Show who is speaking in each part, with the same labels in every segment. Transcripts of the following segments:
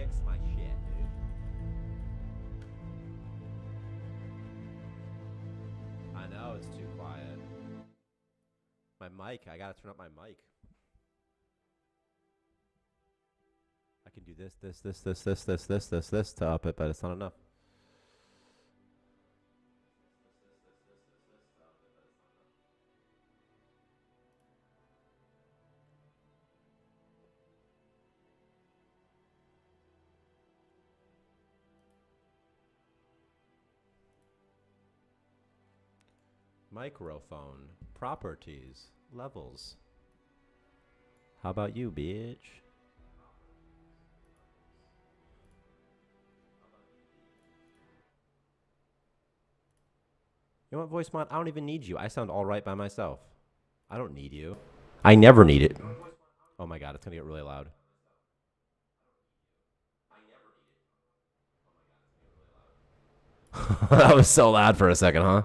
Speaker 1: fix my shit, dude. I know it's too quiet. My mic, I gotta turn up my mic. I can do this to up it, but it's not enough. Microphone, properties, levels. How about you, bitch? You know what, voice mod? I don't even need you. I sound all right by myself. I don't need you. I never need it. Oh my god, it's gonna get really loud. That was so loud for a second, huh?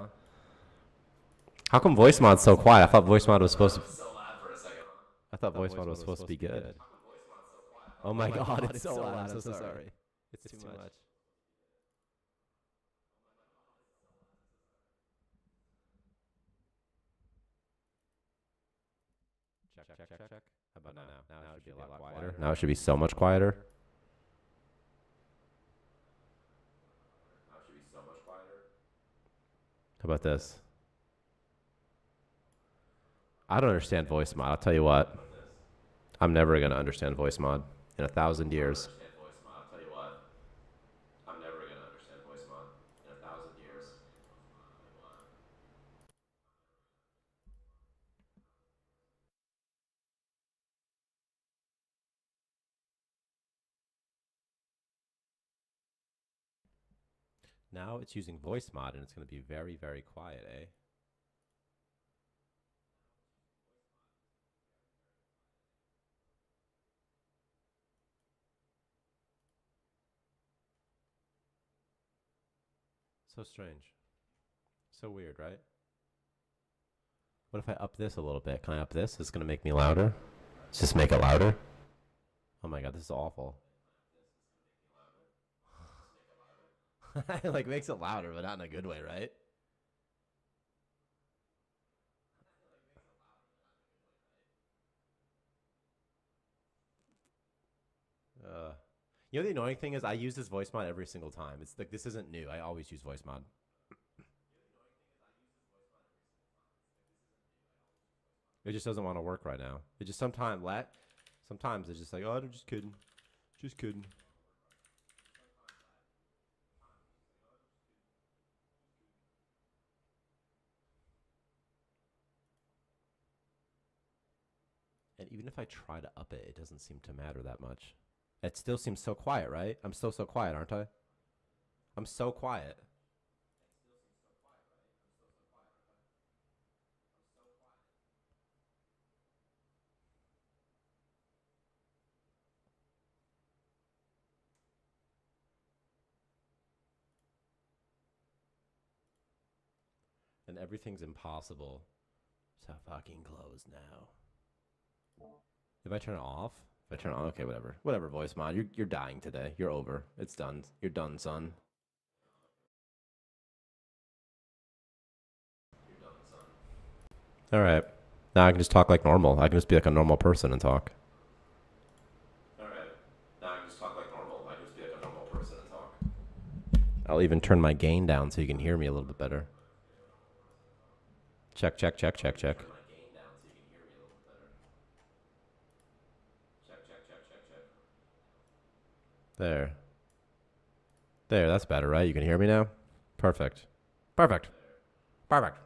Speaker 1: How come voice mod's so quiet? I thought voice mod was supposed to. I thought voice mod was supposed to be good. Oh my god, it's so loud. I'm so sorry. It's too much. Check. How about now? Now it should be a lot quieter. Now it should be so much quieter. How about this? I don't understand voice mod. I'll tell you what. I'm never going to understand voice mod in 1,000 years. Now it's using voice mod and it's going to be very, very quiet, eh? So strange. So weird, right? What if I up this a little bit? Can I up this? It's going to make me louder. Let's just make it louder. Oh my god, this is awful. It like makes it louder, but not in a good way, right? You know the annoying thing is I use this voice mod every single time. It's like this isn't new. I always use voice mod. It just doesn't want to work right now. It just sometimes it's just like, oh, I'm just kidding. Just kidding. And even if I try to up it, it doesn't seem to matter that much. It still seems so quiet, right? I'm still so quiet, aren't I? I'm so quiet. And everything's impossible to fucking close now. If I turn it off, if I turn it on, okay, whatever. Whatever, voice mod. You're dying today. You're over. It's done. You're done, son. All right. Now I can just talk like normal. I can just be like a normal person and talk. All right. Now I can just talk like normal. I can just be like a normal person and talk. I'll even turn my gain down so you can hear me a little bit better. Check. There. There, that's better, right? You can hear me now? Perfect. Perfect. Perfect.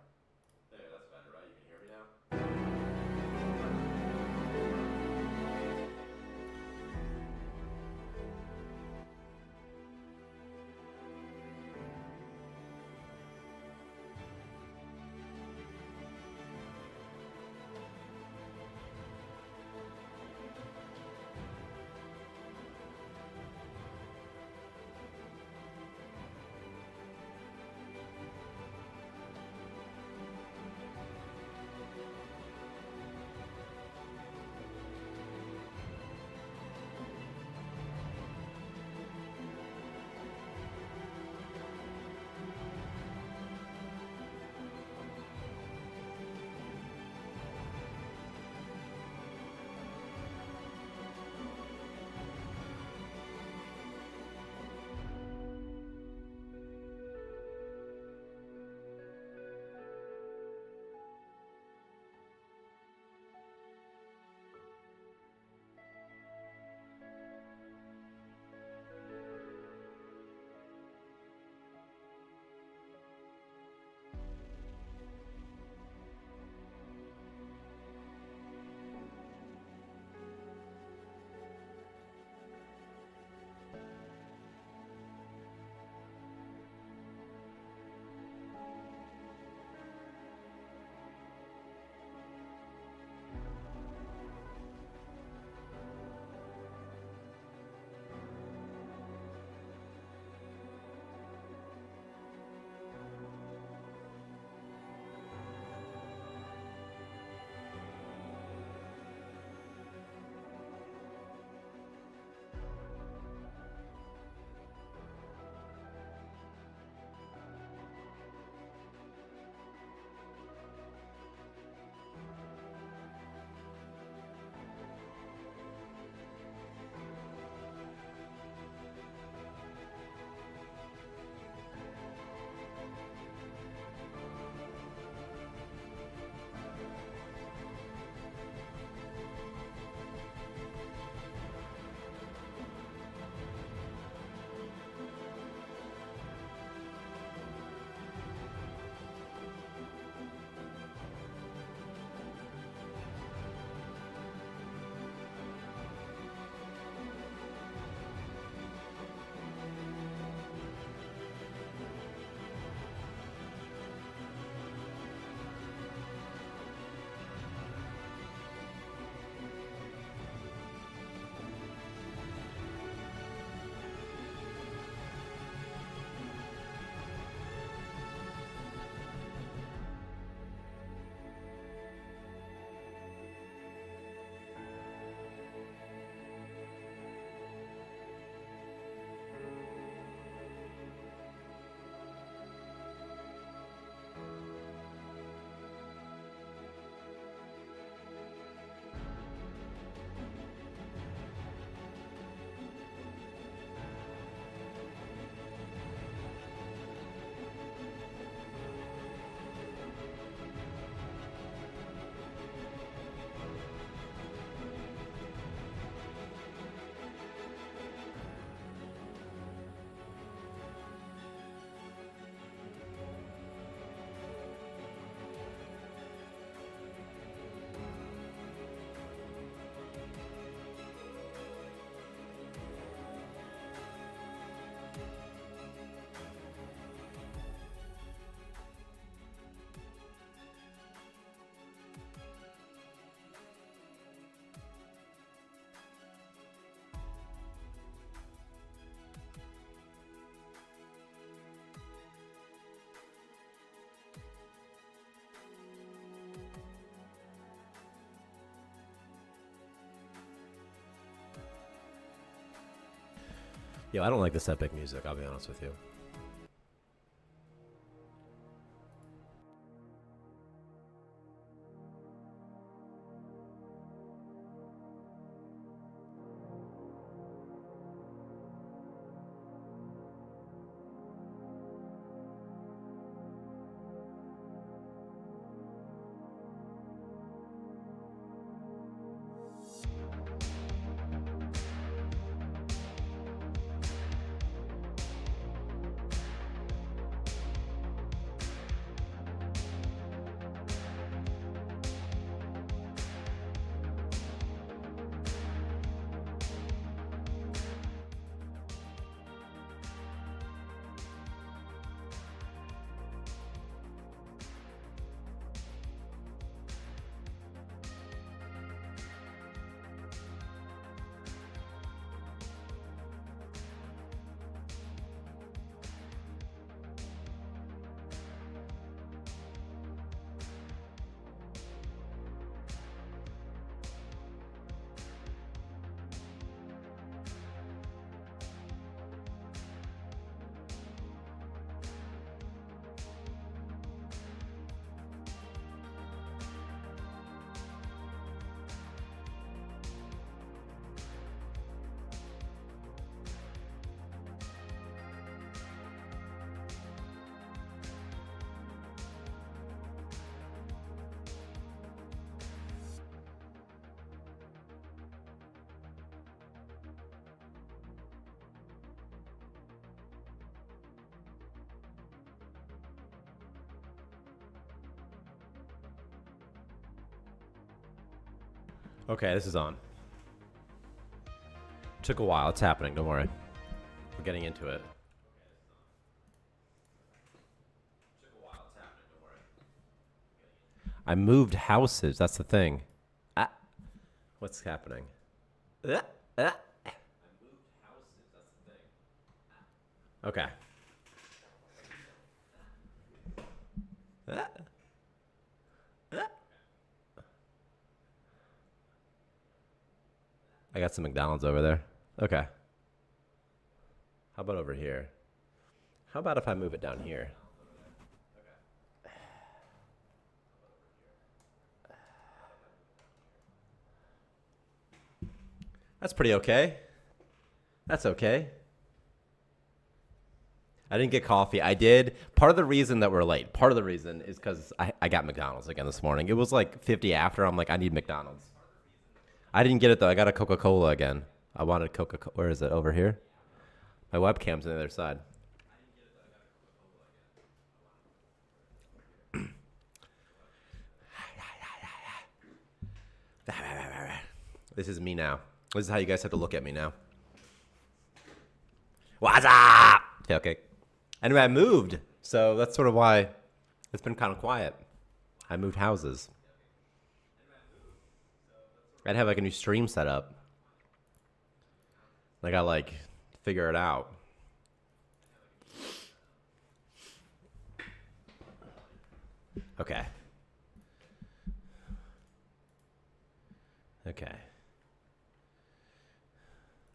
Speaker 1: Yo, I don't like this epic music, I'll be honest with you. Okay, this is on. Took a while. It's happening. Don't worry. We're getting into it. I moved houses. That's the thing. Ah. What's happening? Ah. Ah. Okay. Ah. Ah. I got some McDonald's over there. Okay. How about over here? How about if I move it down here? That's pretty okay. That's okay. I didn't get coffee. I did. Part of the reason that we're late, part of the reason is because I got McDonald's again this morning. It was like 50 after. I'm like, I need McDonald's. I didn't get it, though. I got a Coca-Cola again. I wanted Coca-Cola. Where is it? Over here? My webcam's on the other side. This is me now. This is how you guys have to look at me now. What's up? Okay. Anyway, I moved. So that's sort of why it's been kind of quiet. I moved houses. I'd have like a new stream set up. I got like figure it out. Okay. Okay.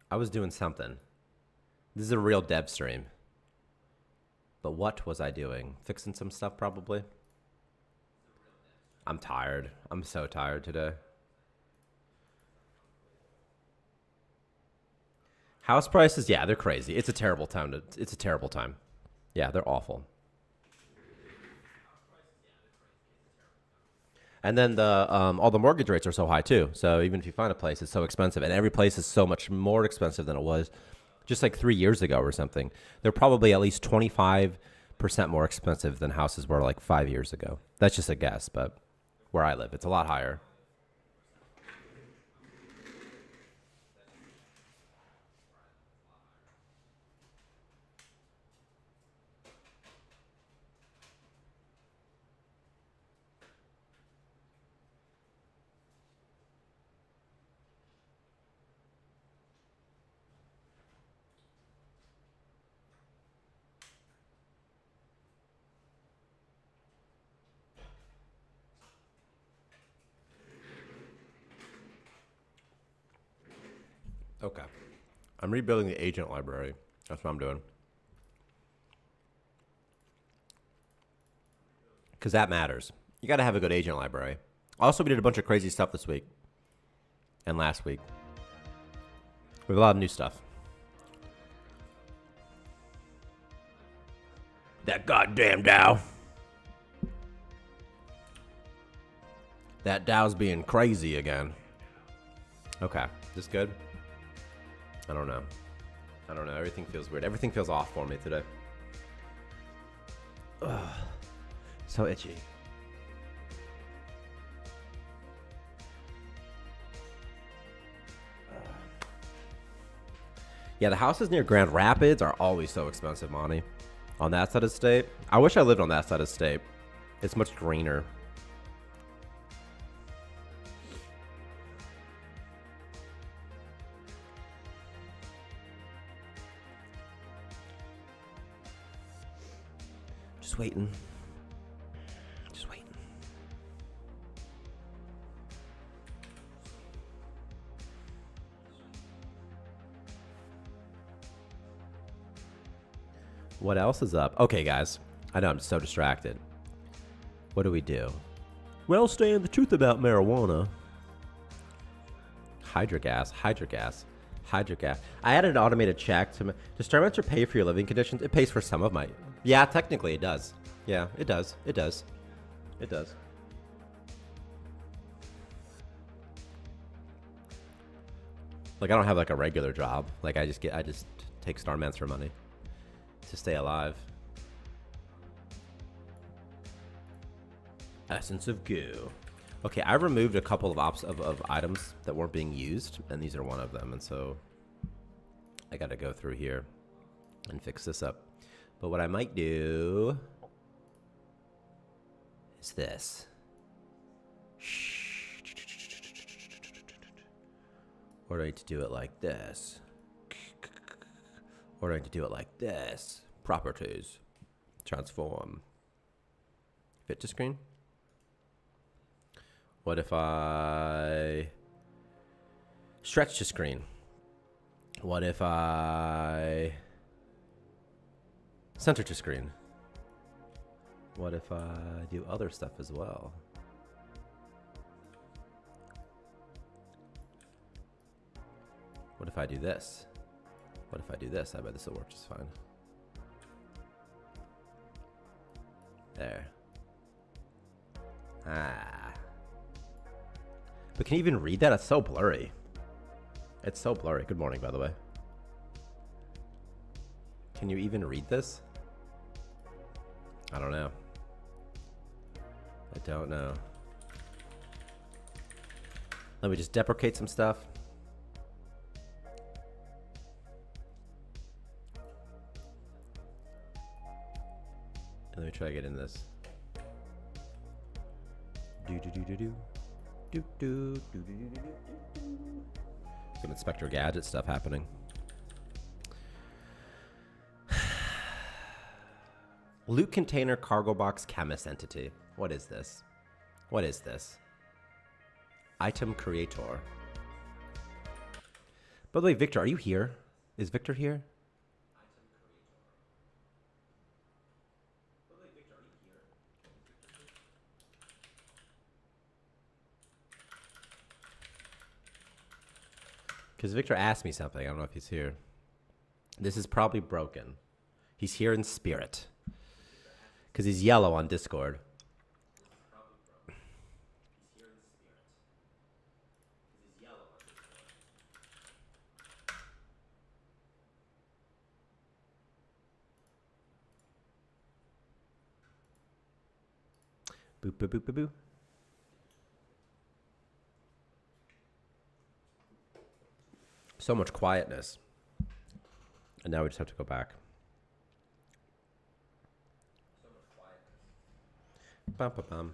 Speaker 1: I was doing something. This is a real dev stream. But what was I doing? Fixing some stuff probably. I'm tired. I'm so tired today. House prices, yeah, they're crazy. It's a terrible time. It's a terrible time. Yeah, they're awful. And then the all the mortgage rates are so high too. So even if you find a place, it's so expensive, and every place is so much more expensive than it was just like 3 years ago or something. They're probably at least 25% more expensive than houses were like 5 years ago. That's just a guess, but where I live, it's a lot higher. Okay. I'm rebuilding the agent library. That's what I'm doing. Because that matters. You got to have a good agent library. Also, we did a bunch of crazy stuff this week and last week. We have a lot of new stuff. That goddamn Dow. That Dow's being crazy again. Okay, this good? I don't know. I don't know. Everything feels weird. Everything feels off for me today. Ugh. So itchy. Yeah, the houses near Grand Rapids are always so expensive, Monty. On that side of the state. I wish I lived on that side of the state. It's much greener. Just waiting. Just waiting. What else is up? Okay, guys. I know I'm so distracted. What do we do? Well, Stan, the truth about marijuana. Hydrogas. I added an automated check to. Does Starmancer pay for your living conditions? It pays for some of my. Yeah, technically it does. Yeah, it does. It does. It does. Like, I don't have like a regular job. Like, I just take Starmancer money to stay alive. Essence of goo. Okay, I removed a couple of items that weren't being used, and these are one of them, and so I got to go through here and fix this up. But what I might do is this. Or do I need to do it like this? Or do I need to do it like this? Properties. Transform. Fit to screen. What if I stretch to screen? What if I center to screen? What if I do other stuff as well? What if I do this? What if I do this? I bet this will work just fine. There. Ah. But can you even read that? It's so blurry. It's so blurry. Good morning, by the way. Can you even read this? I don't know. I don't know. Let me just deprecate some stuff. Let me try to get in this. Some Inspector Gadget stuff happening. Loot container cargo box chemist entity. What is this? What is this? Item creator. By the way, Victor, are you here? Is Victor here? Because Victor asked me something. I don't know if he's here. This is probably broken. He's here in spirit. Because he's yellow on Discord. Boop, boop, boop, boop, boop. So much quietness. And now we just have to go back. So much quietness. Bum, bum, bum,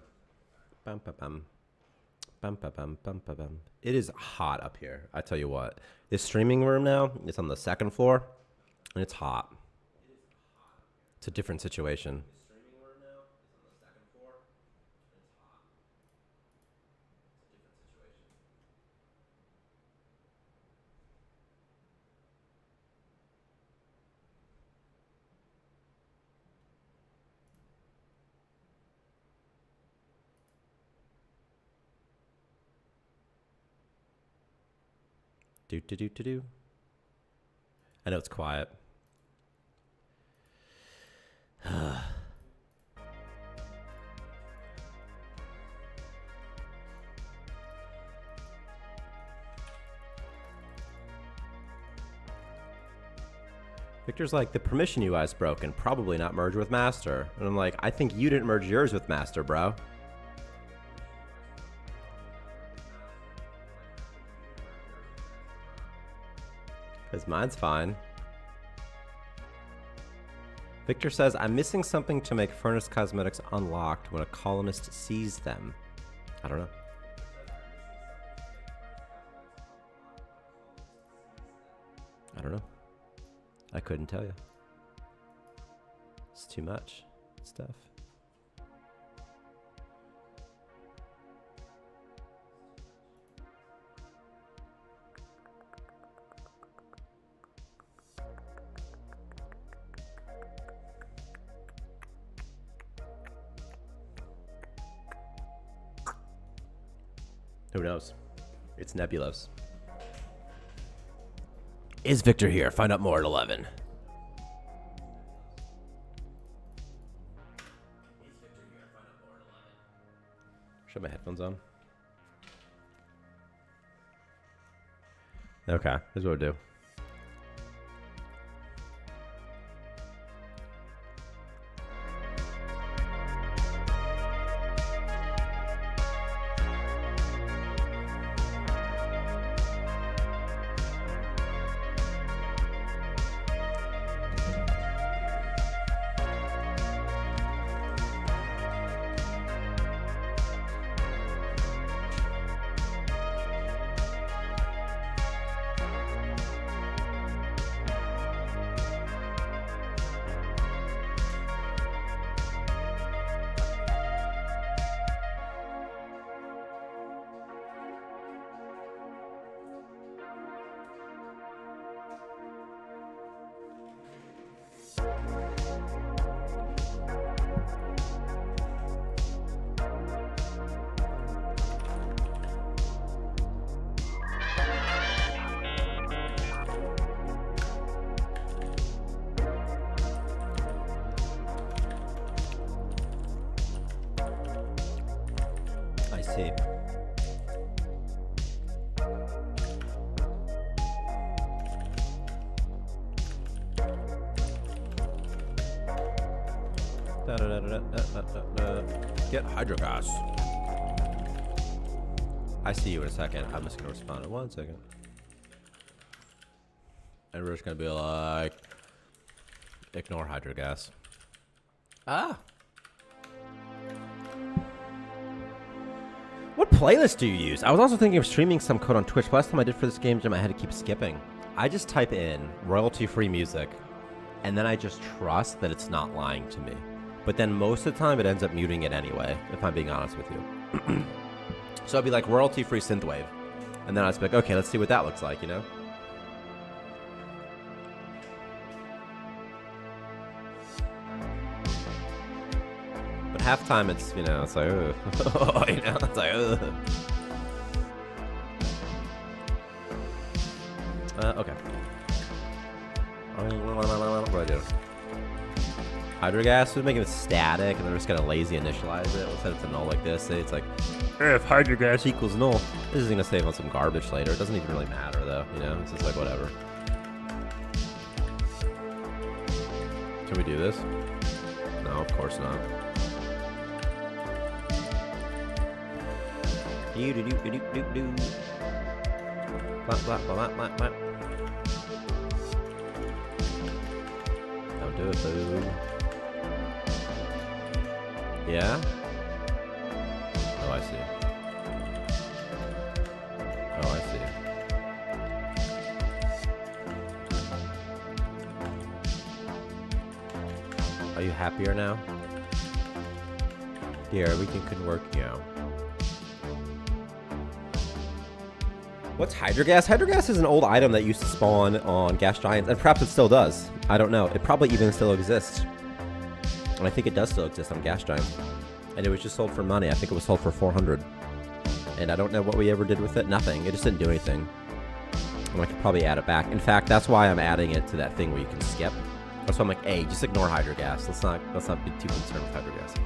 Speaker 1: bum, bum, bum, bum, bum, bum, bum, bum. It is hot up here. I tell you what. This streaming room now, it's on the second floor, and it's hot. It's a different situation. Do. I know it's quiet. Victor's like, the permission UI's broken. Probably not merge with master. And I'm like, I think you didn't merge yours with master, bro. Because mine's fine. Victor says, I'm missing something to make furnace cosmetics unlocked when a colonist sees them. I don't know. I don't know. I couldn't tell you. It's too much stuff. Who knows? It's nebulous. Is Victor here? Find out more at 11. Shut my headphones on. Okay, here's what we'll do. Get hydrogas. I see you in a second. I'm just gonna respond in 1 second. And we're just gonna be like, ignore hydrogas. Ah. What playlist do you use? I was also thinking of streaming some code on Twitch. Last time I did for this game jam, I had to keep skipping. I just type in royalty-free music, and then I just trust that it's not lying to me. But then most of the time, it ends up muting it anyway, if I'm being honest with you. So I'd be like, royalty-free synthwave. And then I'd be like, okay, let's see what that looks like, you know? But half time, it's, you know, it's like, ugh. You know, it's like, ugh. Okay. What do I do? Hydrogas was making it static, and they're just gonna lazy initialize it. We'll set it to null like this. Say it's like, if hydrogas equals null, this is gonna save on some garbage later. It doesn't even really matter though, you know? It's just like whatever. Can we do this? No, of course not. Don't do it, boo. Yeah? Oh, I see. Oh, I see. Are you happier now? Dear, everything could work now. What's hydrogas? Hydrogas is an old item that used to spawn on gas giants, and perhaps it still does. I don't know. It probably even still exists. And I think it does still exist on gas giants. And it was just sold for money. I think it was sold for 400. And I don't know what we ever did with it. Nothing. It just didn't do anything. And I could probably add it back. In fact, that's why I'm adding it to that thing where you can skip. That's why I'm like, hey, just ignore hydrogas. Let's not be too concerned with hydrogas.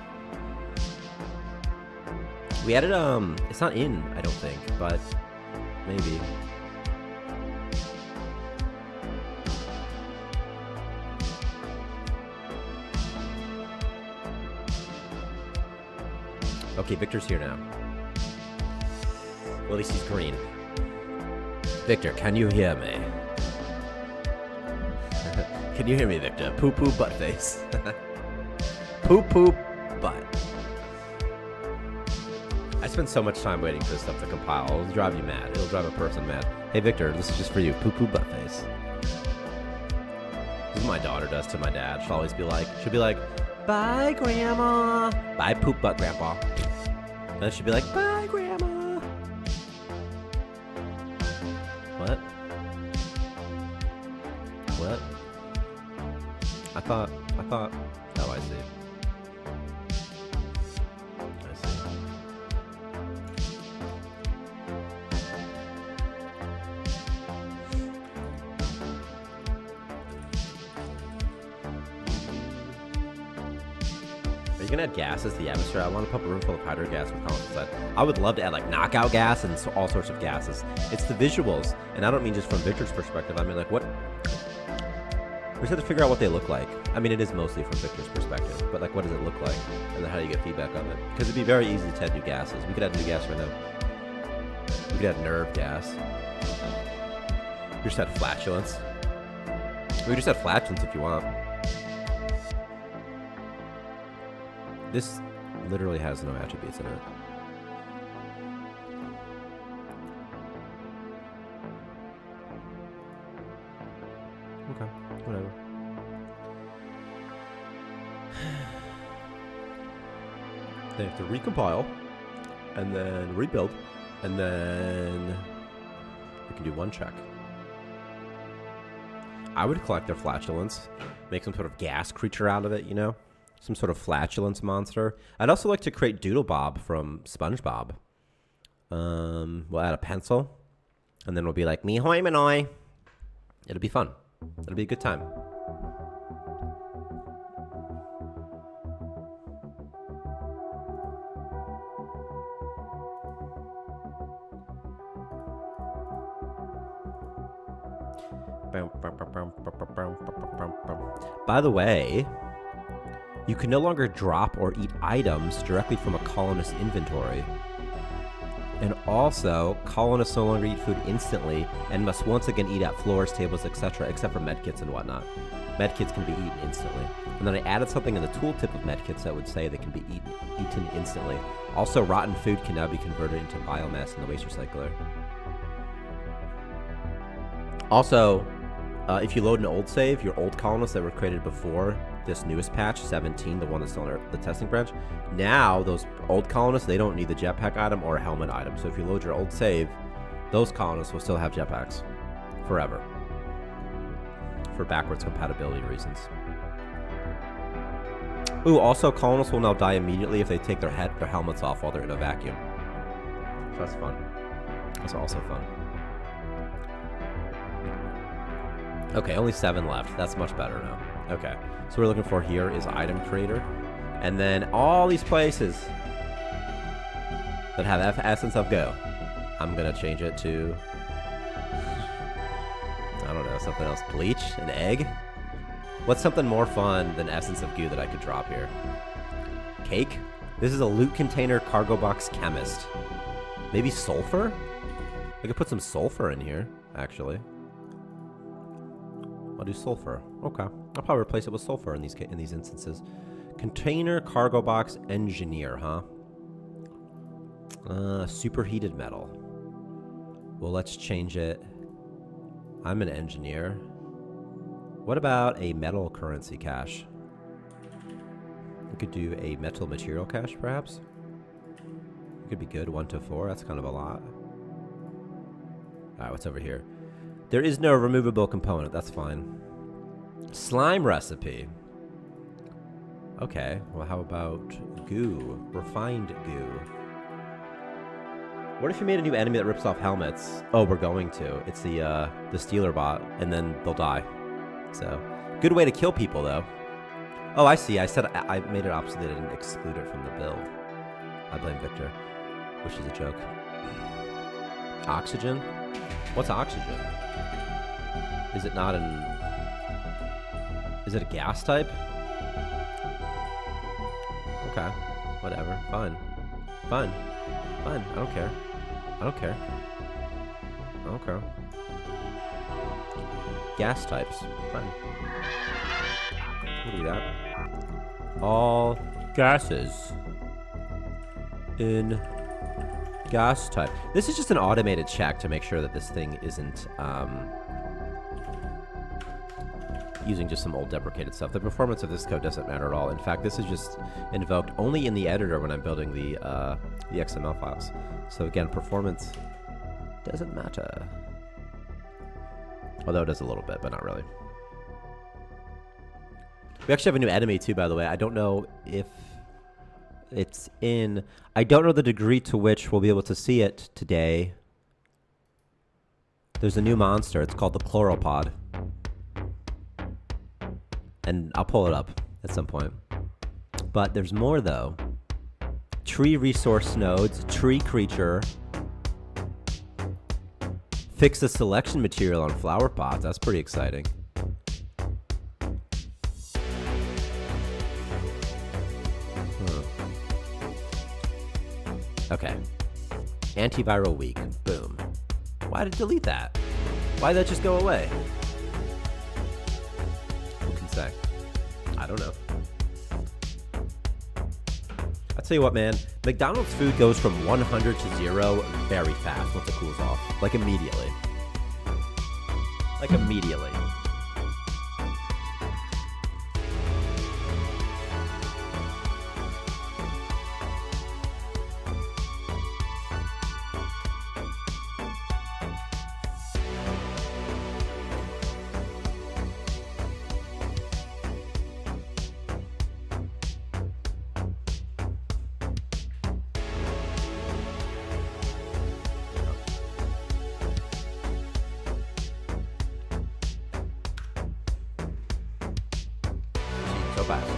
Speaker 1: We added it's not in, I don't think, but maybe. Okay, Victor's here now. Well, at least he's green. Victor, can you hear me? Can you hear me, Victor? Poo-poo butt face. Poo-poo butt. I spend so much time waiting for this stuff to compile. It'll drive you mad. It'll drive a person mad. Hey, Victor, this is just for you. Poo-poo butt face. This is what my daughter does to my dad. She'll be like, bye, Grandma. Bye, poop butt, Grandpa. And then she'll be like, bye, Grandma. What? What? I thought, oh, I see. Are you gonna add gases to the atmosphere? I want to pump a room full of hydro gas with condensate. I would love to add like knockout gas and all sorts of gases. It's the visuals, and I don't mean just from Victor's perspective. I mean like what? We just have to figure out what they look like. I mean, it is mostly from Victor's perspective, but like what does it look like, and then how do you get feedback on it? Because it'd be very easy to add new gases. We could add new gas right now. We could add nerve gas. We just add flatulence. We could just add flatulence if you want. This literally has no attributes in it. Okay, whatever. They have to recompile, and then rebuild, and then we can do one check. I would collect their flatulence, make some sort of gas creature out of it, you know? Some sort of flatulence monster. I'd also like to create Doodle Bob from SpongeBob. We'll add a pencil, and then we'll be like, me hoi manoi. It'll be fun. It'll be a good time. By the way, you can no longer drop or eat items directly from a colonist's inventory. And also, colonists no longer eat food instantly and must once again eat at floors, tables, etc., except for medkits and whatnot. Medkits can be eaten instantly. And then I added something in the tooltip of medkits that would say they can be eaten instantly. Also, rotten food can now be converted into biomass in the waste recycler. Also, if you load an old save, your old colonists that were created before this newest patch, 17, the one that's on the testing branch, now those old colonists, they don't need the jetpack item or a helmet item. So if you load your old save, those colonists will still have jetpacks forever for backwards compatibility reasons. Ooh, also colonists will now die immediately if they take their helmets off while they're in a vacuum. So that's fun. That's also fun. Okay, only 7 left. That's much better now. Okay, so what we're looking for here is item creator. And then all these places that have essence of go, I'm going to change it to, I don't know, something else. Bleach? An egg? What's something more fun than essence of goo that I could drop here? Cake? This is a loot container cargo box chemist. Maybe sulfur? I could put some sulfur in here, actually. I'll do sulfur. Okay. I'll probably replace it with sulfur in these instances. Container cargo box engineer, huh? Superheated metal. Well, let's change it. I'm an engineer. What about a metal currency cache? We could do a metal material cache, perhaps. It could be good. 1 to 4. That's kind of a lot. All right, what's over here? There is no removable component. That's fine. Slime recipe. Okay. Well, how about goo? Refined goo. What if you made a new enemy that rips off helmets? Oh, we're going to. It's the Stealer bot, and then they'll die. So, good way to kill people, though. Oh, I see. I said I made it opposite. I didn't exclude it from the build. I blame Victor, which is a joke. Oxygen? What's oxygen? Is it not an... Is it a gas type? Okay. Whatever. Fine. Fine. Fine. I don't care. I don't care. I don't care. Gas types. Fine. We'll do that. All gases in gas type. This is just an automated check to make sure that this thing isn't using just some old deprecated stuff. The performance of this code doesn't matter at all. In fact, this is just invoked only in the editor when I'm building the XML files. So again, performance doesn't matter. Although it does a little bit, but not really. We actually have a new enemy too, by the way. I don't know if it's in... I don't know the degree to which we'll be able to see it today. There's a new monster. It's called the Chloropod. And I'll pull it up at some point. But there's more, though. Tree resource nodes, tree creature. Fix the selection material on flower pods. That's pretty exciting. Okay. Antiviral weak. Boom. Why did it delete that? Why did that just go away? Who can say? I don't know. I'll tell you what, man. McDonald's food goes from 100 to 0 very fast once it cools off. Like immediately. Like immediately. So fast.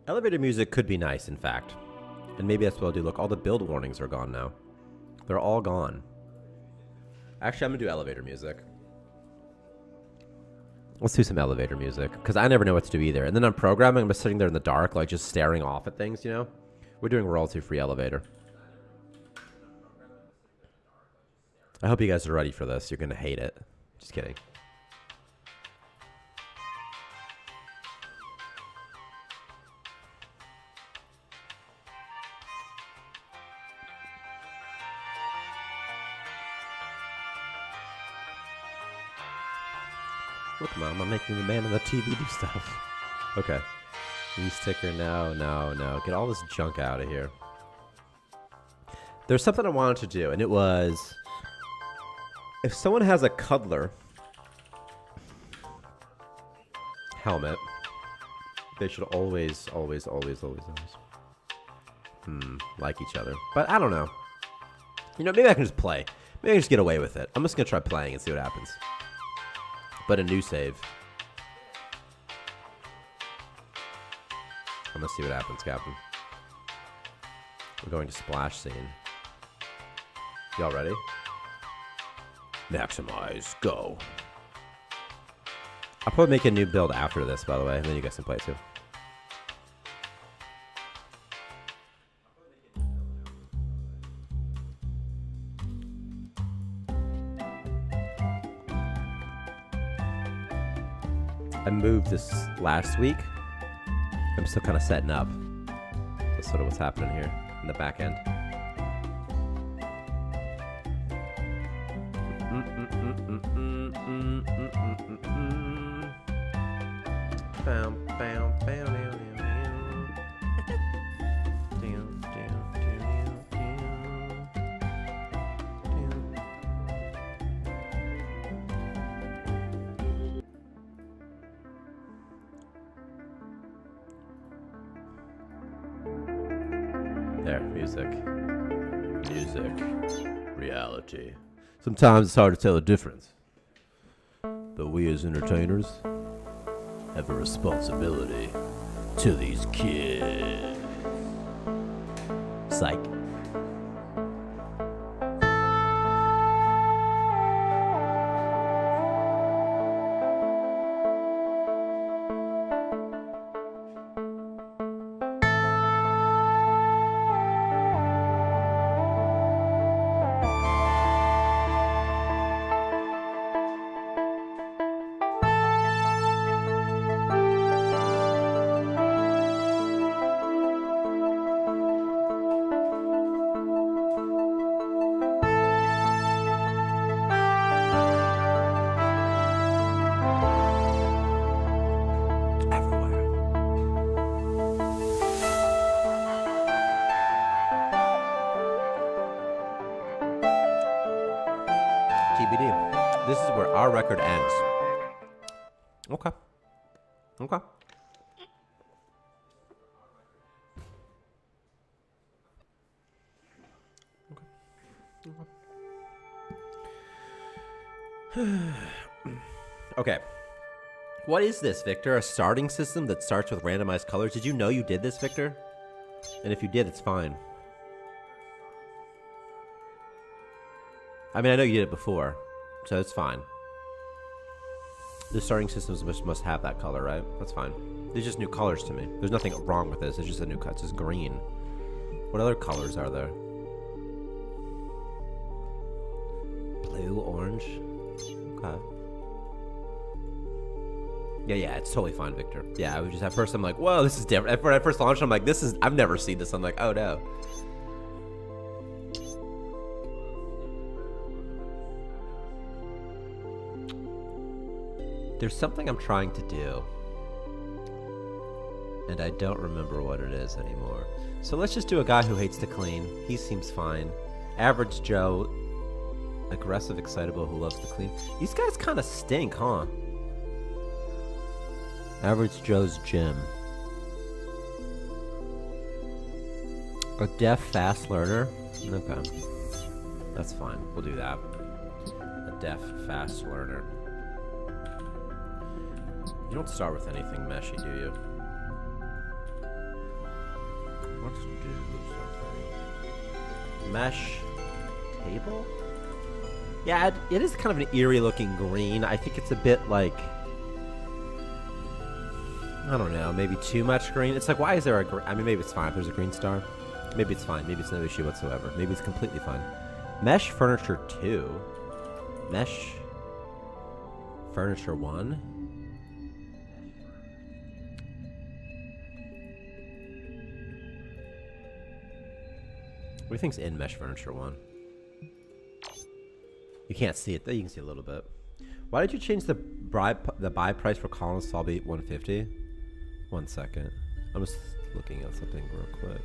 Speaker 1: Elevator music could be nice, in fact. And maybe that's what I'll do. Look, all the build warnings are gone now. They're all gone. Actually, I'm going to do elevator music. Let's do some elevator music. Because I never know what to do either. And then I'm programming. I'm just sitting there in the dark, like just staring off at things, you know? We're doing royalty-free elevator. I hope you guys are ready for this. You're going to hate it. Just kidding. Look, Mom, I'm making the man on the TV do stuff. Okay. New sticker, no. Get all this junk out of here. There's something I wanted to do, and it was... If someone has a cuddler helmet, they should always like each other. But I don't know. You know, maybe I can just play. Maybe I can just get away with it. I'm just going to try playing and see what happens. But a new save. I'm gonna see what happens, Captain. We're going to splash scene. Y'all ready? Maximize, go. I'll probably make a new build after this, by the way, and then you guys can play too. I moved this last week. I'm still kind of setting up. That's sort of what's happening here in the back end. There, music. Music. Reality. Sometimes it's hard to tell the difference. But we as entertainers have a responsibility to these kids. Psych. TBD. This is where our record ends. Okay. Okay. Okay. What is this, Victor? A starting system that starts with randomized colors? Did you know you did this, Victor? And if you did, it's fine. I mean, I know you did it before, so it's fine. The starting systems must have that color, right? That's fine. They're just new colors to me. There's nothing wrong with this. It's just a new color. It's just green. What other colors are there? Blue, orange. Okay. Yeah, it's totally fine, Victor. Yeah, I was just at first I'm like, whoa, this is different. When I first launched, I'm like, I've never seen this. I'm like, oh no. There's something I'm trying to do, and I don't remember what it is anymore. So let's just do a guy who hates to clean. He seems fine. Average Joe, aggressive, excitable, who loves to clean. These guys kind of stink, huh? Average Joe's gym. A deaf, fast learner. Okay, that's fine. We'll do that. A deaf, fast learner. You don't start with anything meshy, do you? Let's do something. Mesh table? Yeah, it is kind of an eerie looking green. I think it's a bit like, I don't know, maybe too much green. It's like, why is there a green? I mean, maybe it's fine if there's a green star. Maybe it's fine. Maybe it's no issue whatsoever. Maybe it's completely fine. Mesh furniture 2. Mesh furniture 1. What do you think's in Mesh Furniture 1? You can't see it, though. You can see a little bit. Why did you change the buy price for colonists to all be 150? 1 second. I'm just looking at something real quick.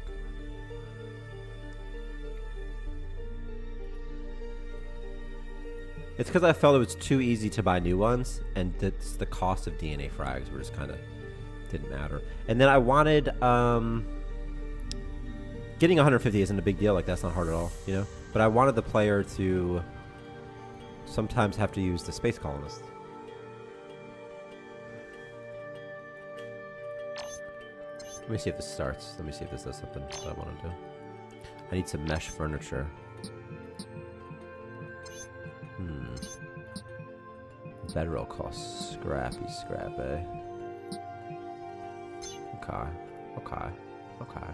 Speaker 1: It's because I felt it was too easy to buy new ones, and that's the cost of DNA frags were just kind of didn't matter. And then I wanted getting 150 isn't a big deal. Like, that's not hard at all, you know? But I wanted the player to sometimes have to use the space colonist. Let me see if this starts. Let me see if this does something that I want to do. I need some mesh furniture. Bedroll costs scrappy, scrappy. Okay, okay, okay.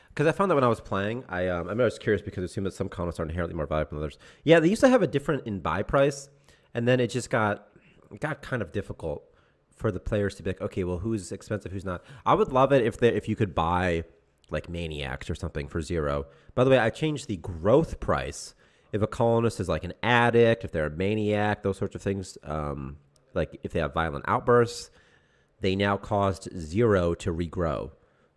Speaker 1: Because I found that when I was playing, I was curious because it seemed that some colonists are inherently more valuable than others. Yeah, they used to have a different in-buy price, and then it just got kind of difficult for the players to be like, okay, well, who's expensive, who's not. I would love it if you could buy like maniacs or something for 0. By the way, I changed the growth price. If a colonist is like an addict, if they're a maniac, those sorts of things, like if they have violent outbursts, they now cost 0 to regrow.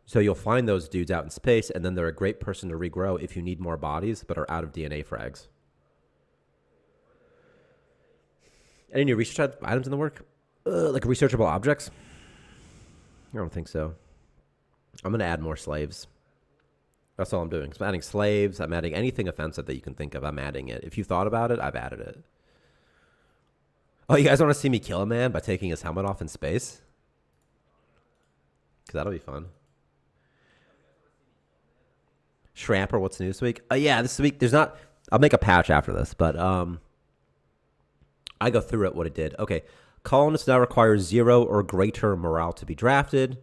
Speaker 1: So you'll find those dudes out in space, and then they're a great person to regrow if you need more bodies but are out of DNA frags. Any new research items in the work? Like researchable objects? I don't think so. I'm going to add more slaves. That's all I'm doing. So I'm adding slaves. I'm adding anything offensive that you can think of. I'm adding it. If you thought about it, I've added it. Oh, you guys want to see me kill a man by taking his helmet off in space? Because that'll be fun. Shramper, what's new this week? Yeah, this week there's not. I'll make a patch after this, but I go through it what it did. Okay, colonists now require 0 or greater morale to be drafted.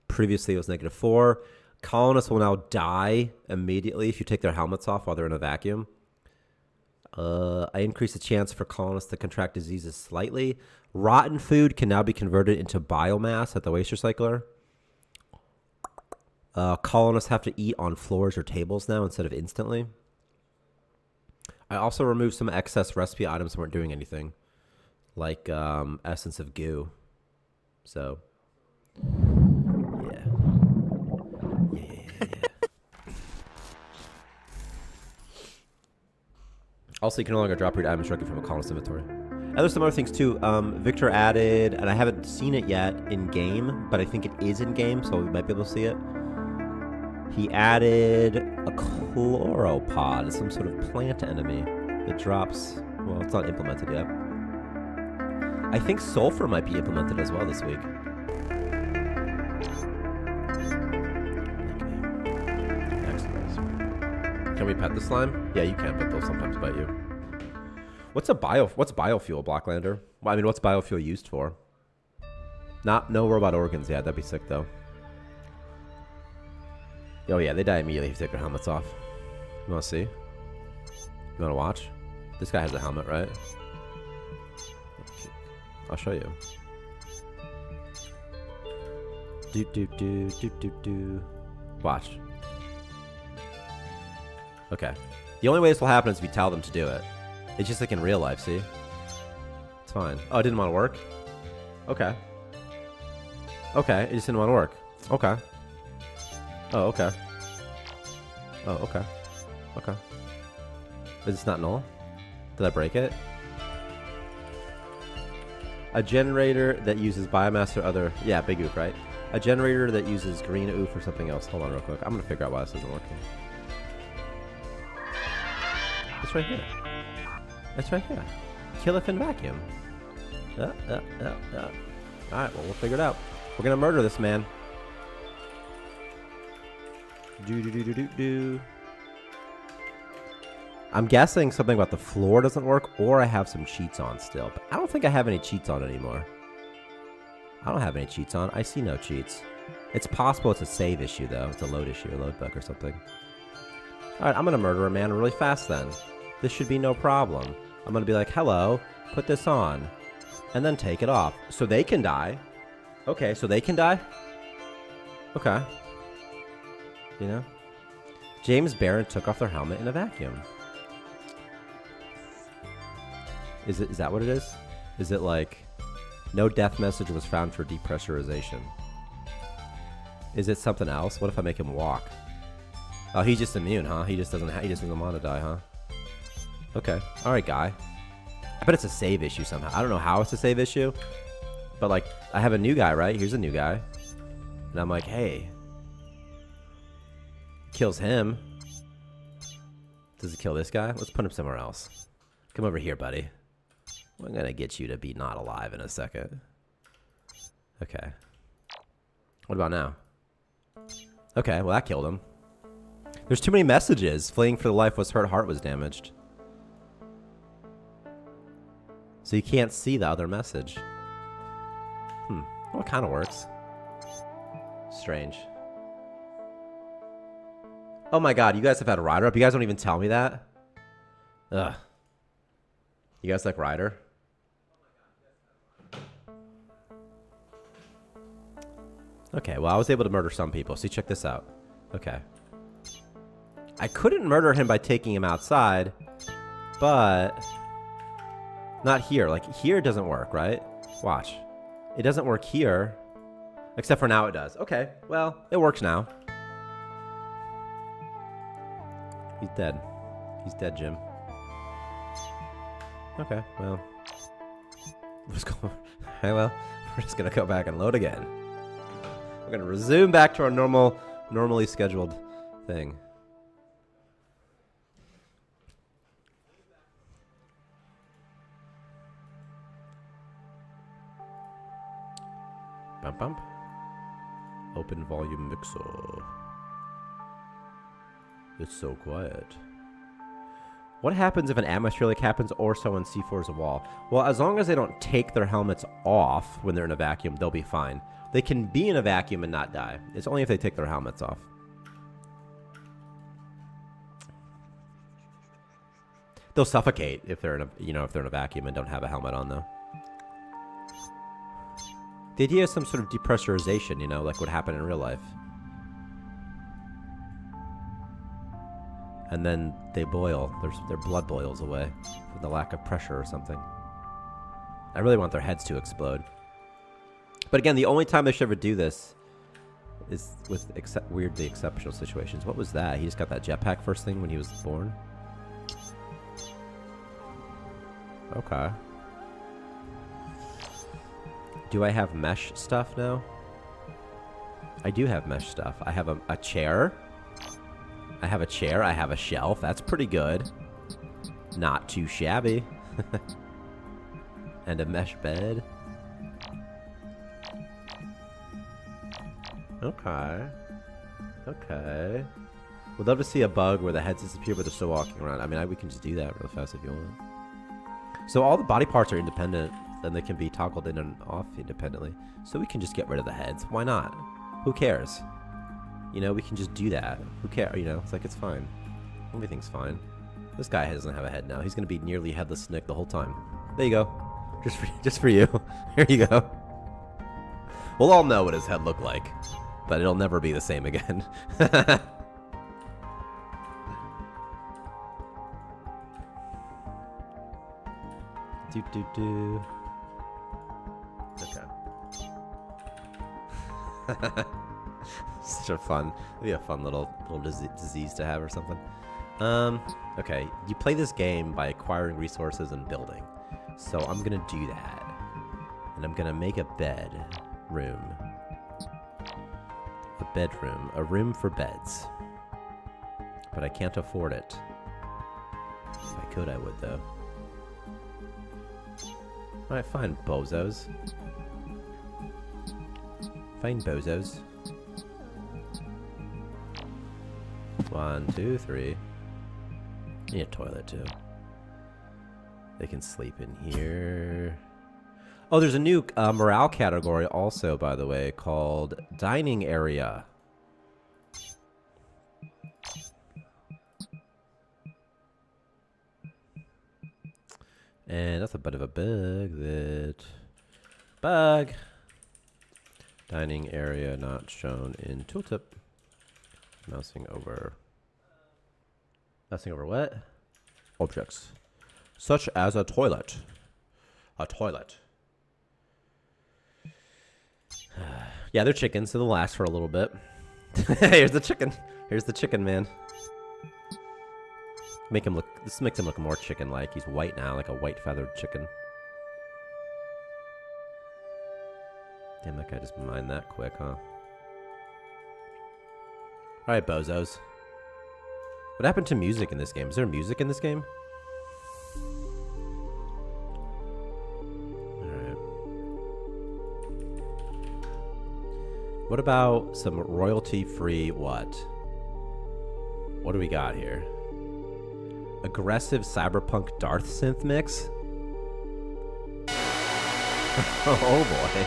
Speaker 1: Previously, it was -4. Colonists will now die immediately if you take their helmets off while they're in a vacuum. I increase the chance for colonists to contract diseases slightly. Rotten food can now be converted into biomass at the waste recycler. Colonists have to eat on floors or tables now instead of instantly. I also removed some excess recipe items that weren't doing anything, like essence of goo. So, yeah. Also, you can no longer drop your items directly from a colonist inventory. And there's some other things too. Victor added, and I haven't seen it yet in game, but I think it is in game, so we might be able to see it. He added a chloropod, some sort of plant enemy that drops. Well, it's not implemented yet. I think sulfur might be implemented as well this week. Can we pet the slime? Yeah, you can, but they'll sometimes bite you. What's biofuel, Blocklander? Well, I mean, what's biofuel used for? No robot organs yet. That'd be sick, though. Oh, yeah, they die immediately if you take their helmets off. You want to see? You want to watch? This guy has a helmet, right? I'll show you. Watch. Okay. The only way this will happen is if you tell them to do it. It's just like in real life, see? It's fine. Oh, it didn't want to work? Okay. Okay, it just didn't want to work. Okay. Oh, okay. Oh, okay. Okay. Is this not null? Did I break it? A generator that uses biomass or other... Yeah, big oof, right? A generator that uses green oof or something else. Hold on real quick. I'm going to figure out why this isn't working. It's right here. It's right here. Kill if in vacuum. Alright, well, we'll figure it out. We're going to murder this man. I'm guessing something about the floor doesn't work, or I have some cheats on still. But I don't think I have any cheats on anymore. I don't have any cheats on. I see no cheats. It's possible it's a save issue, though. It's a load issue, a load bug or something. Alright, I'm going to murder a man really fast then. This should be no problem. I'm going to be like, hello, put this on. And then take it off. So they can die. Okay, so they can die? Okay. You know? James Barron took off their helmet in a vacuum. Is that what it is? Is it like, no death message was found for depressurization? Is it something else? What if I make him walk? Oh, he's just immune, huh? He just doesn't want to die, huh? Okay. All right, guy. I bet it's a save issue somehow. I don't know how it's a save issue, but like, I have a new guy, right? Here's a new guy. And I'm like, hey. Kills him. Does it kill this guy? Let's put him somewhere else. Come over here, buddy. I'm going to get you to be not alive in a second. Okay. What about now? Okay, well that killed him. There's too many messages. Fleeing for the life was hurt, heart was damaged. So you can't see the other message. Well, it kind of works. Strange. Oh my god, you guys have had Ryder up? You guys don't even tell me that? Ugh. You guys like Ryder? Okay, well I was able to murder some people. See, check this out. Okay. I couldn't murder him by taking him outside, but... Not here. Like, here doesn't work, right? Watch. It doesn't work here. Except for now it does. Okay, well, it works now. He's dead. He's dead, Jim. Okay, well. Let's go. Hey, well, we're just gonna go back and load again. We're gonna resume back to our normally scheduled thing. Bump bump. Open volume mixer. It's so quiet. What happens if an atmospheric happens or someone C4s a wall? Well, as long as they don't take their helmets off when they're in a vacuum, they'll be fine. They can be in a vacuum and not die. It's only if they take their helmets off. They'll suffocate if they're in a, if they're in a vacuum and don't have a helmet on though. The idea is some sort of depressurization, like would happen in real life. And then they boil. Their blood boils away from the lack of pressure or something. I really want their heads to explode. But again, the only time they should ever do this is with weirdly exceptional situations. What was that? He just got that jetpack first thing when he was born? Okay. Do I have mesh stuff now? I do have mesh stuff. I have a chair. I have a chair. I have a shelf. That's pretty good. Not too shabby. And a mesh bed. Okay. Okay. We'd love to see a bug where the heads disappear, but they're still walking around. I mean, we can just do that real fast if you want. So all the body parts are independent, and they can be toggled in and off independently. So we can just get rid of the heads. Why not? Who cares? We can just do that. Who cares? It's like, it's fine. Everything's fine. This guy doesn't have a head now. He's going to be nearly headless Nick the whole time. There you go. Just for you. Here you go. We'll all know what his head looked like, but it'll never be the same again. Do. Okay. Such a fun, maybe a fun little disease to have or something. Okay, you play this game by acquiring resources and building. So I'm gonna do that, and I'm gonna make a bedroom, a room for beds. But I can't afford it. If I could, I would though. All right, fine, bozos. Fine, bozos. 1, 2, 3. Need a toilet too. They can sleep in here. Oh, there's a new morale category also, by the way, called dining area. And that's a bit of a bug. Dining area not shown in tooltip. Mousing over what? Objects. Such as a toilet. A toilet. Yeah, they're chickens, so they'll last for a little bit. Here's the chicken. Here's the chicken man. This makes him look more chicken-like. He's white now, like a white feathered chicken. Damn, that guy just mined that quick, huh? Alright, bozos. What happened to music in this game? Is there music in this game? Alright. What about some royalty-free what? What do we got here? Aggressive cyberpunk Darth synth mix? Oh boy.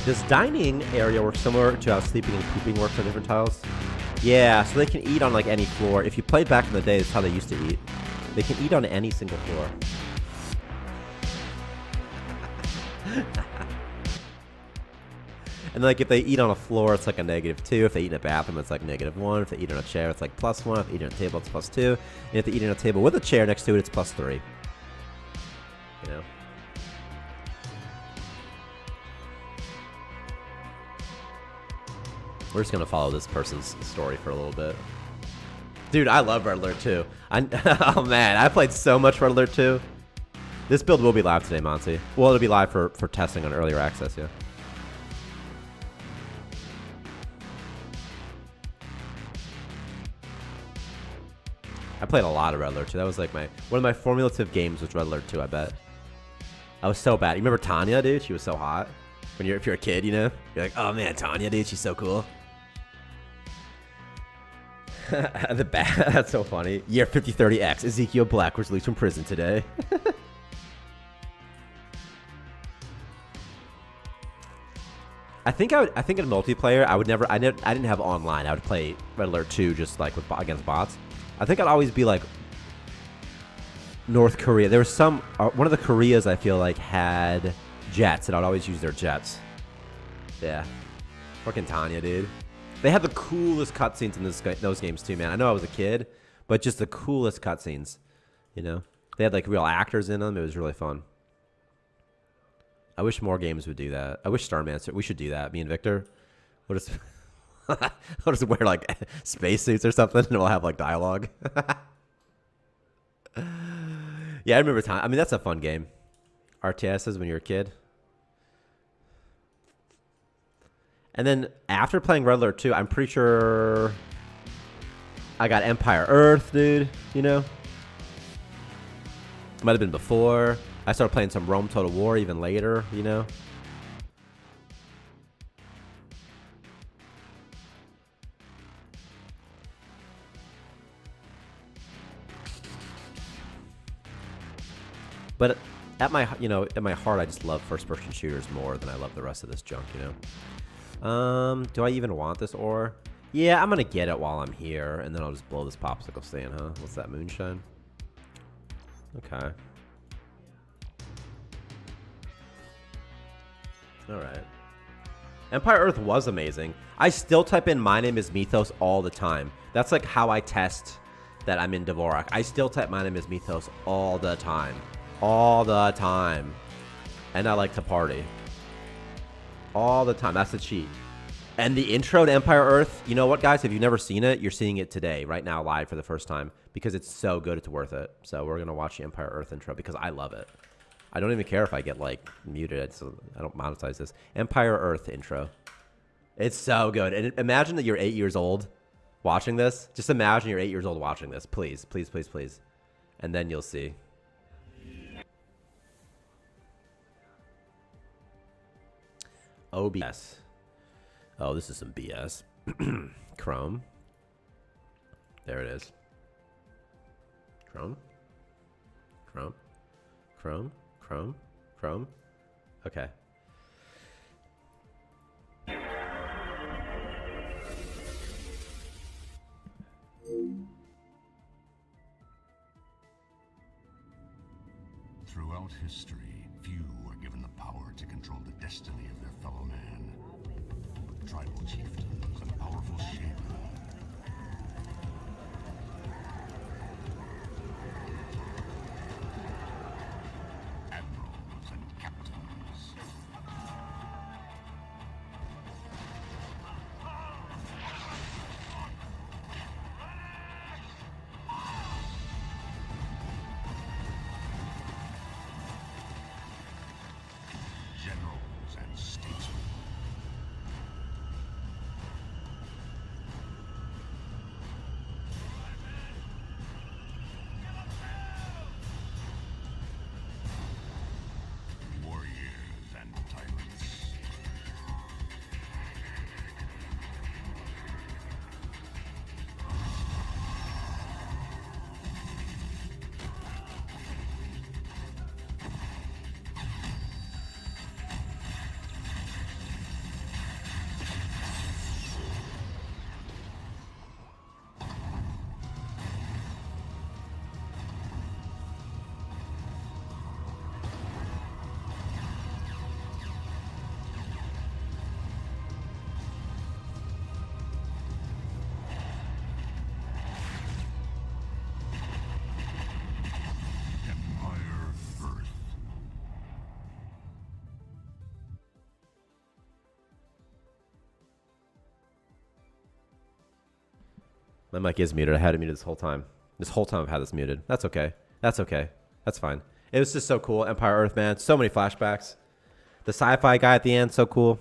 Speaker 1: Does dining area work similar to how sleeping and pooping works on different tiles? Yeah, so they can eat on like any floor. If you played back in the day, that's how they used to eat. They can eat on any single floor. And like if they eat on a floor, it's like a -2. If they eat in a bathroom, it's like -1. If they eat on a chair, it's like +1. If they eat on a table, it's +2. And if they eat on a table with a chair next to it, it's +3. You know? We're just gonna follow this person's story for a little bit. Dude, I love Red Alert 2. Oh man, I played so much Red Alert 2. This build will be live today, Monty. Well, it'll be live for testing on earlier access, yeah. I played a lot of Red Alert 2. That was like one of my formulative games was Red Alert 2, I bet. I was so bad. You remember Tanya, dude? She was so hot. If you're a kid, you know? You're like, oh man, Tanya, dude, she's so cool. That's so funny. Year 5030X. Ezekiel Black was released from prison today. I think in multiplayer, I didn't have online. I would play Red Alert 2 just like against bots. I think I'd always be like North Korea. There was one of the Koreas I feel like had jets, and I'd always use their jets. Yeah. Fucking Tanya, dude. They had the coolest cutscenes in those games too, man. I know I was a kid, but just the coolest cutscenes, you know? They had like real actors in them. It was really fun. I wish more games would do that. I wish Starmancer, we should do that. Me and Victor. We'll just wear like spacesuits or something, and we'll have like dialogue. Yeah, I remember time. I mean, that's a fun game. RTSs when you're a kid. And then after playing Red Alert 2, I'm pretty sure I got Empire Earth, dude. You know? Might have been before. I started playing some Rome Total War even later, you know? But at my heart, I just love first-person shooters more than I love the rest of this junk, you know? Do I even want this ore? Yeah, I'm gonna get it while I'm here, and then I'll just blow this popsicle stand, huh? What's that, moonshine? Okay. Alright. Empire Earth was amazing. I still type in my name is Mythos all the time. That's like how I test that I'm in Dvorak. I still type my name is Mythos all the time. All the time. And I like to party. All the time. That's the cheat. And the intro to Empire Earth, you know what, guys? If you've never seen it, you're seeing it today, right now, live for the first time. Because it's so good, it's worth it. So we're going to watch the Empire Earth intro because I love it. I don't even care if I get, like, muted. So I don't monetize this. Empire Earth intro. It's so good. And imagine that you're 8 years old watching this. Just imagine you're 8 years old watching this. Please, please, please, please. And then you'll see. OBS. Oh, this is some BS. Chrome. There it is. Chrome. Chrome. Chrome. Chrome. Chrome. Okay.
Speaker 2: Throughout history, few are given the power to control the destiny of their fellow man. Tribal chieftains and powerful shaper. Admirals and captains. Generals and statesmen.
Speaker 1: My mic is muted. I had it muted this whole time. This whole time I've had this muted. That's okay. That's okay. That's fine. It was just so cool. Empire Earth, man. So many flashbacks. The sci-fi guy at the end, so cool.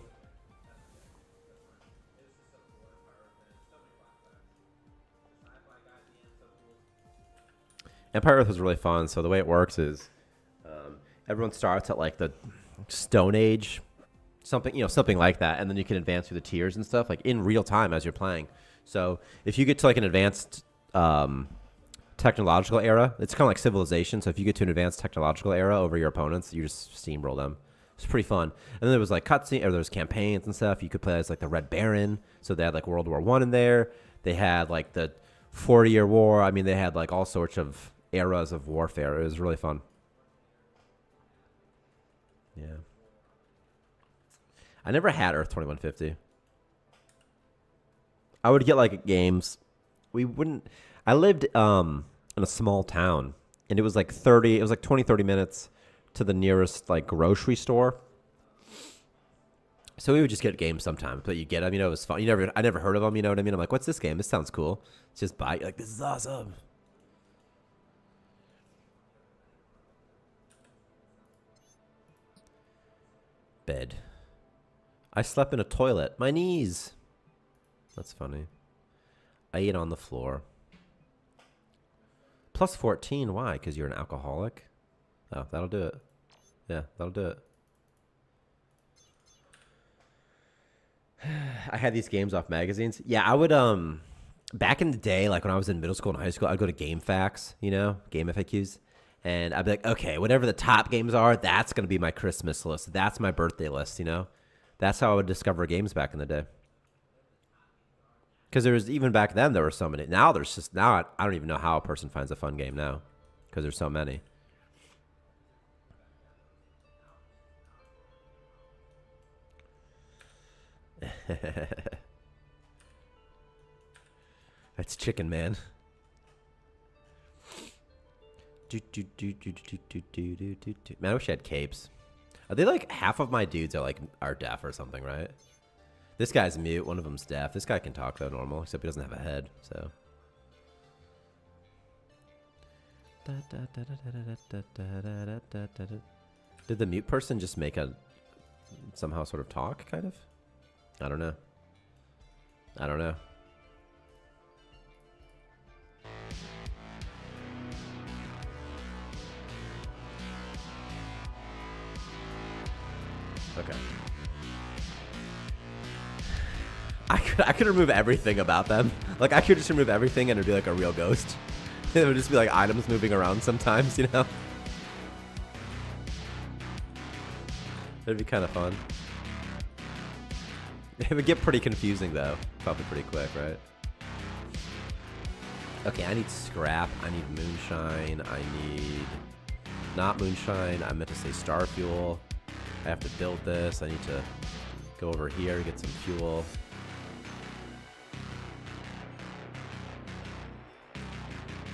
Speaker 1: Empire Earth was really fun. So the way it works is everyone starts at like the Stone Age, something like that, and then you can advance through the tiers and stuff like in real time as you're playing. So if you get to like an advanced technological era, it's kind of like Civilization. So if you get to an advanced technological era over your opponents, you just steamroll them. It's pretty fun. And then there was like cutscene, or there was campaigns and stuff. You could play as like the Red Baron. So they had like World War I in there. They had like the 40-year war. I mean, they had like all sorts of eras of warfare. It was really fun. Yeah. I never had Earth 2150. I would get like games. I lived in a small town, and it was like 20-30 minutes to the nearest like grocery store. So we would just get games sometimes, but you get them, it was fun. I never heard of them, you know what I mean? I'm like, what's this game? This sounds cool. It's just buy it. Like, this is awesome. Bed. I slept in a toilet. My knees. That's funny. I ate on the floor. Plus 14. Why? Because you're an alcoholic? Oh, that'll do it. Yeah, that'll do it. I had these games off magazines. Yeah, I would, back in the day, like when I was in middle school and high school, I'd go to Game Facts, Game FAQs. And I'd be like, okay, whatever the top games are, that's going to be my Christmas list. That's my birthday list, That's how I would discover games back in the day. Because there was, even back then, there were so many. Now I don't even know how a person finds a fun game now. Because there's so many. That's Chicken Man. Man, I wish I had capes. Are they like half of my dudes are deaf or something, right? This guy's mute. One of them's deaf. This guy can talk though, normal, except he doesn't have a head. So. Did the mute person just make somehow sort of talk, kind of? I don't know. Okay. I could remove everything about them. Like, I could just remove everything and it'd be like a real ghost. It would just be like items moving around sometimes, It'd be kind of fun. It would get pretty confusing, though. Probably pretty quick, right? Okay, I need scrap. I need moonshine. I need... Not moonshine. I meant to say star fuel. I have to build this. I need to go over here, get some fuel.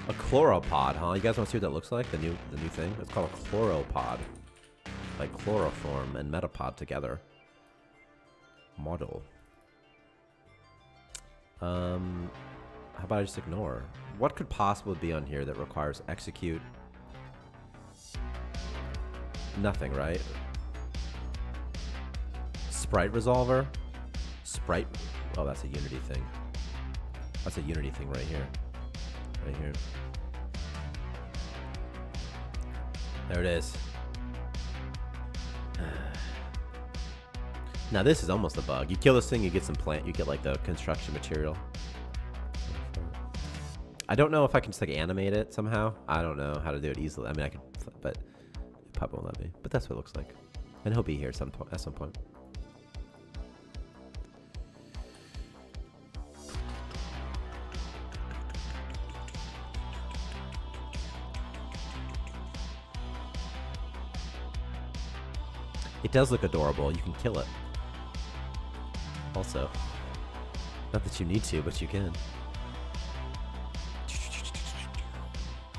Speaker 1: A chloropod, huh? You guys want to see what that looks like? The new thing? It's called a chloropod. Like chloroform and metapod together. Model. How about I just ignore? What could possibly be on here that requires execute? Nothing, right? Sprite resolver? Sprite... Oh, that's a Unity thing. That's a Unity thing right here. Right here. There it is. Now this is almost a bug. You kill this thing, you get some plant, you get like the construction material. I don't know if I can just like animate it somehow. I don't know how to do it easily. I mean, I could, but it probably won't let me. But that's what it looks like. And he'll be here at some point. It does look adorable. You can kill it. Also. Not that you need to, but you can.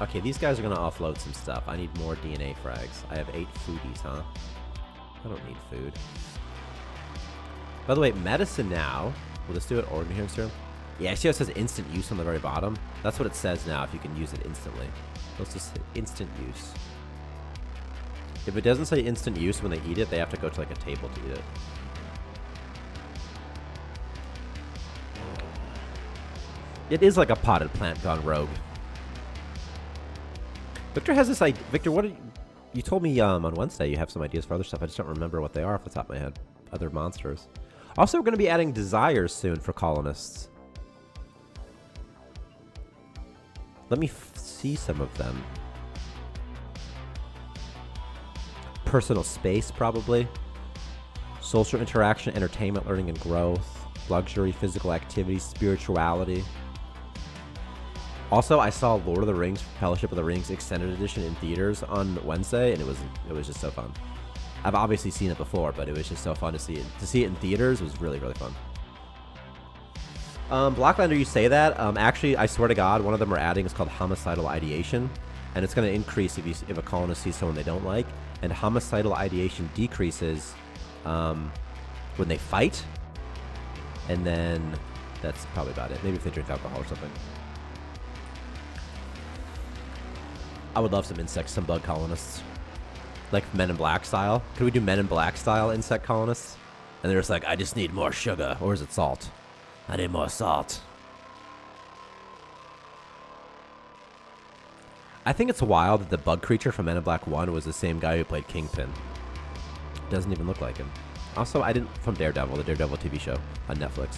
Speaker 1: Okay, these guys are going to offload some stuff. I need more DNA frags. I have 8 foodies, huh? I don't need food. By the way, medicine now. Will this do it? Organ serum? Yeah, see how it says instant use on the very bottom? That's what it says now, if you can use it instantly. Let's just say instant use. If it doesn't say instant use when they eat it, they have to go to like a table to eat it. It is like a potted plant gone rogue. Victor has this idea. Victor, what did you told me on Wednesday you have some ideas for other stuff. I just don't remember what they are off the top of my head. Other monsters. Also, we're going to be adding desires soon for colonists. Let me see some of them. Personal space, probably. Social interaction, entertainment, learning, and growth. Luxury, physical activity, spirituality. Also, I saw Lord of the Rings, Fellowship of the Rings Extended Edition in theaters on Wednesday, and it was just so fun. I've obviously seen it before, but it was just so fun to see it. To see it in theaters was really, really fun. Blacklander, you say that. Actually, I swear to God, one of them we're adding is called Homicidal Ideation, and it's going to increase if a colonist sees someone they don't like, and Homicidal Ideation decreases when they fight, and then that's probably about it. Maybe if they drink alcohol or something. I would love some insects, some bug colonists. Like Men in Black style. Could we do Men in Black style insect colonists? And they're just like, I just need more sugar. Or is it salt? I need more salt. I think it's wild that the bug creature from Men in Black 1 was the same guy who played Kingpin. Doesn't even look like him. Also, from Daredevil, the Daredevil TV show on Netflix.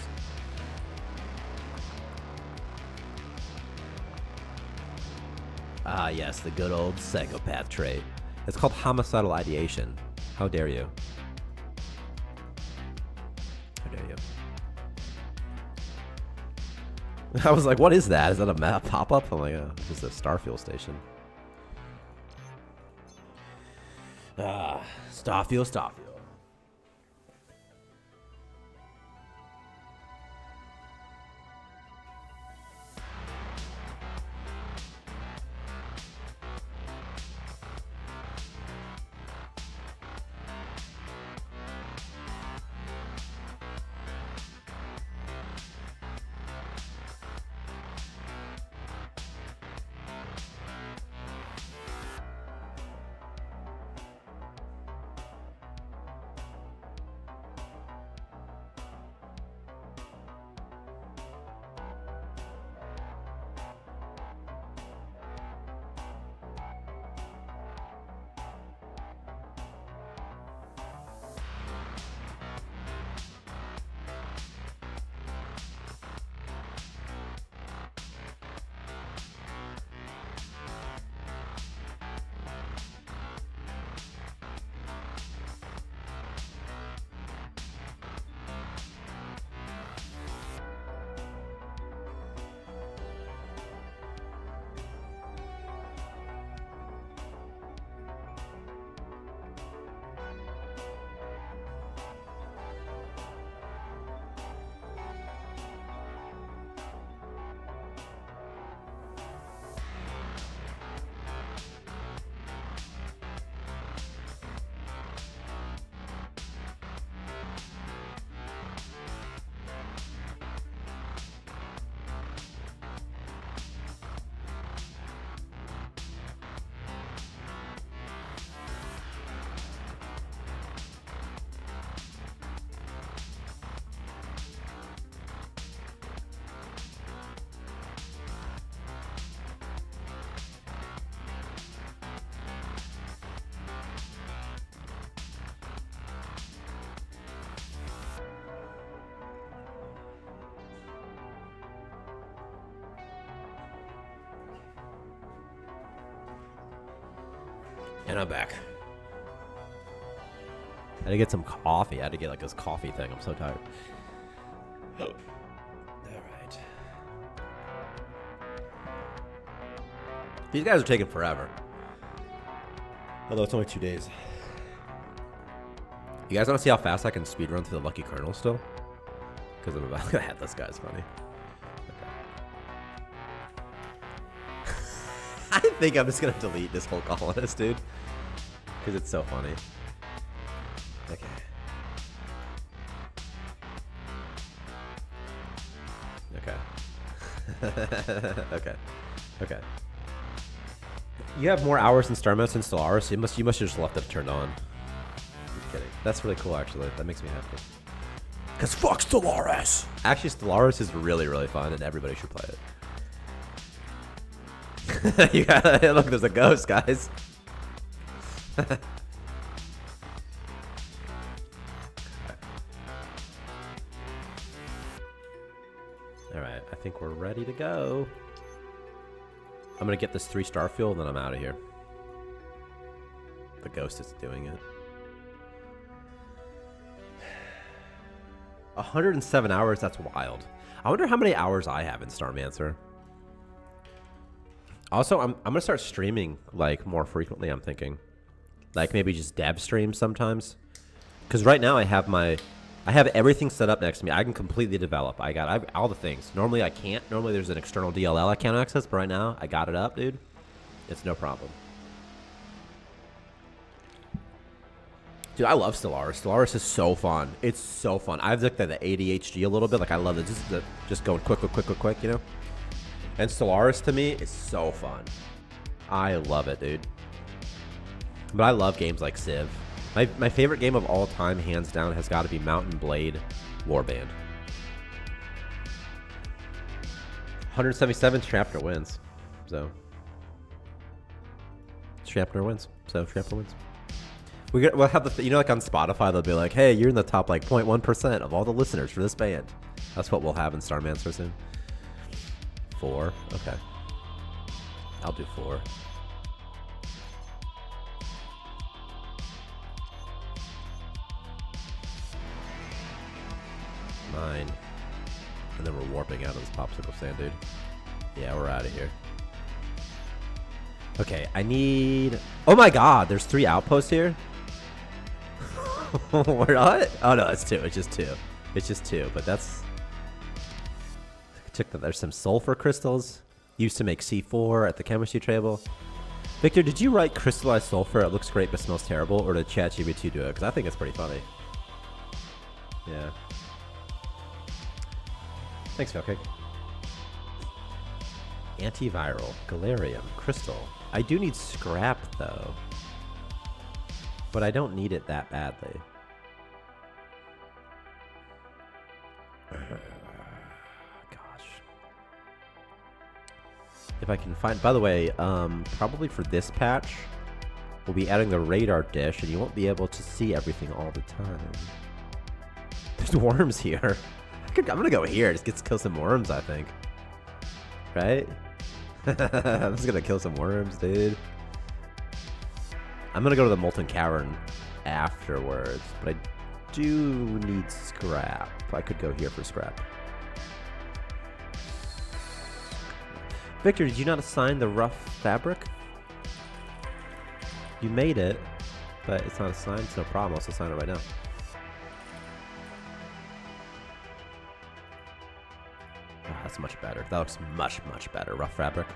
Speaker 1: Ah, yes, the good old psychopath trait. It's called homicidal ideation. How dare you? How dare you? I was like, what is that? Is that a map pop-up? I'm like, oh, it's a Starfield station. Ah, Starfield. And I'm back. I had to get some coffee. I had to get like this coffee thing. I'm so tired. All right. These guys are taking forever. Although it's only 2 days. You guys want to see how fast I can speedrun through the Lucky Colonel still? Because I'm about to have this guy's funny. I think I'm just going to delete this whole colonist, dude. Because it's so funny. Okay. Okay. Okay. Okay. You have more hours in Starmancer than Stellaris. You must have just left it turned on. I'm kidding. That's really cool, actually. That makes me happy. Cause fuck Stellaris. Actually, Stellaris is really, really fun, and everybody should play it. You gotta look. There's a ghost, guys. All right, I think we're ready to go. I'm gonna get this 3-star fuel, then I'm out of here. The ghost is doing it. 107 hours, that's wild. I wonder how many hours I have in Starmancer. Also, I'm gonna start streaming like more frequently, I'm thinking. Like maybe just dev streams sometimes. Because right now I have everything set up next to me. I can completely develop. I have all the things. Normally I can't. Normally there's an external DLL I can't access, but right now I got it up, dude. It's no problem. Dude, I love Stellaris. Stellaris is so fun. It's so fun. I've looked at the ADHD a little bit. Like I love it. Just going quick, you know? And Stellaris to me is so fun. I love it, dude. But I love games like Civ. My favorite game of all time, hands down, has got to be Mountain Blade Warband. 177, Shrapner wins. So. Shrapner wins. We'll have the, you know, like on Spotify, they'll be like, hey, you're in the top like 0.1% of all the listeners for this band. That's what we'll have in Starmancer soon. 4. Okay. I'll do 4. Mine. And then we're warping out of this popsicle stand, dude. Yeah, we're out of here. Okay, I need... Oh my god, there's 3 outposts here? We're not? Oh no, it's 2. It's just 2. It's just 2, but that's... Check that. There's some sulfur crystals. Used to make C4 at the chemistry table. Victor, did you write crystallized sulfur? It looks great but smells terrible. Or did ChatGPT do it? Because I think it's pretty funny. Yeah. Thanks, Felcake. Antiviral, galarium, crystal. I do need scrap though, but I don't need it that badly. Gosh. If I can find, by the way, probably for this patch, we'll be adding the radar dish and you won't be able to see everything all the time. There's worms here. I'm gonna go here, just get to kill some worms, I think. Right? I'm just gonna kill some worms, dude. I'm gonna go to the Molten Cavern afterwards, but I do need scrap. I could go here for scrap. Victor, did you not assign the rough fabric? You made it, but it's not assigned. It's no problem. I'll just assign it right now. That's much better. That looks much, much better. Rough fabric.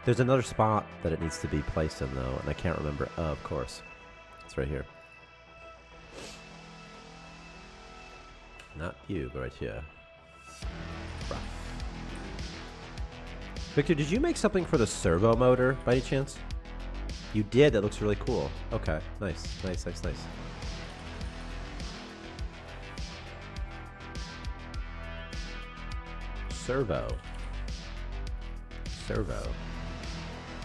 Speaker 1: There's another spot that it needs to be placed in, though, and I can't remember. Oh, of course. It's right here. Not you, but right here. Rough. Victor, did you make something for the servo motor, by any chance? You did. That looks really cool. Okay. Nice. Nice, nice, nice. Servo. Servo.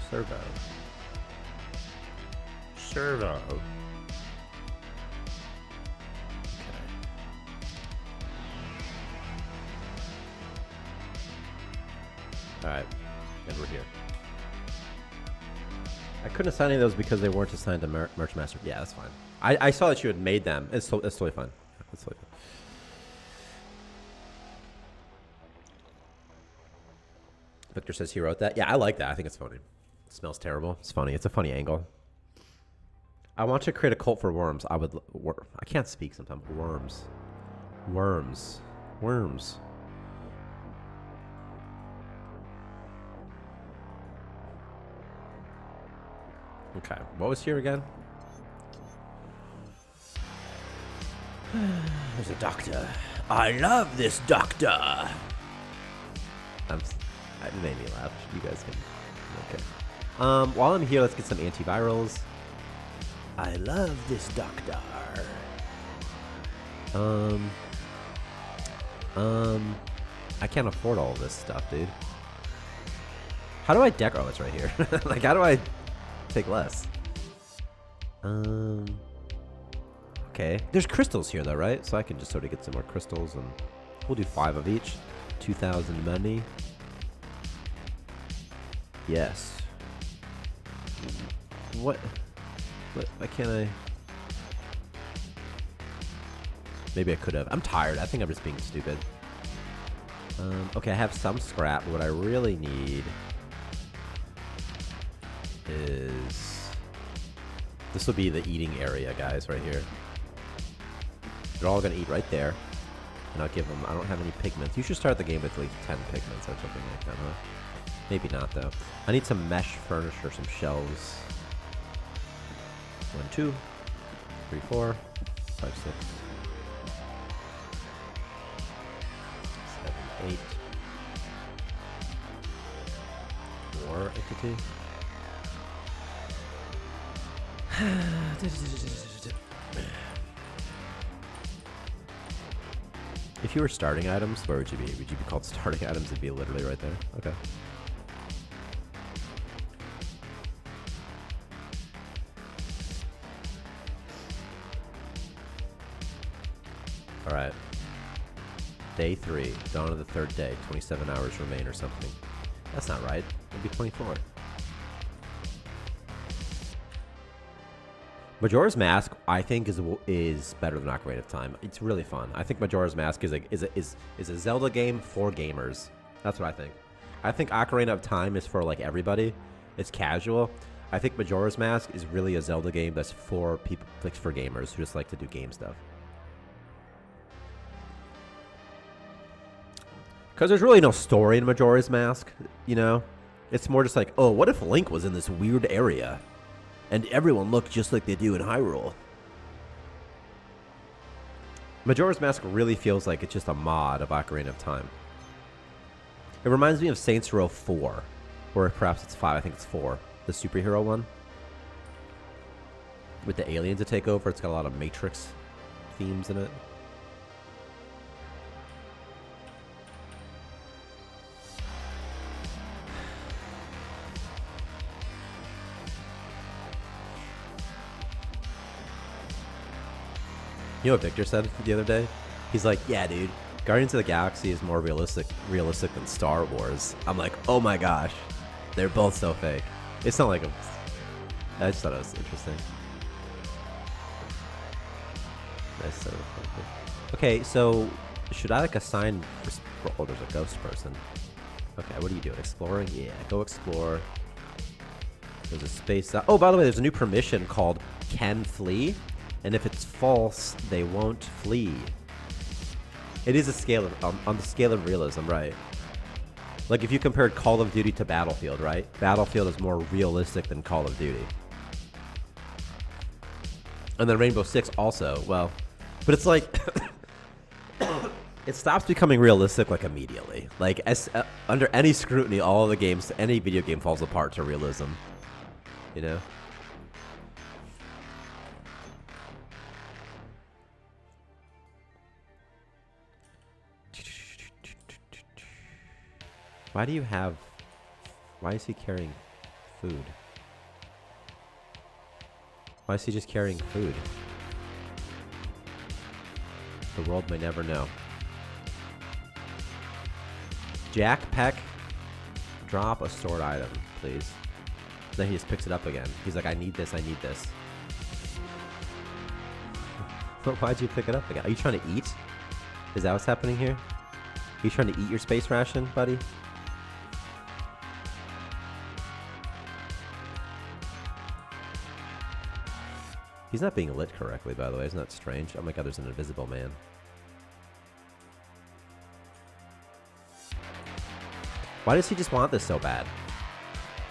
Speaker 1: Servo. Servo. Okay. Alright. And we're here. I couldn't assign any of those because they weren't assigned to Merch Master. Yeah, that's fine. I saw that you had made them. It's totally fine. It's totally fine. Victor says he wrote that. Yeah, I like that. I think it's funny. It smells terrible. It's funny. It's a funny angle. I want to create a cult for worms. I can't speak sometimes. Worms. Worms. Worms. Okay. What was here again? There's a doctor. I love this doctor. It made me laugh. You guys can. Okay. While I'm here, let's get some antivirals. I love this doctor. I can't afford all of this stuff, dude. How do I oh, it's right here. Like, how do I take less? Okay. There's crystals here, though, right? So I can just sort of get some more crystals, and we'll do 5 of each. 2,000 money. Yes. What? Why can't I? Maybe I could have. I'm tired. I think I'm just being stupid. Okay, I have some scrap, but what I really need is... This will be the eating area, guys, right here. They're all going to eat right there. And I'll give them... I don't have any pigments. You should start the game with like 10 pigments or something like that, huh? Maybe not, though. I need some mesh furniture, some shelves. 1, 2, 3, 4, 5, 6, 7, 8. More entity. If you were starting items, where would you be? Would you be called starting items? It'd be literally right there. Okay. All right. Day 3, dawn of the 3rd day. 27 hours remain or something. That's not right. It'd be 24. Majora's Mask, I think, is better than Ocarina of Time. It's really fun. I think Majora's Mask is a Zelda game for gamers. That's what I think. I think Ocarina of Time is for like everybody. It's casual. I think Majora's Mask is really a Zelda game that's for people, like for gamers who just like to do game stuff. Because there's really no story in Majora's Mask, you know? It's more just like, oh, what if Link was in this weird area? And everyone looked just like they do in Hyrule. Majora's Mask really feels like it's just a mod of Ocarina of Time. It reminds me of Saints Row 4. Or perhaps it's 5, I think it's 4. The superhero one. With the aliens to take over, it's got a lot of Matrix themes in it. You know what Victor said the other day? He's like, yeah, dude, Guardians of the Galaxy is more realistic than Star Wars. I'm like, oh my gosh. They're both so fake. It's not like a... I just thought it was interesting. Nice. Okay, so should I like assign... Oh, there's a ghost person. Okay, what are you doing? Exploring? Yeah, go explore. There's a space... Oh, by the way, there's a new permission called Can Flee. And if it's false, they won't flee. It is a scale of, on the scale of realism, right? Like if you compared Call of Duty to Battlefield, right? Battlefield is more realistic than Call of Duty. And then Rainbow Six also, well, but it's like, it stops becoming realistic like immediately. Like under any scrutiny, all of the games, any video game falls apart to realism, you know? Why is he carrying food? Why is he just carrying food? The world may never know. Jack Peck, drop a stored item, please. Then he just picks it up again. He's like, I need this, I need this. But why'd you pick it up again? Are you trying to eat? Is that what's happening here? Are you trying to eat your space ration, buddy? He's not being lit correctly, by the way. Isn't that strange? Oh my god, there's an invisible man. Why does he just want this so bad?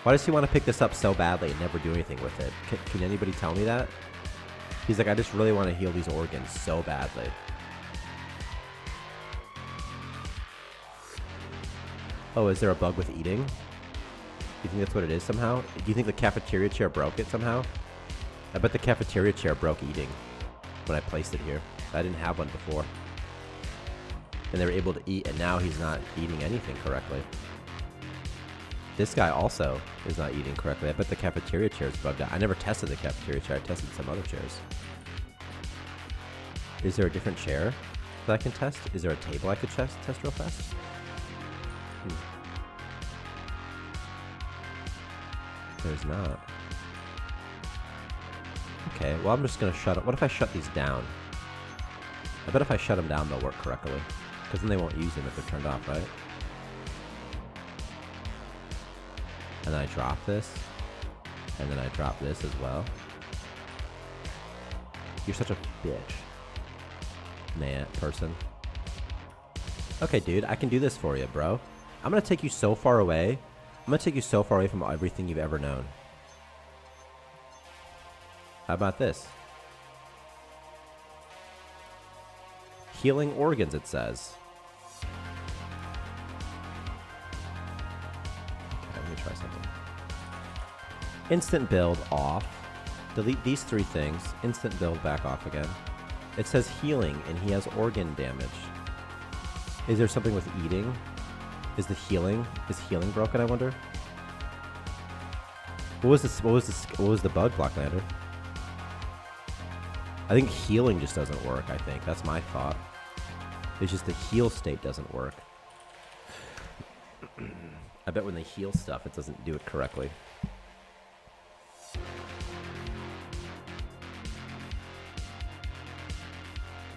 Speaker 1: Why does he want to pick this up so badly and never do anything with it? Can anybody tell me that? He's like, I just really want to heal these organs so badly. Oh, is there a bug with eating? Do you think that's what it is somehow? Do you think the cafeteria chair broke it somehow? I bet the cafeteria chair broke eating when I placed it here. I didn't have one before. And they were able to eat, and now he's not eating anything correctly. This guy also is not eating correctly. I bet the cafeteria chair is bugged out. I never tested the cafeteria chair. I tested some other chairs. Is there a different chair that I can test? Is there a table I could test real fast? There's not. Okay, well, I'm just going to shut it. What if I shut these down? I bet if I shut them down, they'll work correctly. Because then they won't use them if they're turned off, right? And then I drop this. And then I drop this as well. You're such a bitch. Man, person. Okay, dude, I can do this for you, bro. I'm going to take you so far away. I'm going to take you so far away from everything you've ever known. How about this? Healing organs, it says. Okay, let me try something. Instant build off. Delete these 3 things. Instant build back off again. It says healing, and he has organ damage. Is there something with eating? Is healing broken, I wonder? What was the bug, Blacklander? I think healing just doesn't work, I think. That's my thought. It's just the heal state doesn't work. I bet when they heal stuff, it doesn't do it correctly.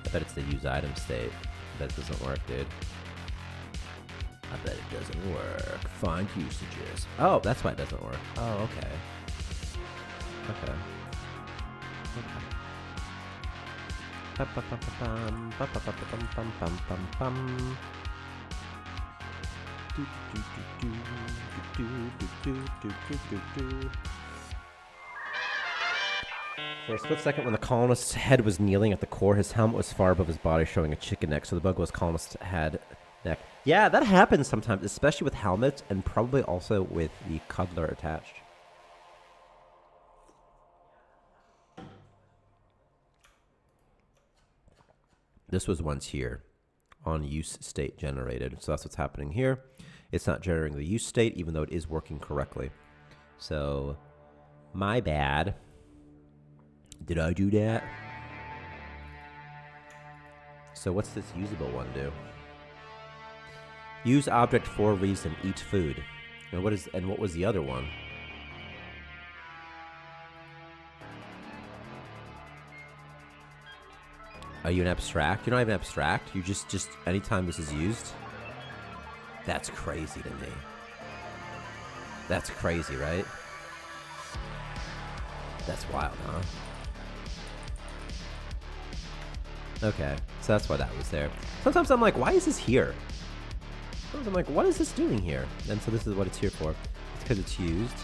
Speaker 1: I bet it's the use item state. I bet it doesn't work, dude. I bet it doesn't work. Find usages. Oh, that's why it doesn't work. Oh, okay. Okay. Okay. For a split second, when the colonist's head was kneeling at the core, his helmet was far above his body, showing a chicken neck, so the bug was colonist's head neck. Yeah, that happens sometimes, especially with helmets, and probably also with the cuddler attached. This was once here on use state generated. So that's what's happening here. It's not generating the use state, even though it is working correctly. So, my bad. Did I do that? So what's this usable one do? Use object for reason, eat food. And what was the other one? Are you an abstract? You're not even abstract. You just anytime this is used. That's crazy to me. That's crazy, right? That's wild, huh? Okay, so that's why that was there. Sometimes I'm like, why is this here? Sometimes I'm like, what is this doing here? And so this is what it's here for. It's because it's used.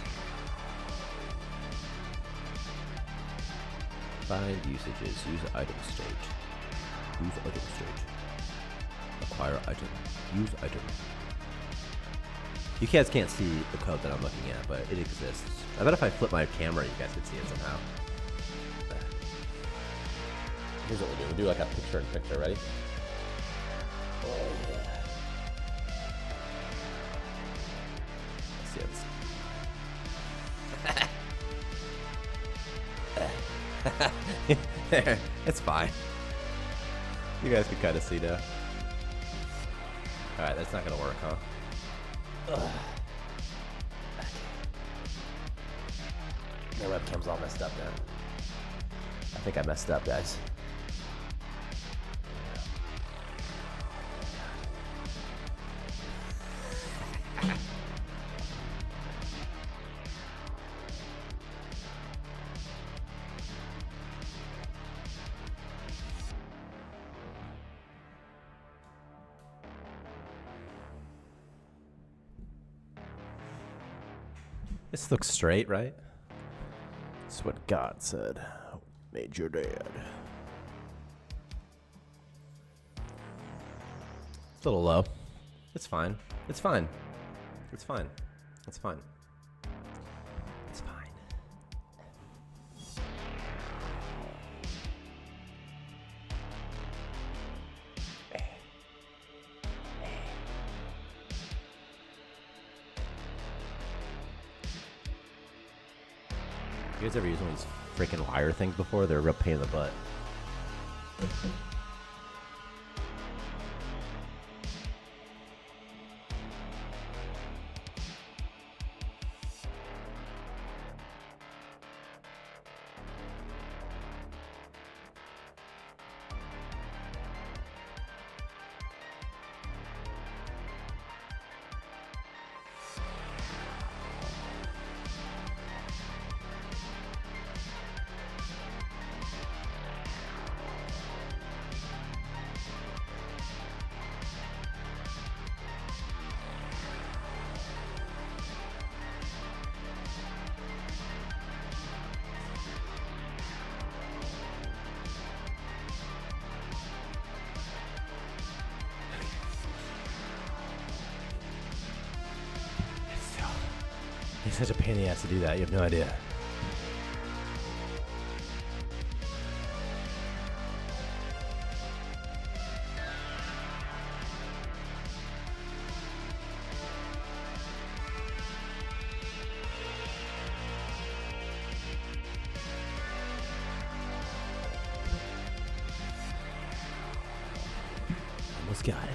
Speaker 1: Find usages. Use item state. Use item state. Acquire item. Use item. You guys can't see the code that I'm looking at, but it exists. I bet if I flip my camera, you guys could see it somehow. Here's what we do. We'll do like a picture-in-picture. Ready? Oh, yeah. Let's see it. It's fine. You guys can kind of see now. Alright, that's not going to work, huh? Ugh. My webcam's all messed up now. I think I messed up, guys. This looks straight, right? That's what God said. Made your dad. It's a little low. It's fine. It's fine. It's fine. It's fine. It's fine. You guys ever used one of these freaking wire things before? They're a real pain in the butt. It's such a pain in the ass to do that. You have no idea. Almost got it.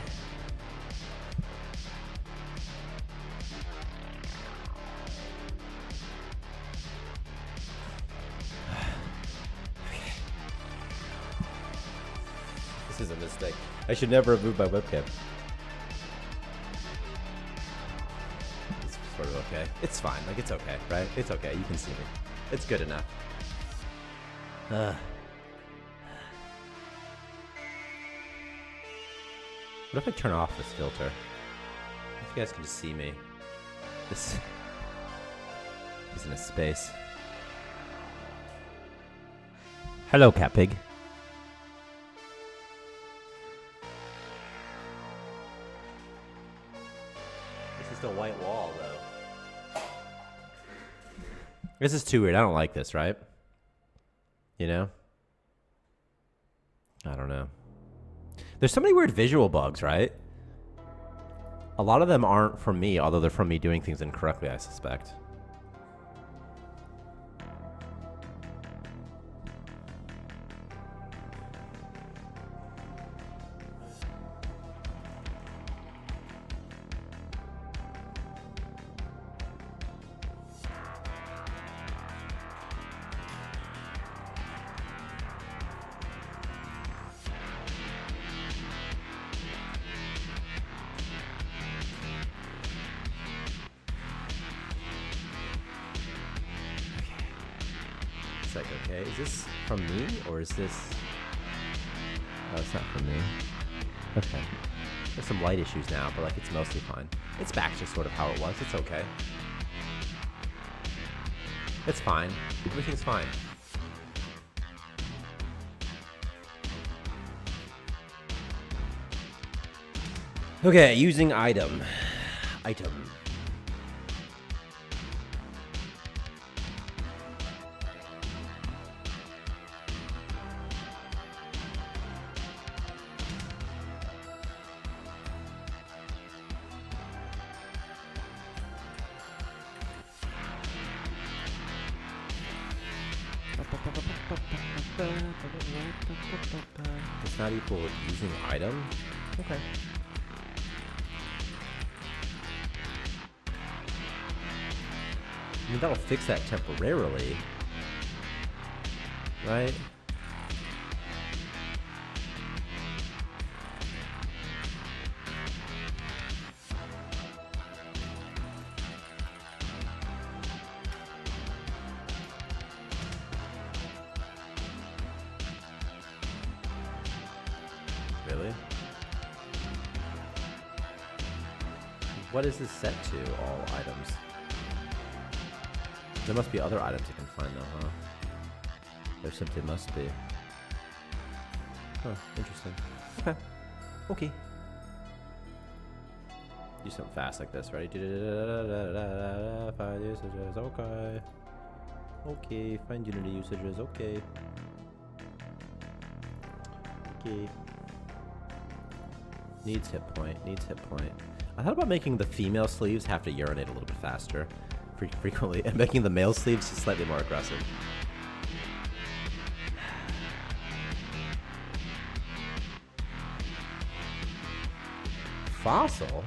Speaker 1: This is a mistake. I should never have moved my webcam. It's sort of okay. It's fine. Like, it's okay, right? It's okay. You can see me. It's good enough. What if I turn off this filter? If you guys can just see me. This is in a space. Hello, cat pig. This is the white wall, though. This is too weird. I don't like this, right? You know? I don't know. There's so many weird visual bugs, right? A lot of them aren't from me, although they're from me doing things incorrectly, I suspect. It's like, okay, is this from me or is this... Oh, it's not from me. Okay. There's some light issues now, but like it's mostly fine. It's back to sort of how it was. It's okay. It's fine. Everything's fine. Okay, using item. Item. It's not equal with using item? Okay. I mean, that'll fix that temporarily. Right? Really? What is this set to, all items? There must be other items I can find though, huh? There simply must be. Huh, interesting. Okay. Okay. Do something fast like this, ready? Find usages, okay. Okay, find Unity usages, okay. Okay. Needs hit point, needs hit point. I thought about making the female sleeves have to urinate a little bit faster, frequently, and making the male sleeves slightly more aggressive. Fossil?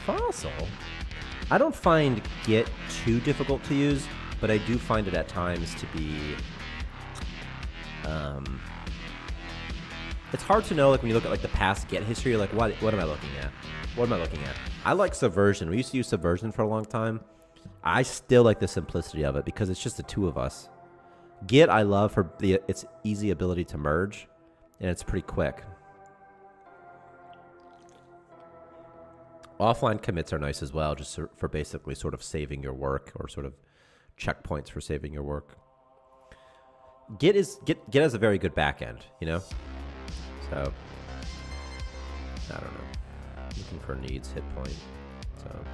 Speaker 1: Fossil? I don't find Git too difficult to use, but I do find it at times to be, it's hard to know, like, when you look at, like, the past Git history, you're like, what am I looking at? What am I looking at? I like Subversion. We used to use Subversion for a long time. I still like the simplicity of it because it's just the two of us. Git I love for its easy ability to merge, and it's pretty quick. Offline commits are nice as well, just for basically sort of saving your work, or sort of checkpoints for saving your work. Git has a very good back end, you know? So, I don't know. Looking for needs hit point. So,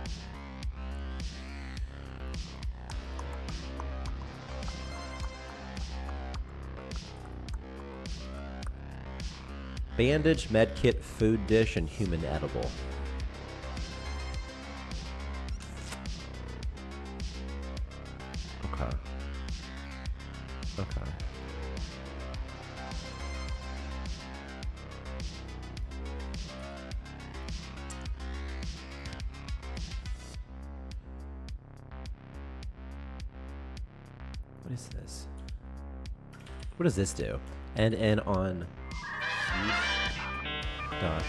Speaker 1: bandage, medkit, food dish, and human edible. Okay. Okay. What is this? What does this do? And on dot.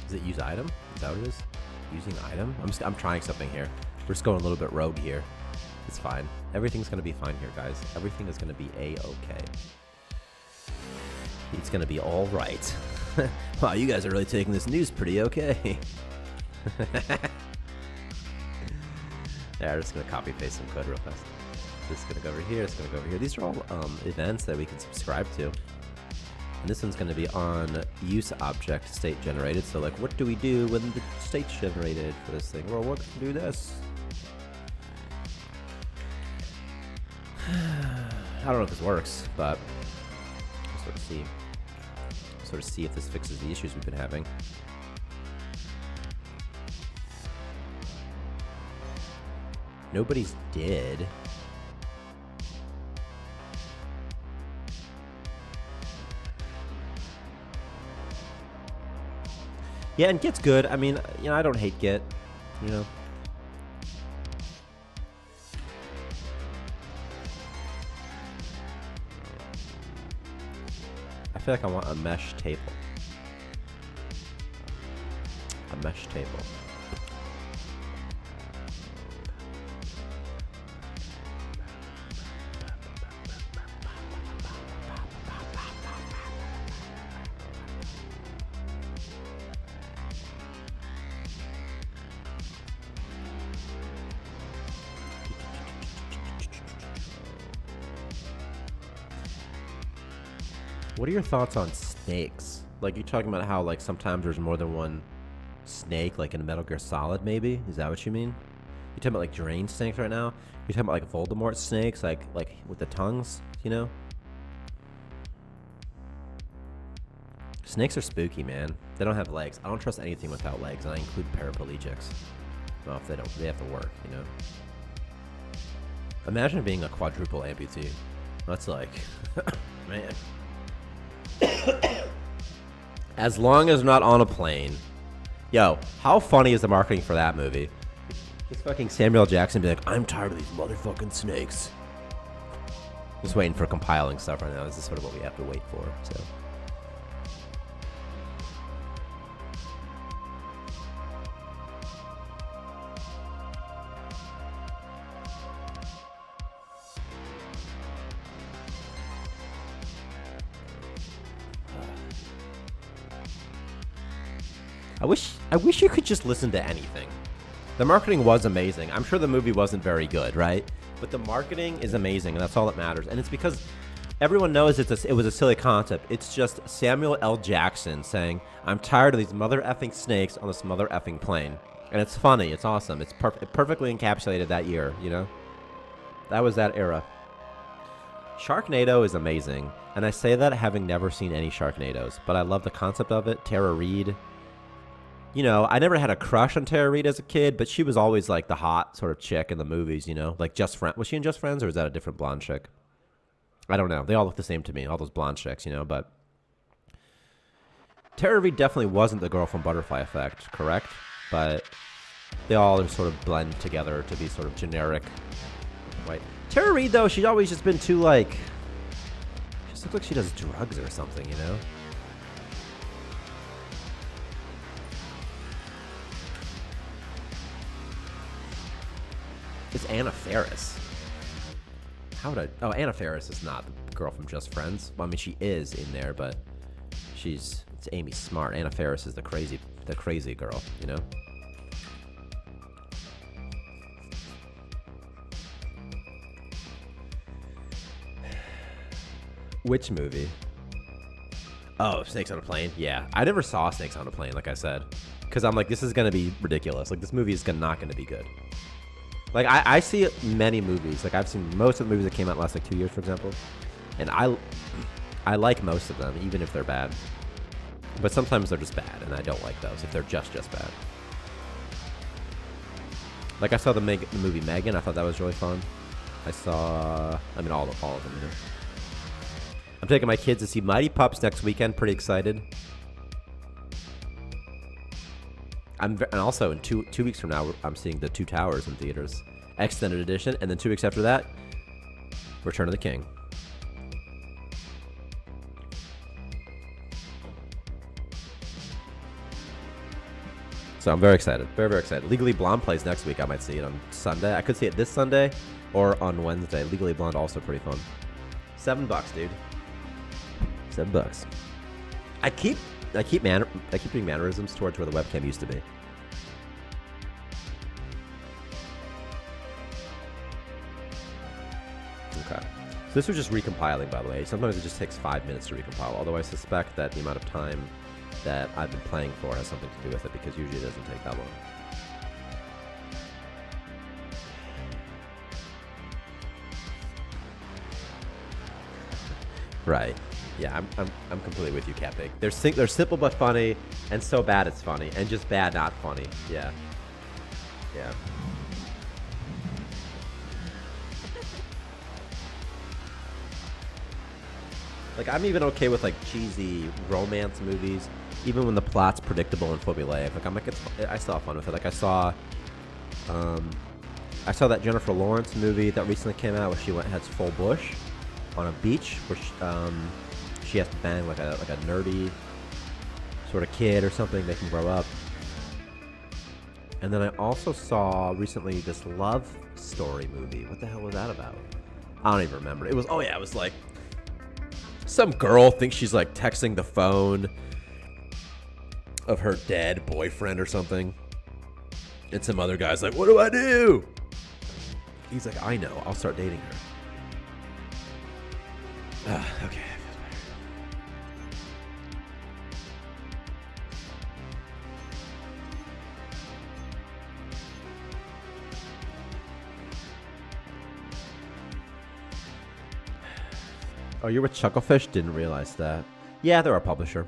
Speaker 1: Does it use item? Is that what it is? Using item? I'm trying something here. We're just going a little bit rogue here. It's fine. Everything's gonna be fine here, guys. Everything is gonna be a-okay. It's gonna be all right. Wow, you guys are really taking this news pretty okay. Yeah, we're just gonna copy paste some code real fast. This is gonna go over here. It's gonna go over here. These are all events that we can subscribe to. And this one's gonna be on use object state generated. So like, what do we do when the state's generated for this thing? Well, what can do this? I don't know if this works, but we'll sort of see if this fixes the issues we've been having. Nobody's dead. Yeah, and Git's good. I mean, you know, I don't hate Git, you know. I feel like I want a mesh table. A mesh table. What are your thoughts on snakes? Like, you're talking about how, like, sometimes there's more than one snake, like in Metal Gear Solid, maybe? Is that what you mean? You're talking about, like, drain snakes right now? You're talking about, like, Voldemort snakes, like with the tongues, you know? Snakes are spooky, man. They don't have legs. I don't trust anything without legs, and I include paraplegics. Well, if they don't, they have to work, you know? Imagine being a quadruple amputee. That's like, man. As long as not on a plane. Yo, how funny is the marketing for that movie? Just fucking Samuel L. Jackson be like, I'm tired of these motherfucking snakes. Just waiting for compiling stuff right now. This is sort of what we have to wait for, so. I wish you could just listen to anything. The marketing was amazing. I'm sure the movie wasn't very good, right? But the marketing is amazing, and that's all that matters. And it's because Everyone knows it was a silly concept. It's just Samuel L. Jackson saying, "I'm tired of these mother effing snakes on this mother effing plane," and it's funny. It's awesome. It perfectly encapsulated that year. You know, that was that era. Sharknado is amazing, and I say that having never seen any Sharknados, but I love the concept of it. Tara Reid. You know, I never had a crush on Tara Reid as a kid, but she was always like the hot sort of chick in the movies. You know, like Just Friends. Was she in Just Friends, or is that a different blonde chick? I don't know. They all look the same to me, all those blonde chicks, you know, but Tara Reid definitely wasn't the girl from Butterfly Effect, correct? But they all sort of blend together to be sort of generic white. Tara Reid, though, she's always just been too, like, she just looks like she does drugs or something, you know? It's Anna Faris. How would I? Oh, Anna Faris is not the girl from Just Friends. Well, I mean, she is in there, but it's Amy Smart. Anna Faris is the crazy girl, you know. Which movie? Oh, Snakes on a Plane. Yeah, I never saw Snakes on a Plane, like I said, because I'm like, this is gonna be ridiculous. Like, this movie is not gonna be good. Like, I see many movies. Like, I've seen most of the movies that came out in the last, like, 2 years, for example. And I like most of them, even if they're bad. But sometimes they're just bad, and I don't like those if they're just bad. Like, I saw the movie Megan. I thought that was really fun. I saw, I mean, all of them, you know. I'm taking my kids to see Mighty Pups next weekend. Pretty excited. And also in two weeks from now, I'm seeing The Two Towers in theaters, extended edition, and then 2 weeks after that, Return of the King. So I'm very excited, very, very excited. Legally Blonde plays next week. I might see it on Sunday. I could see it this Sunday or on Wednesday. Legally Blonde also pretty fun. $7, dude. $7. I keep doing mannerisms towards where the webcam used to be. Okay. So this was just recompiling, by the way. Sometimes it just takes 5 minutes to recompile, although I suspect that the amount of time that I've been playing for has something to do with it, because usually it doesn't take that long. Right. Yeah, I'm completely with you, Cat Pig. They're simple but funny, and so bad it's funny, and just bad not funny. Yeah. Yeah. Like, I'm even okay with, like, cheesy romance movies, even when the plot's predictable and formulaic. Like, I'm like, I still have fun with it. Like, I saw that Jennifer Lawrence movie that recently came out where she heads full bush on a beach, where she has to bang like a nerdy sort of kid or something that can grow up. And then I also saw recently this love story movie. What the hell was that about? I don't even remember. It was like some girl thinks she's like texting the phone of her dead boyfriend or something. And some other guy's like, "What do I do?" He's like, "I know. I'll start dating her." Okay. Oh, you're with Chucklefish? Didn't realize that. Yeah, they're our publisher.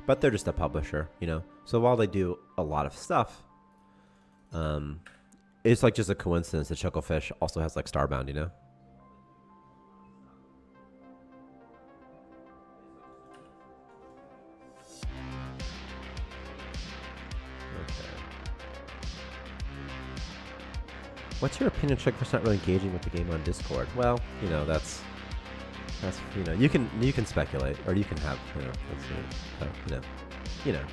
Speaker 1: But they're just a publisher, you know? So while they do a lot of stuff, it's like just a coincidence that Chucklefish also has like Starbound, you know? What's your opinion, Chucklefish, not really engaging with the game on Discord? Well, you know, that's you know, you can speculate, or you can have, you know, you know.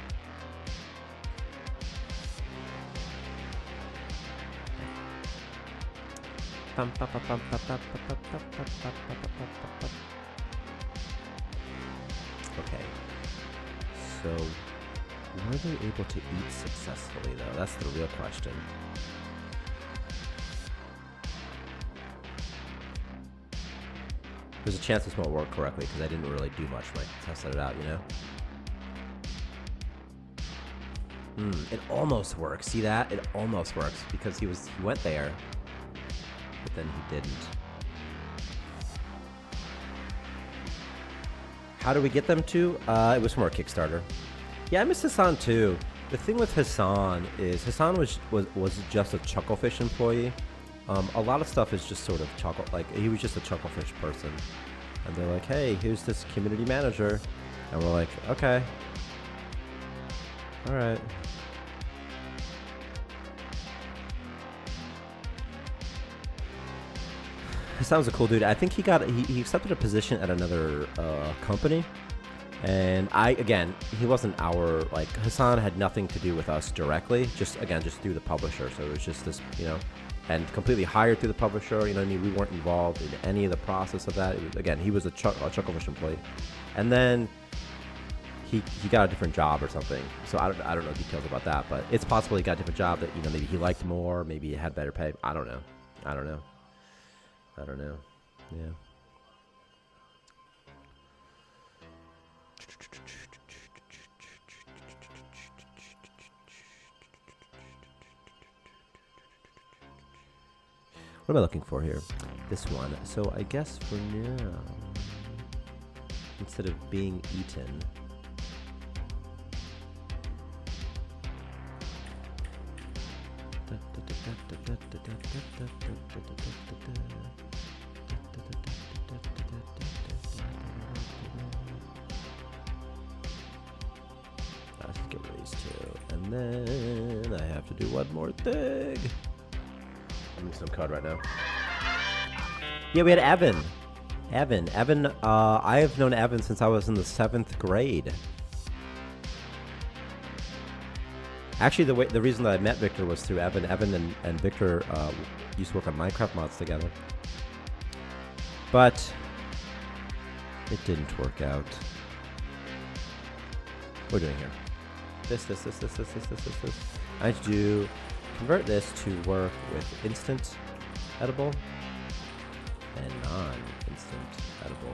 Speaker 1: Okay. So, were they able to eat successfully, though? That's the real question. There's a chance this won't work correctly because I didn't really do much when I tested it out, you know? It almost works. See that? It almost works because he went there, but then he didn't. How do we get them to? It was from our Kickstarter. Yeah, I miss Hassan too. The thing with Hassan is Hassan was just a Chucklefish employee. A lot of stuff is just sort of he was just a Chucklefish person. And they're like, hey, here's this community manager. And we're like, okay. All right. Hassan's a cool dude. I think he accepted a position at another company. And he wasn't Hassan had nothing to do with us directly, just through the publisher. So it was just this, you know, and completely hired through the publisher. You know what I mean? We weren't involved in any of the process of that. It was, he was a Chucklefish employee. And then he got a different job or something. So I don't know details about that, but it's possible he got a different job that, you know, maybe he liked more, maybe he had better pay. I don't know. Yeah. What am I looking for here? This one. So I guess for now, instead of being eaten, let's get rid of these two, and then I have to do one more thing. I'm using some code right now. Yeah, we had Evan. I have known Evan since I was in the 7th grade. Actually, the reason that I met Victor was through Evan. Evan and Victor used to work on Minecraft mods together. But it didn't work out. What are we doing here? This. I need to convert this to work with instant edible and non-instant edible.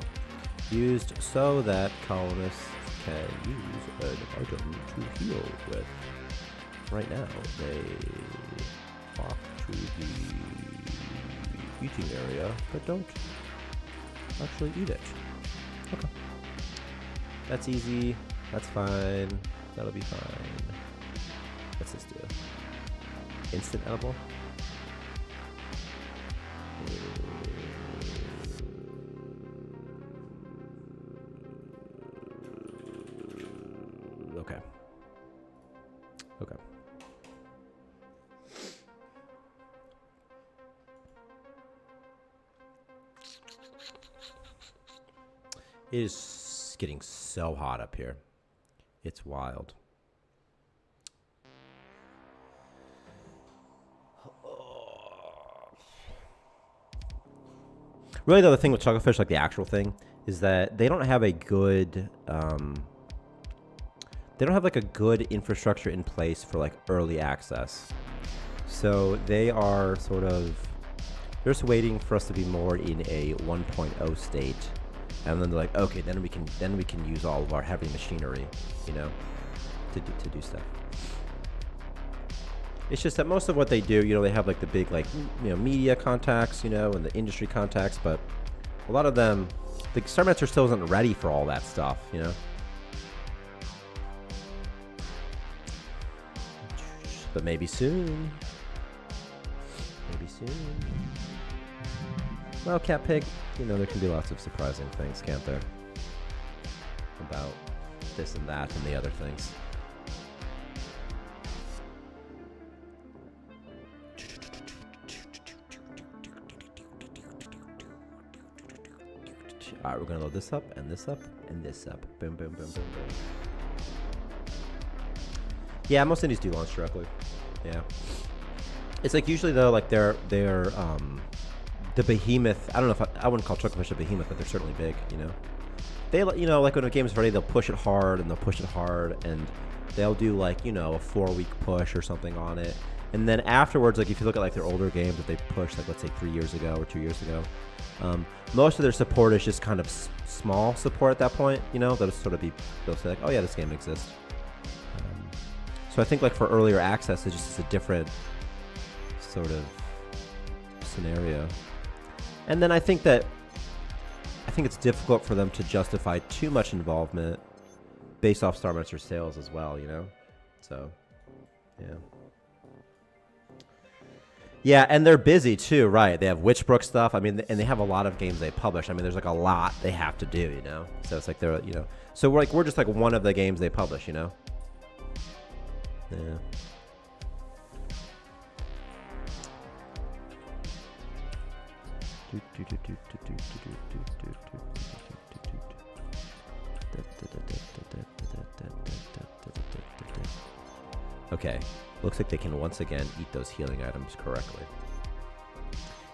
Speaker 1: Used so that colonists can use an item to heal with. Right now, they walk to the eating area, but don't actually eat it. Okay. That's easy. That's fine. That'll be fine. What's this do? Instant edible? Okay. It is getting so hot up here. It's wild. Really, though, the thing with Chucklefish, like the actual thing, is that they don't have a good, they don't have like a good infrastructure in place for like early access. So they are sort of, they're just waiting for us to be more in a 1.0 state. And then they're like, okay, then we can use all of our heavy machinery, you know, to do stuff. It's just that most of what they do, you know, they have like the big, like, you know, media contacts, you know, and the industry contacts, but a lot of them, the Starmancer still isn't ready for all that stuff, you know. But maybe soon. Maybe soon. Well, Cat Pig, you know, there can be lots of surprising things, can't there? About this and that and the other things. All right, we're gonna load this up and this up and this up. Boom, boom, boom, boom, boom. Yeah, most indies do launch directly. Yeah, it's like usually though, like they're the behemoth. I don't know if I wouldn't call Chucklefish a behemoth, but they're certainly big. You know, they, you know, like when a game's ready, they'll push it hard and they'll push it hard, and they'll do like, you know, a 4-week push or something on it. And then afterwards, like if you look at like their older games that they pushed, like let's say 3 years ago or 2 years ago, most of their support is just kind of small support at that point. You know, they'll sort of be, they'll say like, oh yeah, this game exists. So I think like for earlier access, it just is a different sort of scenario. And then I think it's difficult for them to justify too much involvement based off Starmancer sales as well, you know? So, yeah. Yeah, and they're busy too, right? They have Witchbrook stuff. I mean, and they have a lot of games they publish. I mean, there's like a lot they have to do, you know? So it's like they're, you know, so we're just like one of the games they publish, you know? Yeah. Okay, looks like they can once again eat those healing items correctly.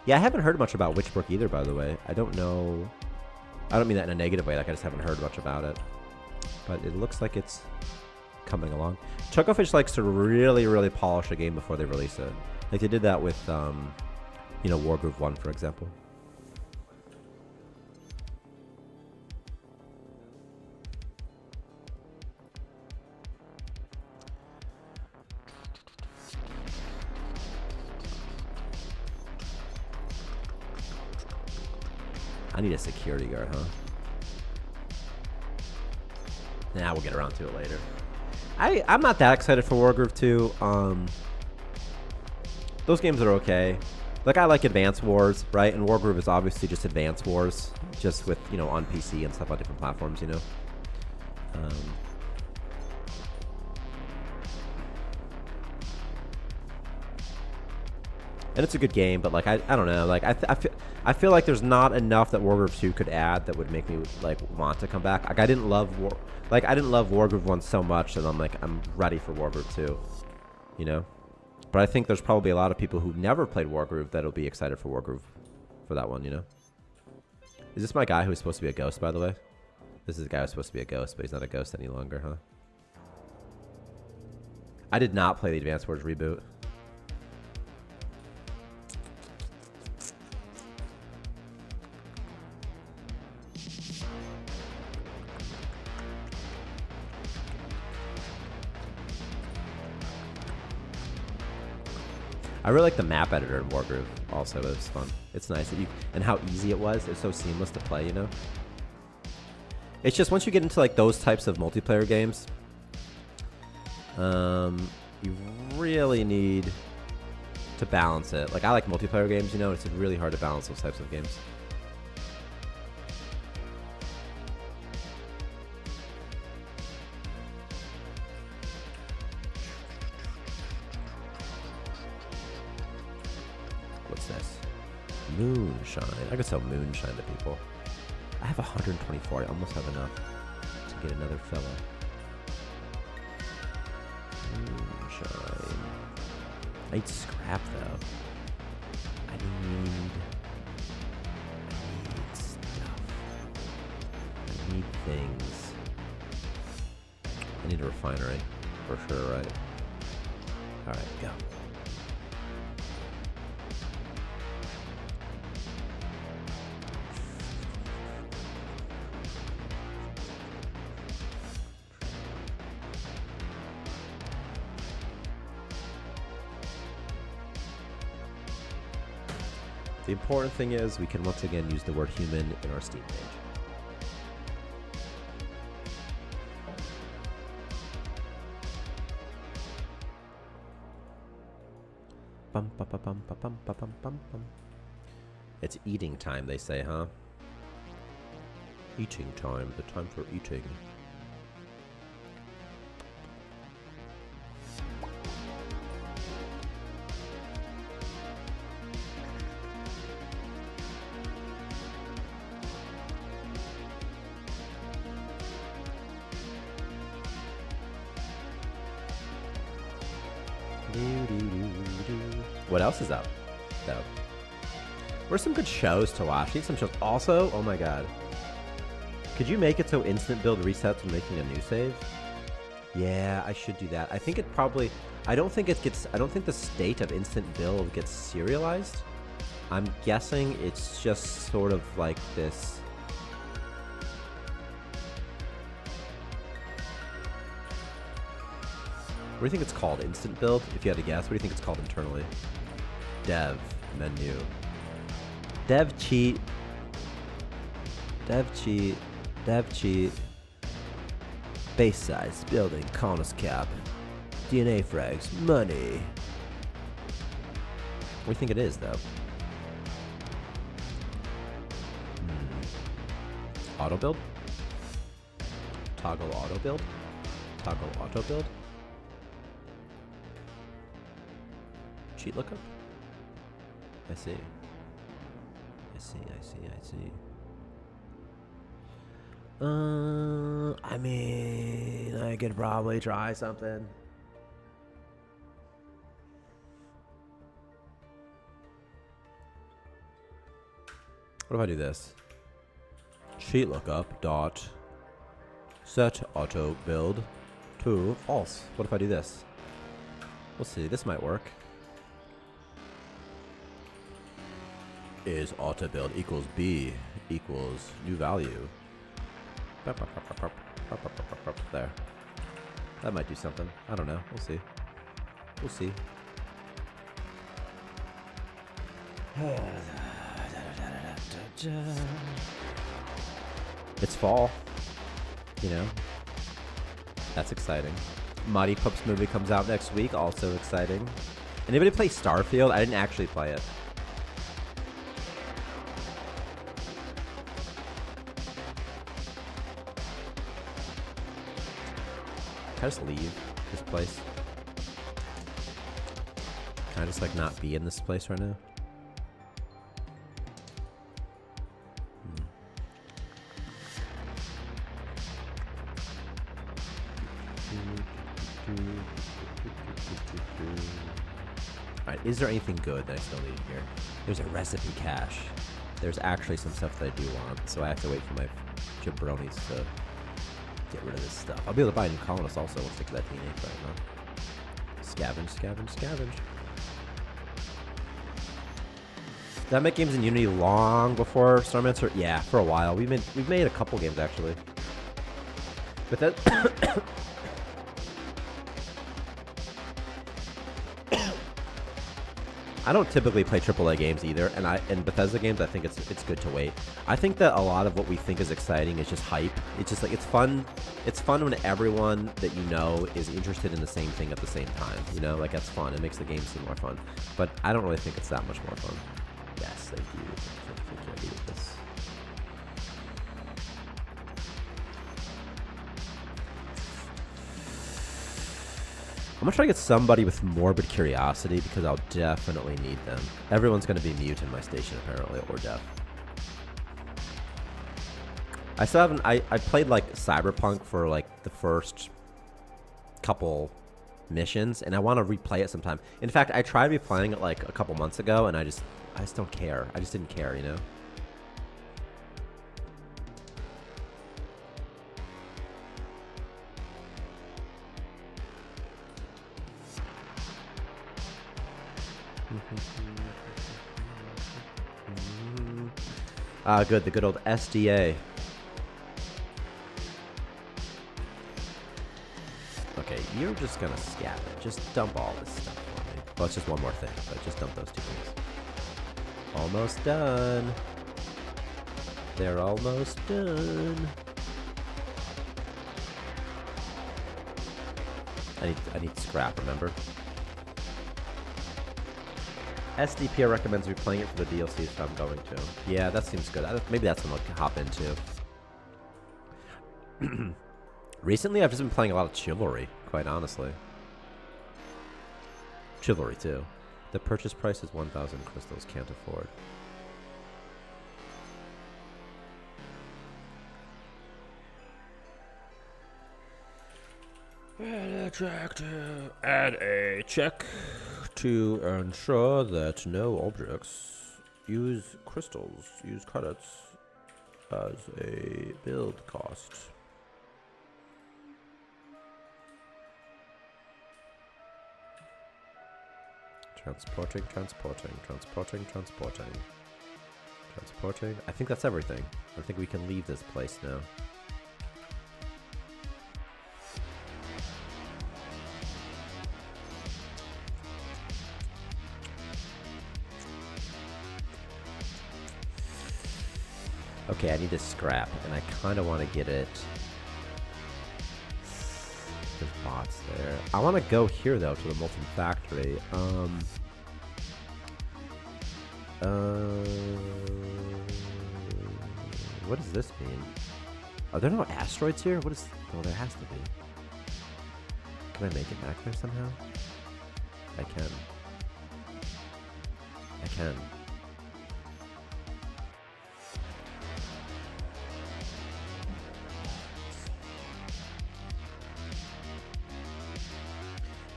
Speaker 1: Yeah, I haven't heard much about Witchbrook either, by the way. I don't know. I don't mean that in a negative way, like I just haven't heard much about it. But it looks like it's coming along. Chocofish likes to really, really polish a game before they release it. Like they did that with, you know, Wargroove 1, for example. I need a security guard, huh? Nah, we'll get around to it later. I'm not that excited for Wargroove 2. Those games are okay. Like, I like Advance Wars, right? And Wargroove is obviously just Advance Wars, just with, you know, on PC and stuff on different platforms, you know? And it's a good game, but like I don't know, like I feel like there's not enough that Wargroove 2 could add that would make me like want to come back. Like I didn't love Wargroove 1 so much that I'm ready for Wargroove 2, you know. But I think there's probably a lot of people who never played Wargroove that'll be excited for Wargroove for that one, you know. Is this my guy who's supposed to be a ghost, by the way? This is the guy who's supposed to be a ghost, but he's not a ghost any longer, huh? I did not play the Advance Wars reboot. I really like the map editor in Wargroove also. It was fun. It's nice that and how easy it was. It's so seamless to play, you know? It's just once you get into like those types of multiplayer games, you really need to balance it. Like I like multiplayer games, you know, it's really hard to balance those types of games. What's this? Moonshine. I could sell moonshine to people. I have 124. I almost have enough to get another fella. Moonshine. I need scrap though. I need stuff. I need things. I need a refinery for sure, right? All right, go. The important thing is we can once again use the word human in our Steam page. Bum, ba, ba, bum, ba, bum, ba, bum, bum, bum. It's eating time, they say, huh? Eating time, the time for eating. What else is up, though? Where's some good shows to watch? Need some shows. Also, oh my god. Could you make it so instant build resets when making a new save? Yeah, I should do that. I think it probably... I don't think the state of instant build gets serialized. I'm guessing it's just sort of like this... What do you think it's called? Instant build? If you had to guess, what do you think it's called internally? Dev menu. Dev cheat. Dev cheat. Dev cheat. Base size, building, colonist cap. DNA frags, money. What do you think it is, though? Auto build? Toggle auto build? Toggle auto build? Cheat lookup? I see. I see, I see, I see. I mean, I could probably try something. What if I do this? Cheat lookup dot set auto build to false. What if I do this? We'll see. This might work. Is auto build equals B equals new value. There. That might do something. I don't know. We'll see. We'll see. It's fall. You know? That's exciting. Mighty Pups movie comes out next week. Also exciting. Anybody play Starfield? I didn't actually play it. Can I just leave this place? Can I just like not be in this place right now? Alright, is there anything good that I still need here? There's a recipe cache. There's actually some stuff that I do want, so I have to wait for my jabronis to get rid of this stuff. I'll be able to buy a new colonist also once I get that DNA frag, huh? Scavenge, scavenge, scavenge. Did I make games in Unity long before Starmancer? Yeah, for a while. We've made a couple games actually. But that I don't typically play AAA games either, and Bethesda games, I think it's good to wait. I think that a lot of what we think is exciting is just hype. It's just like it's fun. It's fun when everyone that you know is interested in the same thing at the same time. You know, like that's fun. It makes the game seem more fun. But I don't really think it's that much more fun. Yes, thank you. Thank you with this. I'm gonna try to get somebody with morbid curiosity because I'll definitely need them. Everyone's gonna be mute in my station apparently, or deaf. I still haven't. I played like Cyberpunk for like the first couple missions, and I want to replay it sometime. In fact, I tried replaying it like a couple months ago, and I just don't care. I just didn't care, you know. Good, the good old SDA. Okay, you're just gonna scab it. Just dump all this stuff for me. Well, it's just one more thing, but just dump those two things. Almost done. They're almost done. I need scrap, remember? SDP recommends replaying it for the DLC if I'm going to. Yeah, that seems good. Maybe that's what I'll hop into. Recently, I've just been playing a lot of Chivalry, quite honestly. Chivalry, too. The purchase price is 1,000 crystals. Can't afford. Add a check to ensure that no objects use crystals, use credits. as a build cost. Transporting. I think that's everything. I think we can leave this place now. Okay, I need to scrap, and I kind of want to get it. There's bots there. I want to go here, though, to the molten factory. What does this mean? Are there no asteroids here? What is... Oh, there has to be. Can I make it back there somehow? I can. I can.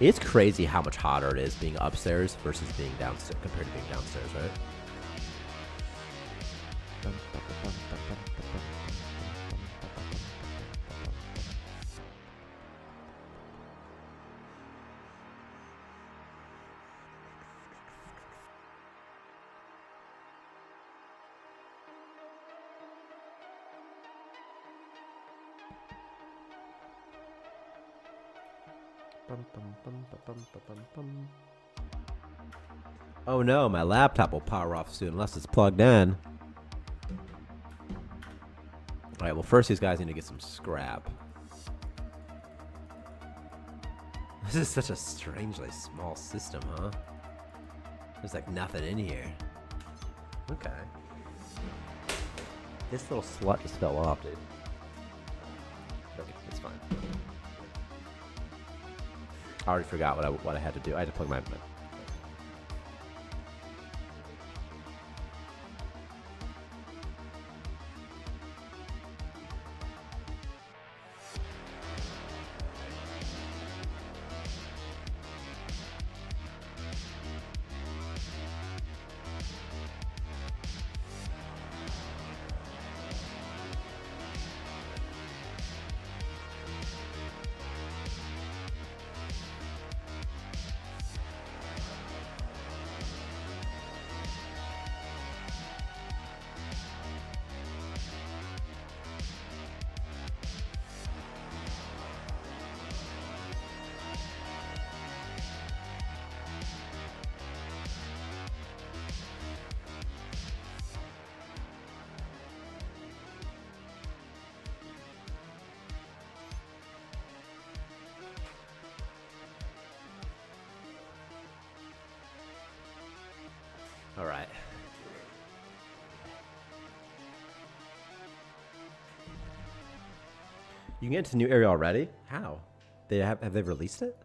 Speaker 1: It's crazy how much hotter it is being upstairs versus being downstairs compared to being downstairs, right? Oh no, my laptop will power off soon unless it's plugged in. Alright, well first these guys need to get some scrap. This is such a strangely small system, huh? There's like nothing in here. Okay. This little slut just fell off, dude. Okay, it's fine. I already forgot what I had to do. I had to plug my... All right. You can get into the new area already? How? They have they released it?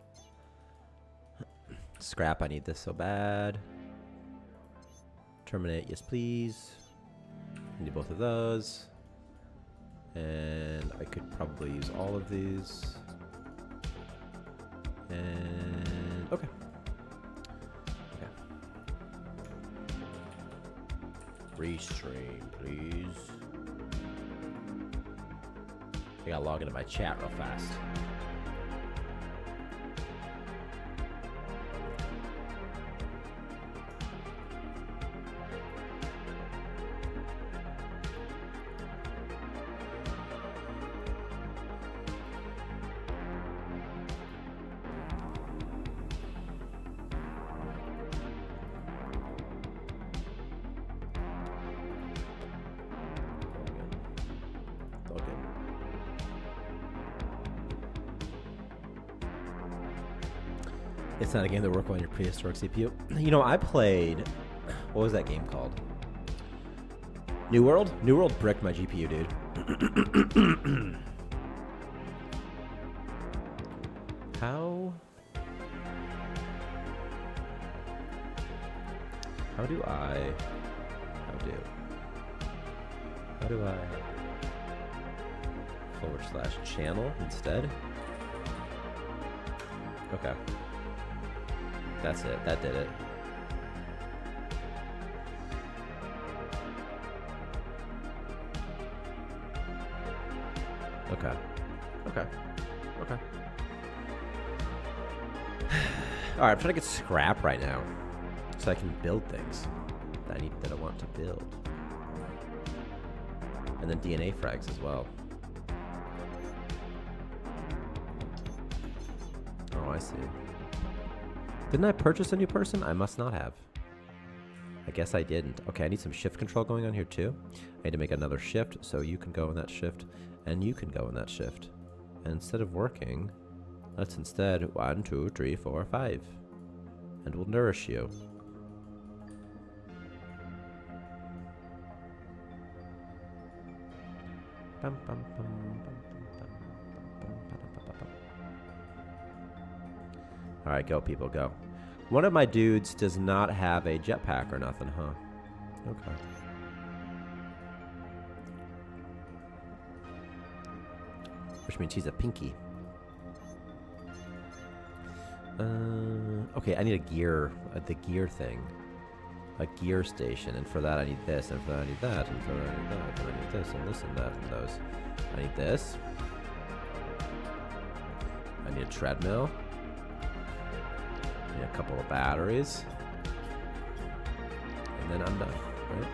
Speaker 1: Scrap, I need this so bad. Terminate, yes please. I need both of those. And I could probably use all of these. And okay. Restream, please. I gotta log into my chat real fast. It's not a game that works on your prehistoric CPU. You know, I played... What was that game called? New World? New World bricked my GPU, dude. How do I... How do I... /channel instead? Okay. That's it. That did it. Okay. Okay. Okay. All right, I'm trying to get scrap right now, so I can build things that I want to build, and then DNA frags as well. Oh, I see. Didn't I purchase a new person? I must not have. I guess I didn't. Okay, I need some shift control going on here too. I need to make another shift, so you can go in that shift, and you can go in that shift. And instead of working, let's instead 1, 2, 3, 4, 5, and we'll nourish you. All right, go people, go. One of my dudes does not have a jetpack or nothing, huh? Okay. Which means he's a pinky. Okay, I need a gear, the gear thing. A gear station, and for that I need this, and for that I need that, and for that I need that, and I need this, and this, and that, and those. I need this. I need a treadmill. I need a couple of batteries. And then I'm done, right?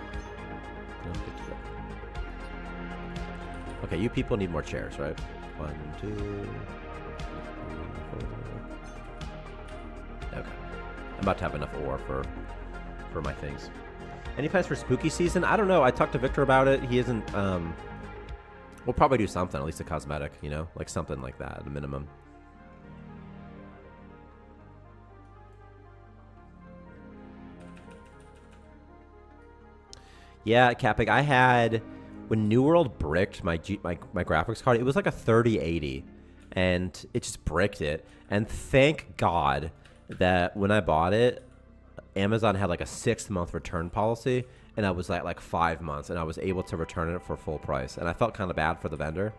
Speaker 1: And I'm good to go. Okay, you people need more chairs, right? 1, 2, 3, 4. Okay. I'm about to have enough ore for my things. Any plans for spooky season? I don't know. I talked to Victor about it. He isn't, we'll probably do something, at least a cosmetic, you know? Like something like that, at a minimum. Yeah, Capig, I had, when New World bricked my graphics card, it was like a 3080, and it just bricked it. And thank God that when I bought it, Amazon had like a 6-month return policy, and I was at like 5 months, and I was able to return it for full price. And I felt kind of bad for the vendor,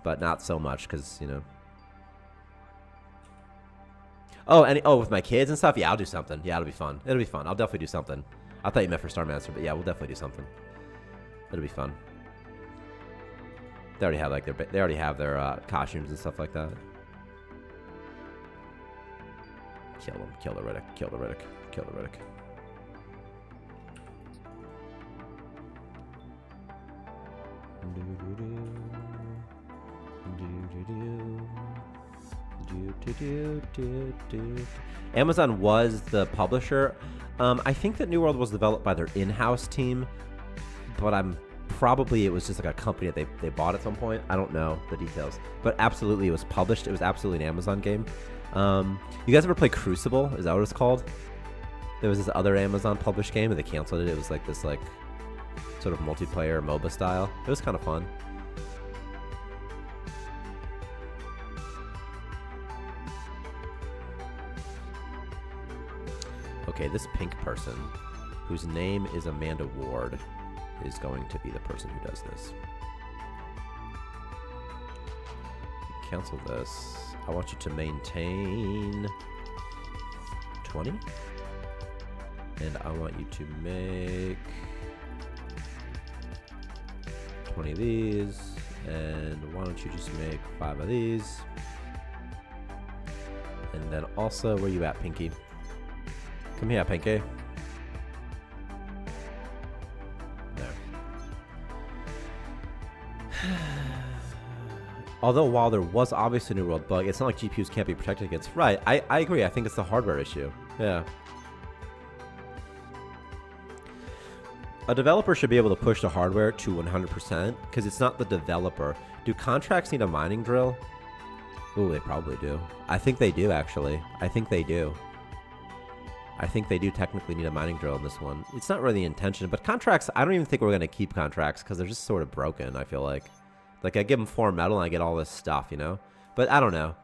Speaker 1: but not so much because, you know. Oh, and with my kids and stuff, yeah, I'll do something. Yeah, it'll be fun. It'll be fun. I'll definitely do something. I thought you meant for Starmancer, but yeah, we'll definitely do something. It'll be fun. They already have like their costumes and stuff like that. Kill him. Kill the Riddick. Kill the Riddick. Kill the Riddick. Amazon was the publisher. I think that New World was developed by their in-house team, but it was just like a company that they bought at some point. I don't know the details, but absolutely it was published. It was absolutely an Amazon game. You guys ever play Crucible? Is that what it's called? There was this other Amazon published game and they canceled it. It was like this like sort of multiplayer MOBA style. It was kind of fun. Okay, this pink person, whose name is Amanda Ward, is going to be the person who does this. Cancel this. I want you to maintain 20. And I want you to make 20 of these. And why don't you just make 5 of these? And then also, where you at, Pinky? Come here, Pinky. There. Although, while there was obviously a New World bug, it's not like GPUs can't be protected against. Right, I agree. I think it's the hardware issue. Yeah. A developer should be able to push the hardware to 100% because it's not the developer. Do contracts need a mining drill? Ooh, they probably do. I think they do, actually. I think they do. I think they do technically need a mining drill in this one. It's not really the intention, but contracts, I don't even think we're going to keep contracts because they're just sort of broken, I feel like. Like, I give them 4 metal and I get all this stuff, you know? But I don't know.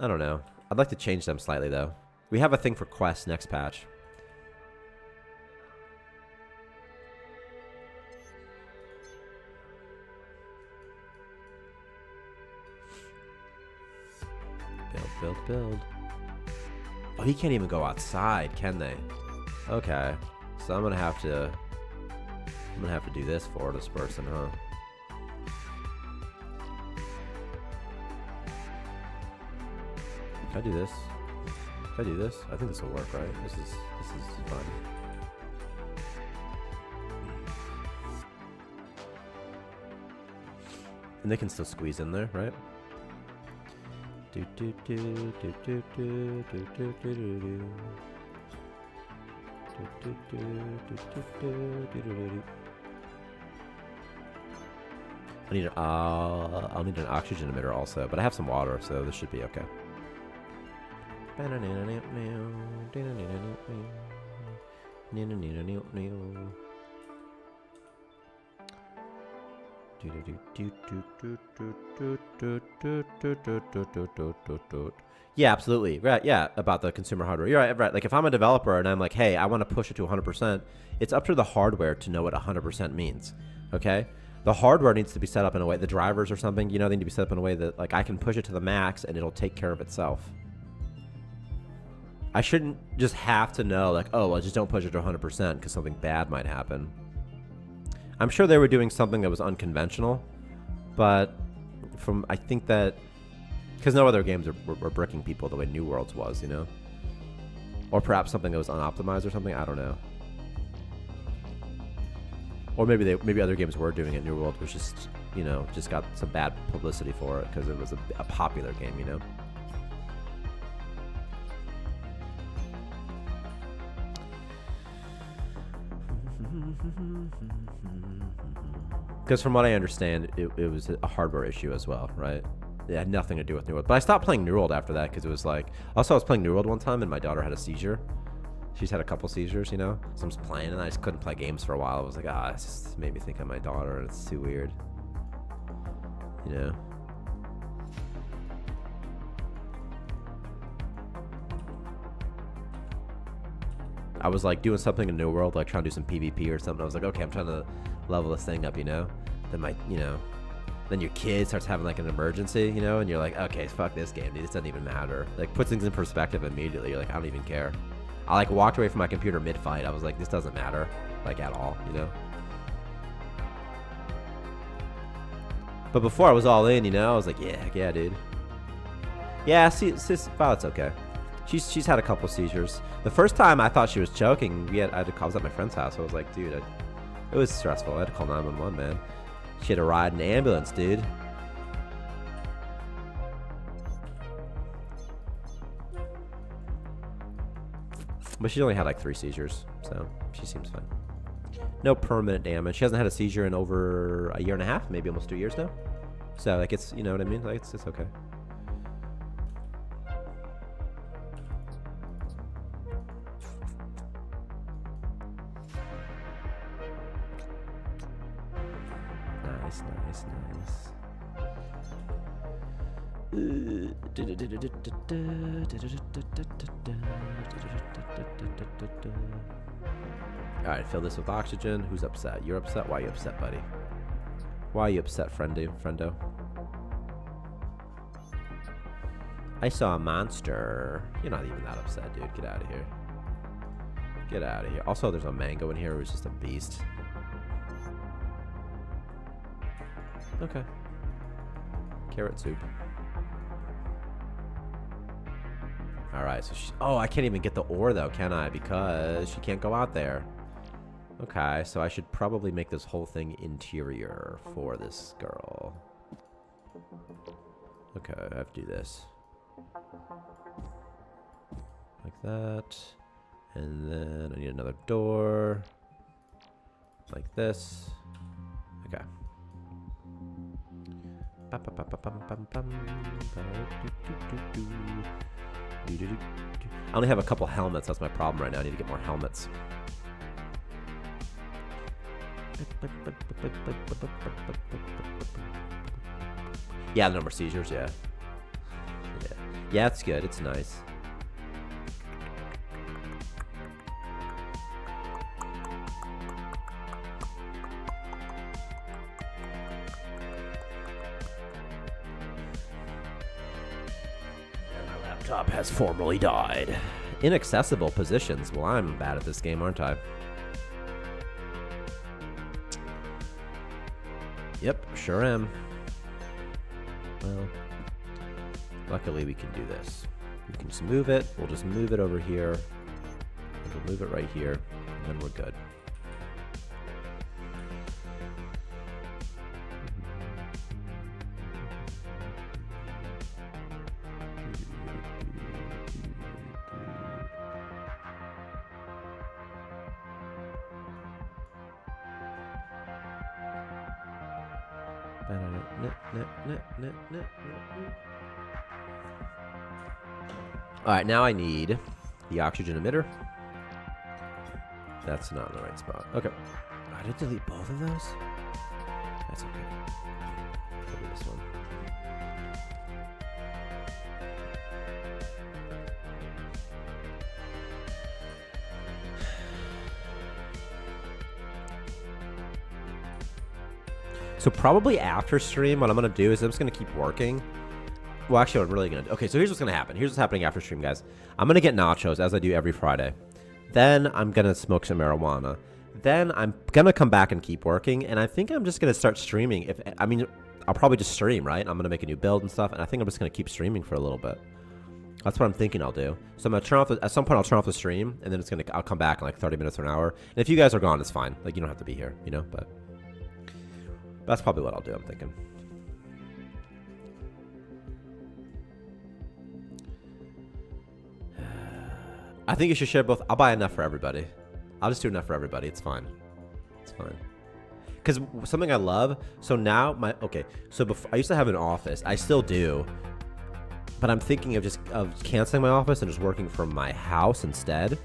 Speaker 1: I don't know. I'd like to change them slightly, though. We have a thing for quests next patch. Build. Oh, he can't even go outside, can they? Okay. So I'm gonna have to do this for this person, huh? Can I do this? Can I do this? I think this will work, right? This is fun. And they can still squeeze in there, right? Do do do do do do do do do do do. I'll need an oxygen emitter also, but I have some water, so this should be okay. Yeah, absolutely. Right, yeah, about the consumer hardware. You're right. Like if I'm a developer and I'm like, hey, I want to push it to 100%, it's up to the hardware to know what 100% means. Okay? The hardware needs to be set up in a way, the drivers or something, you know, they need to be set up in a way that like I can push it to the max and it'll take care of itself. I shouldn't just have to know like, oh, well, just don't push it to 100% because something bad might happen. I'm sure they were doing something that was unconventional, but I think that, because no other games were bricking people the way New Worlds was, you know? Or perhaps something that was unoptimized or something, I don't know. Or maybe other games were doing it. New World was just, you know, just got some bad publicity for it because it was a popular game, you know? Because from what I understand, it was a hardware issue as well, right? It had nothing to do with New World. But I stopped playing New World after that because it was like... Also, I was playing New World one time and my daughter had a seizure. She's had a couple seizures, you know? So I'm just playing and I just couldn't play games for a while. I was like, it just made me think of my daughter and it's too weird. You know? I was like doing something in New World, like trying to do some PvP or something. I was like, okay, I'm trying to level this thing up, you know? Then your kid starts having like an emergency, you know? And you're like, okay, fuck this game, dude. This doesn't even matter. Like, puts things in perspective immediately. You're like, I don't even care. I like walked away from my computer mid-fight. I was like, this doesn't matter, like at all, you know? But before I was all in, you know? I was like, yeah, dude. Yeah, Violet's okay. She's had a couple seizures. The first time I thought she was choking, I was at my friend's house. I was like, dude, it was stressful. I had to call 911, man. She had to ride an ambulance, dude. But she only had like 3 seizures, so she seems fine. No permanent damage. She hasn't had a seizure in over a year and a half, maybe almost 2 years now. So like it's, you know what I mean? Like it's okay. Nice. Alright, fill this with oxygen. Who's upset? You're upset? Why are you upset, buddy? Why are you upset, friendo? I saw a monster. You're not even that upset, dude. Get out of here. Get out of here. Also, there's a mango in here who's just a beast. Okay. Carrot soup. Alright, so I can't even get the ore though, can I? Because she can't go out there. Okay, so I should probably make this whole thing interior for this girl. Okay, I have to do this. Like that. And then I need another door. Like this. Okay. I only have a couple helmets. That's my problem right now. I need to get more helmets. Yeah, no more seizures. Yeah, it's good. It's nice. Has formally died. Inaccessible positions. Well, I'm bad at this game, aren't I? Yep, sure am. Well, luckily we can do this. We can just move it. We'll just move it over here. We'll move it right here, and then we're good. All right, now I need the oxygen emitter. That's not in the right spot. Okay. I did delete both of those? That's okay. Go to this one. So probably after stream, what I'm going to do is I'm just going to keep working. Well, actually, what I'm really going to do. Okay, so here's what's going to happen. Here's what's happening after stream, guys. I'm going to get nachos, as I do every Friday. Then I'm going to smoke some marijuana. Then I'm going to come back and keep working. And I think I'm just going to start streaming. I'll probably just stream, right? I'm going to make a new build and stuff. And I think I'm just going to keep streaming for a little bit. That's what I'm thinking I'll do. So I'm going to turn off at some point I'll turn off the stream. And then I'll come back in like 30 minutes or an hour. And if you guys are gone, it's fine. Like, you don't have to be here, you know? But that's probably what I'll do, I'm thinking. I think you should share both. I'll buy enough for everybody. I'll just do enough for everybody. It's fine. It's fine. Because something I love. So now so before, I used to have an office. I still do. But I'm thinking of canceling my office and just working from my house instead.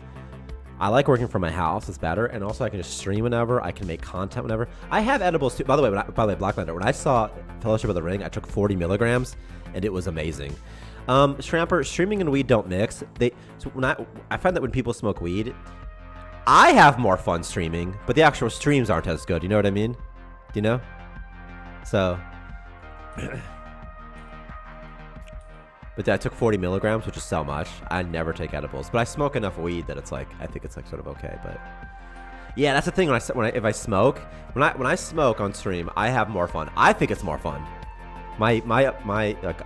Speaker 1: I like working from my house. It's better. And also I can just stream whenever. I can make content whenever. I have edibles too. By the way, Blacklander, when I saw Fellowship of the Ring, I took 40 milligrams and it was amazing. Shramper, streaming and weed don't mix. I find that when people smoke weed, I have more fun streaming, but the actual streams aren't as good. You know what I mean? Do you know? So, but I took 40 milligrams, which is so much. I never take edibles, but I smoke enough weed that it's like, I think it's like sort of okay. But yeah, that's the thing. If I smoke on stream, I have more fun. I think it's more fun. My like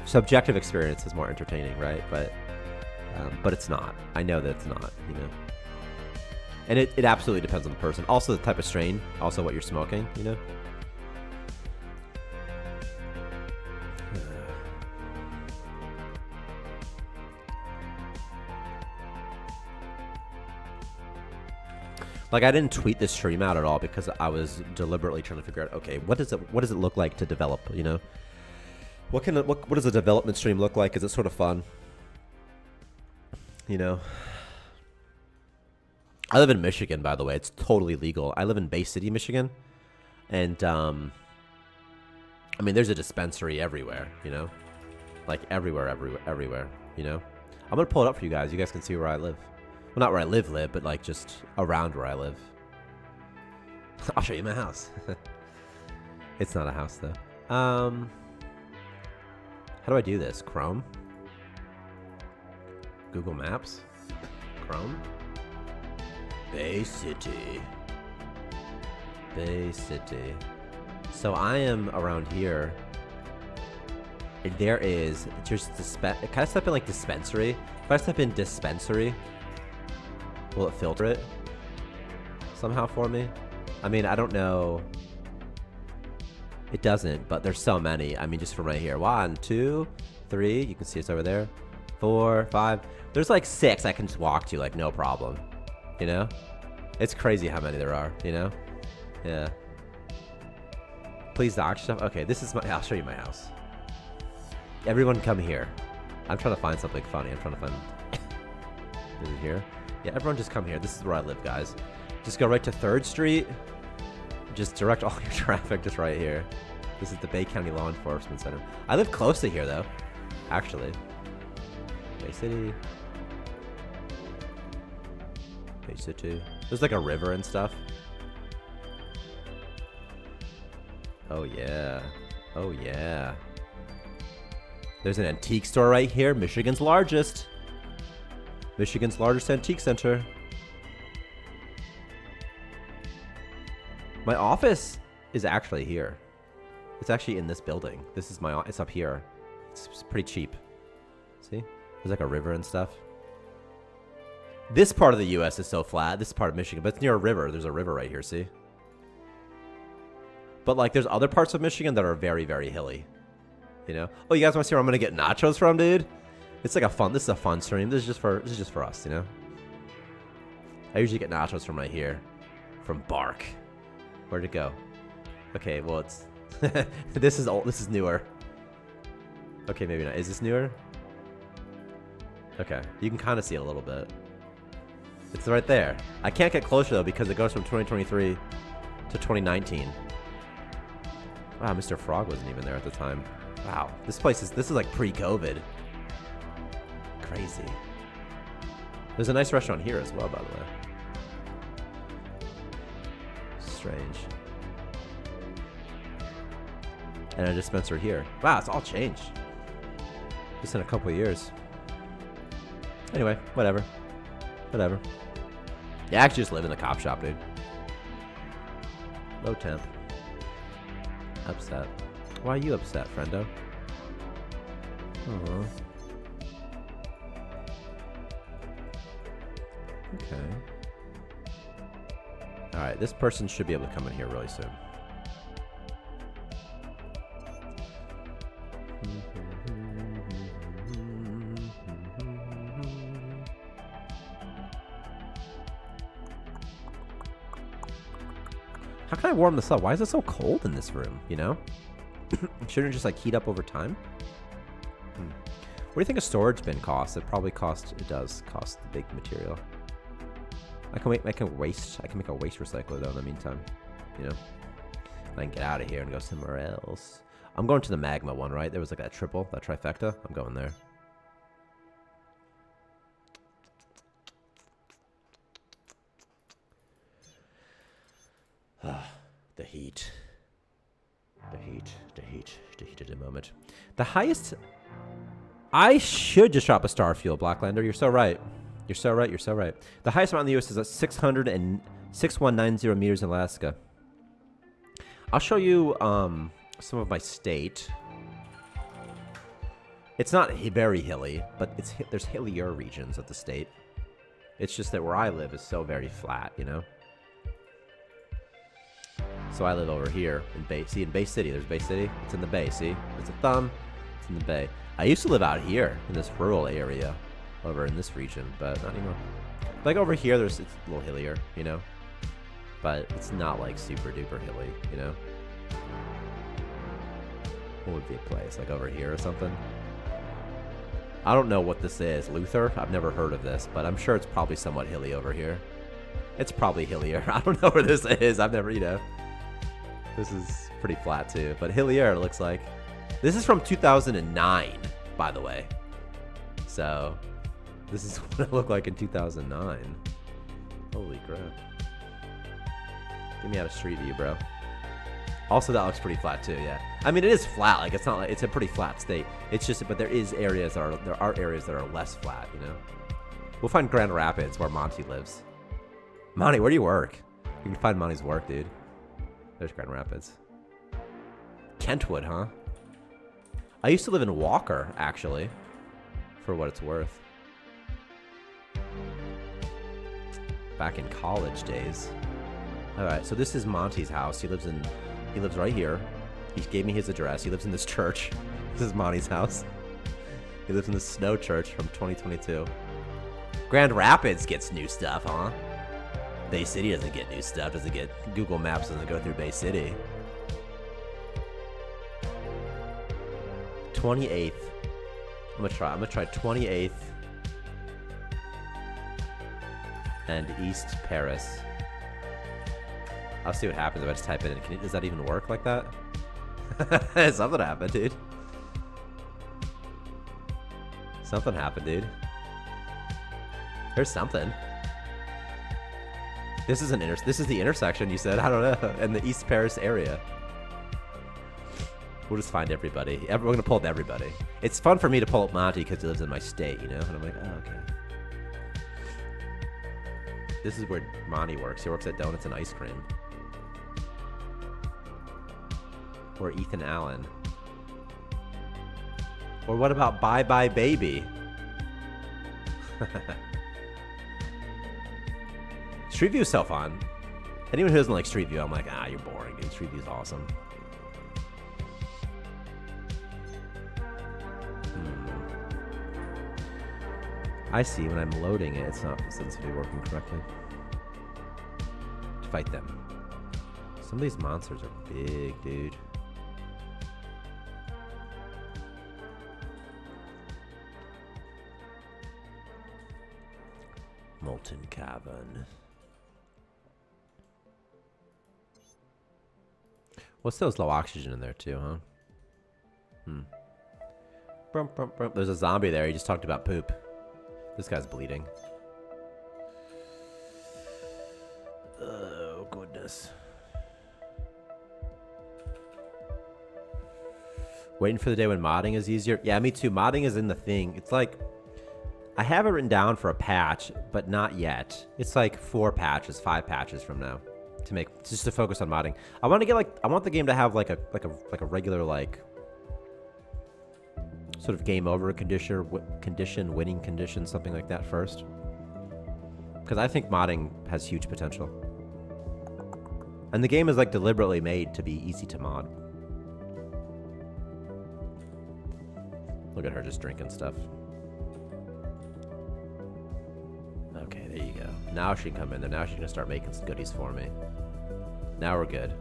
Speaker 1: subjective experience is more entertaining, right? But it's not. I know that it's not, you know. And it absolutely depends on the person. Also the type of strain, also what you're smoking, you know. Like, I didn't tweet this stream out at all because I was deliberately trying to figure out, okay, what does it look like to develop, you know? What does a development stream look like? Is it sort of fun? You know? I live in Michigan, by the way. It's totally legal. I live in Bay City, Michigan. And, I mean, there's a dispensary everywhere, you know? Like, everywhere, you know? I'm going to pull it up for you guys. You guys can see where I live. Well, not where I live, but like just around where I live. I'll show you my house. It's not a house, though. How do I do this? Chrome? Google Maps? Chrome? Bay City. Bay City. So I am around here. And there is just can I type in like dispensary? If I type in dispensary, will it filter it somehow for me? I mean, I don't know. It doesn't, but there's so many. I mean, just from right here. 1, 2, 3. You can see it's over there. 4, 5. There's like 6 I can just walk to, like, no problem. You know? It's crazy how many there are, you know? Yeah. Please dock stuff. Okay, this is I'll show you my house. Everyone come here. I'm trying to find something funny. I'm trying to find... Is it here? Yeah, everyone just come here. This is where I live, guys. Just go right to 3rd Street. Just direct all your traffic just right here. This is the Bay County Law Enforcement Center. I live close to here, though. Actually. Bay City. Bay City. There's like a river and stuff. Oh, yeah. Oh, yeah. There's an antique store right here. Michigan's largest. Michigan's largest antique center. My office is actually here. It's actually in this building. This is it's up here. It's pretty cheap. See? There's like a river and stuff. This part of the U.S. is so flat. This part of Michigan, but it's near a river. There's a river right here, see? But like there's other parts of Michigan that are very, very hilly. You know? Oh, you guys want to see where I'm going to get nachos from, dude? It's like this is a fun stream. This is just for us, you know? I usually get nachos from right here. From Bark. Where'd it go? Okay, well it's... This is old. This is newer. Okay, maybe not. Is this newer? Okay, you can kind of see it a little bit. It's right there. I can't get closer though because it goes from 2023 to 2019. Wow, Mr. Frog wasn't even there at the time. Wow, this is like pre-COVID. Crazy. There's a nice restaurant here as well, by the way. Strange. And a dispenser here. Wow, it's all changed. Just in a couple of years. Anyway, whatever. Whatever. Yeah, I actually just live in the cop shop, dude. Low temp. Upset. Why are you upset, friendo? Aww. Okay. Alright, this person should be able to come in here really soon. How can I warm this up? Why is it so cold in this room, you know? Shouldn't it just like heat up over time? What do you think a storage bin costs? It does cost the big material. I can make a waste recycler though in the meantime, you know? I can get out of here and go somewhere else. I'm going to the magma one, right? There was like that trifecta. I'm going there. The heat of the moment. The highest... I should just drop a Starfield, Blacklander. You're so right. You're so right. The highest amount in the U.S. is at 6190 meters in Alaska. I'll show you some of my state. It's not very hilly, but there's hillier regions of the state. It's just that where I live is so very flat, you know? So I live over here in Bay. See, in Bay City, there's Bay City. It's in the Bay, see? It's a thumb. It's in the Bay. I used to live out here in this rural area over in this region, but not anymore. Like over here, it's a little hillier, you know? But it's not like super duper hilly, you know? What would be a place? Like over here or something? I don't know what this is. Luther? I've never heard of this, but I'm sure it's probably somewhat hilly over here. It's probably hillier. I don't know where this is. I've never, you know. This is pretty flat too, but hillier it looks like. This is from 2009, by the way. So, this is what it looked like in 2009. Holy crap. Get me out of street view, bro. Also, that looks pretty flat too, yeah. I mean, it is flat. Like, it's not like, it's a pretty flat state. It's just, but there are areas that are less flat, you know? We'll find Grand Rapids, where Monty lives. Monty, where do you work? You can find Monty's work, dude. There's Grand Rapids. Kentwood, huh? I used to live in Walker, actually. For what it's worth. Back in college days. Alright, so this is Monty's house. He lives right here. He gave me his address. He lives in this church. This is Monty's house. He lives in this snow church from 2022. Grand Rapids gets new stuff, huh? Bay City doesn't get new stuff. Doesn't get... Google Maps doesn't go through Bay City. 28th. I'm gonna try 28th. And East Paris. I'll see what happens if I just type it in. Does that even work like that? Something happened, dude. Something happened, dude. There's something. This is the intersection you said. I don't know. In the East Paris area. We'll just find everybody. We're gonna pull up everybody. It's fun for me to pull up Monty because he lives in my state, you know. And I'm like, oh, okay. This is where Monty works. He works at Donuts and Ice Cream. Or Ethan Allen. Or what about Bye Bye Baby? Street View is so fun. Anyone who doesn't like Street View, I'm like, ah, you're boring, dude. Street View is awesome. I see when I'm loading it, it's not supposed to be working correctly. Fight them. Some of these monsters are big, dude. Molten Cavern. What's those low oxygen in there too, huh? Brum, brum, brum. There's a zombie there. He just talked about poop. This guy's bleeding. Oh, goodness. Waiting for the day when modding is easier. Yeah, me too. Modding is in the thing. It's like, I have it written down for a patch, but not yet. It's like 4 patches, 5 patches from now to make, just to focus on modding. I want to get like, I want the game to have like a regular like sort of game over condition, winning condition, something like that first. Because I think modding has huge potential. And the game is like deliberately made to be easy to mod. Look at her just drinking stuff. Okay, there you go. Now she can come in there. Now she's gonna start making some goodies for me. Now we're good.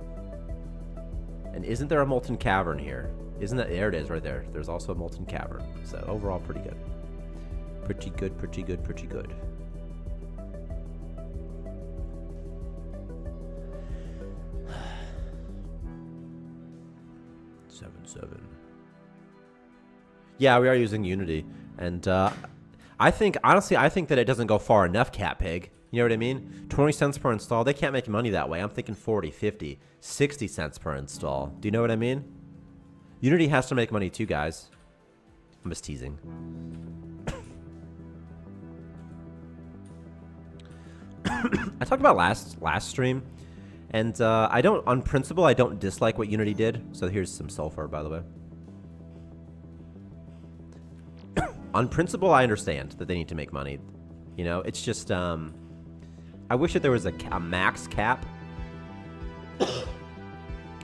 Speaker 1: And isn't there a molten cavern here? Isn't that, there it is right there. There's also a molten cavern. So overall, pretty good. Pretty good, pretty good, pretty good. Seven. Yeah, we are using Unity. And I think, honestly, I think that it doesn't go far enough, Cat Pig. You know what I mean? 20 cents per install. They can't make money that way. I'm thinking 40, 50, 60 cents per install. Do you know what I mean? Unity has to make money too, guys. I'm just teasing. I talked about last stream, and I don't, on principle, I don't dislike what Unity did. So here's some sulfur, by the way. On principle, I understand that they need to make money. You know, it's just, I wish that there was a max cap.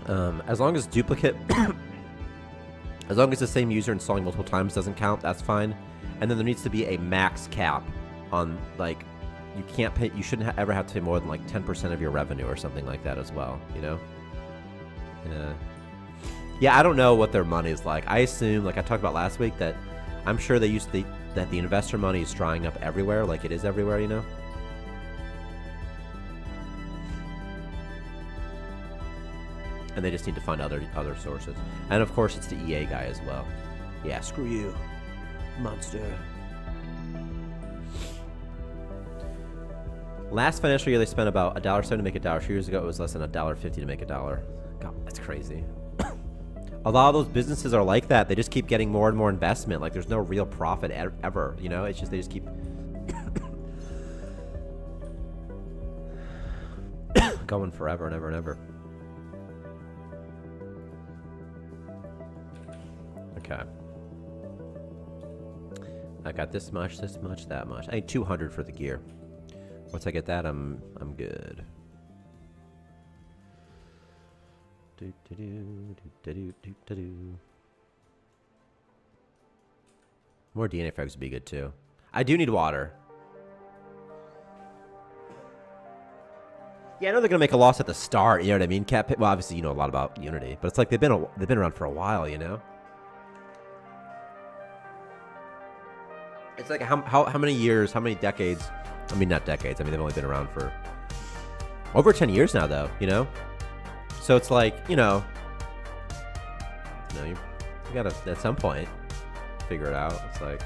Speaker 1: As long as duplicate, as long as the same user installing multiple times doesn't count, that's fine. And then there needs to be a max cap on, like, you can't pay, you shouldn't ever have to pay more than like 10% of your revenue or something like that as well, you know? Yeah, I don't know what their money is like. I assume, like I talked about last week, that I'm sure they used that the investor money is drying up everywhere, like it is everywhere, you know? And they just need to find other sources. And of course, it's the EA guy as well. Yeah, screw you, monster. Last financial year, they spent about $1.70 to make $1. 2 years ago, it was less than $1.50 to make $1. God, that's crazy. A lot of those businesses are like that. They just keep getting more and more investment. Like, there's no real profit ever, you know? It's just, they just keep going forever and ever and ever. Okay. I got this much, that much. I need 200 for the gear. Once I get that, I'm good. More DNA frags would be good too. I do need water. Yeah, I know they're gonna make a loss at the start. You know what I mean? Well, obviously you know a lot about Unity, but it's like they've been around for a while. You know? It's like how many years, how many decades? I mean, not decades. I mean, they've only been around for over 10 years now, though. You know? So it's like, you know, you gotta, at some point, figure it out. It's like,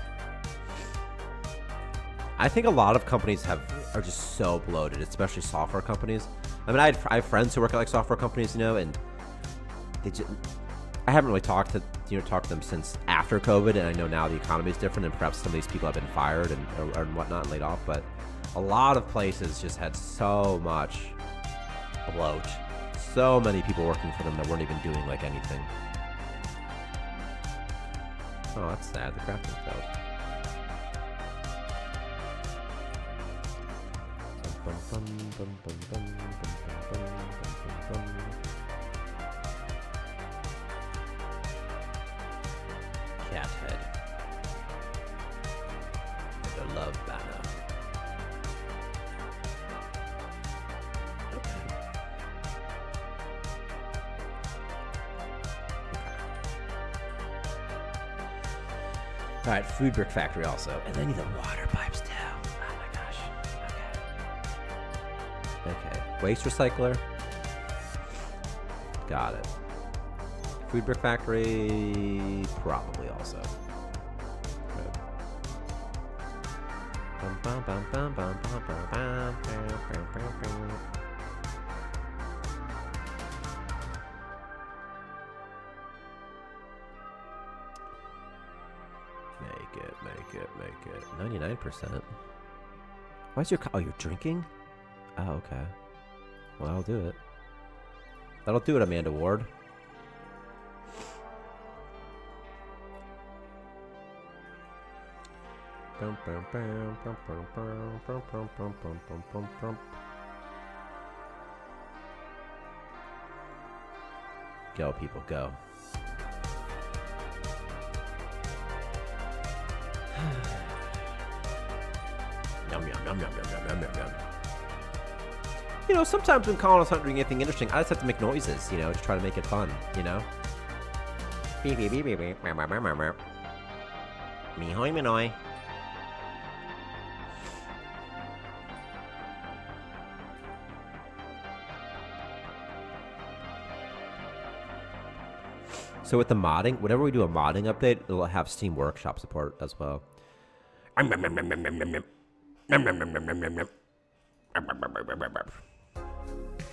Speaker 1: I think a lot of companies are just so bloated, especially software companies. I mean, I have friends who work at like software companies, you know, and they just, I haven't really talked to them since after COVID, and I know now the economy is different, and perhaps some of these people have been fired and whatnot, and laid off. But a lot of places just had so much bloat. So many people working for them that weren't even doing like anything. Oh, that's sad. The crafting failed. Cat head. And a love banner. All right, food brick factory also. And I need the water pipes too. Oh my gosh. Okay. Okay. Waste recycler. Got it. Food brick factory, probably also. Good. Make it. 99%. Why is your oh, you're drinking? Oh, okay. Well, I'll do it. That'll do it, Amanda Ward. Go, people, go. Yum, yum, yum, yum, yum, yum, yum, yum. You know, sometimes when Colin is not doing anything interesting, I just have to make noises, you know, to try to make it fun, you know? Beep, beep, beep, beep, beep. Me hoy, me noy. So with the modding, whenever we do a modding update, it'll have Steam Workshop support as well.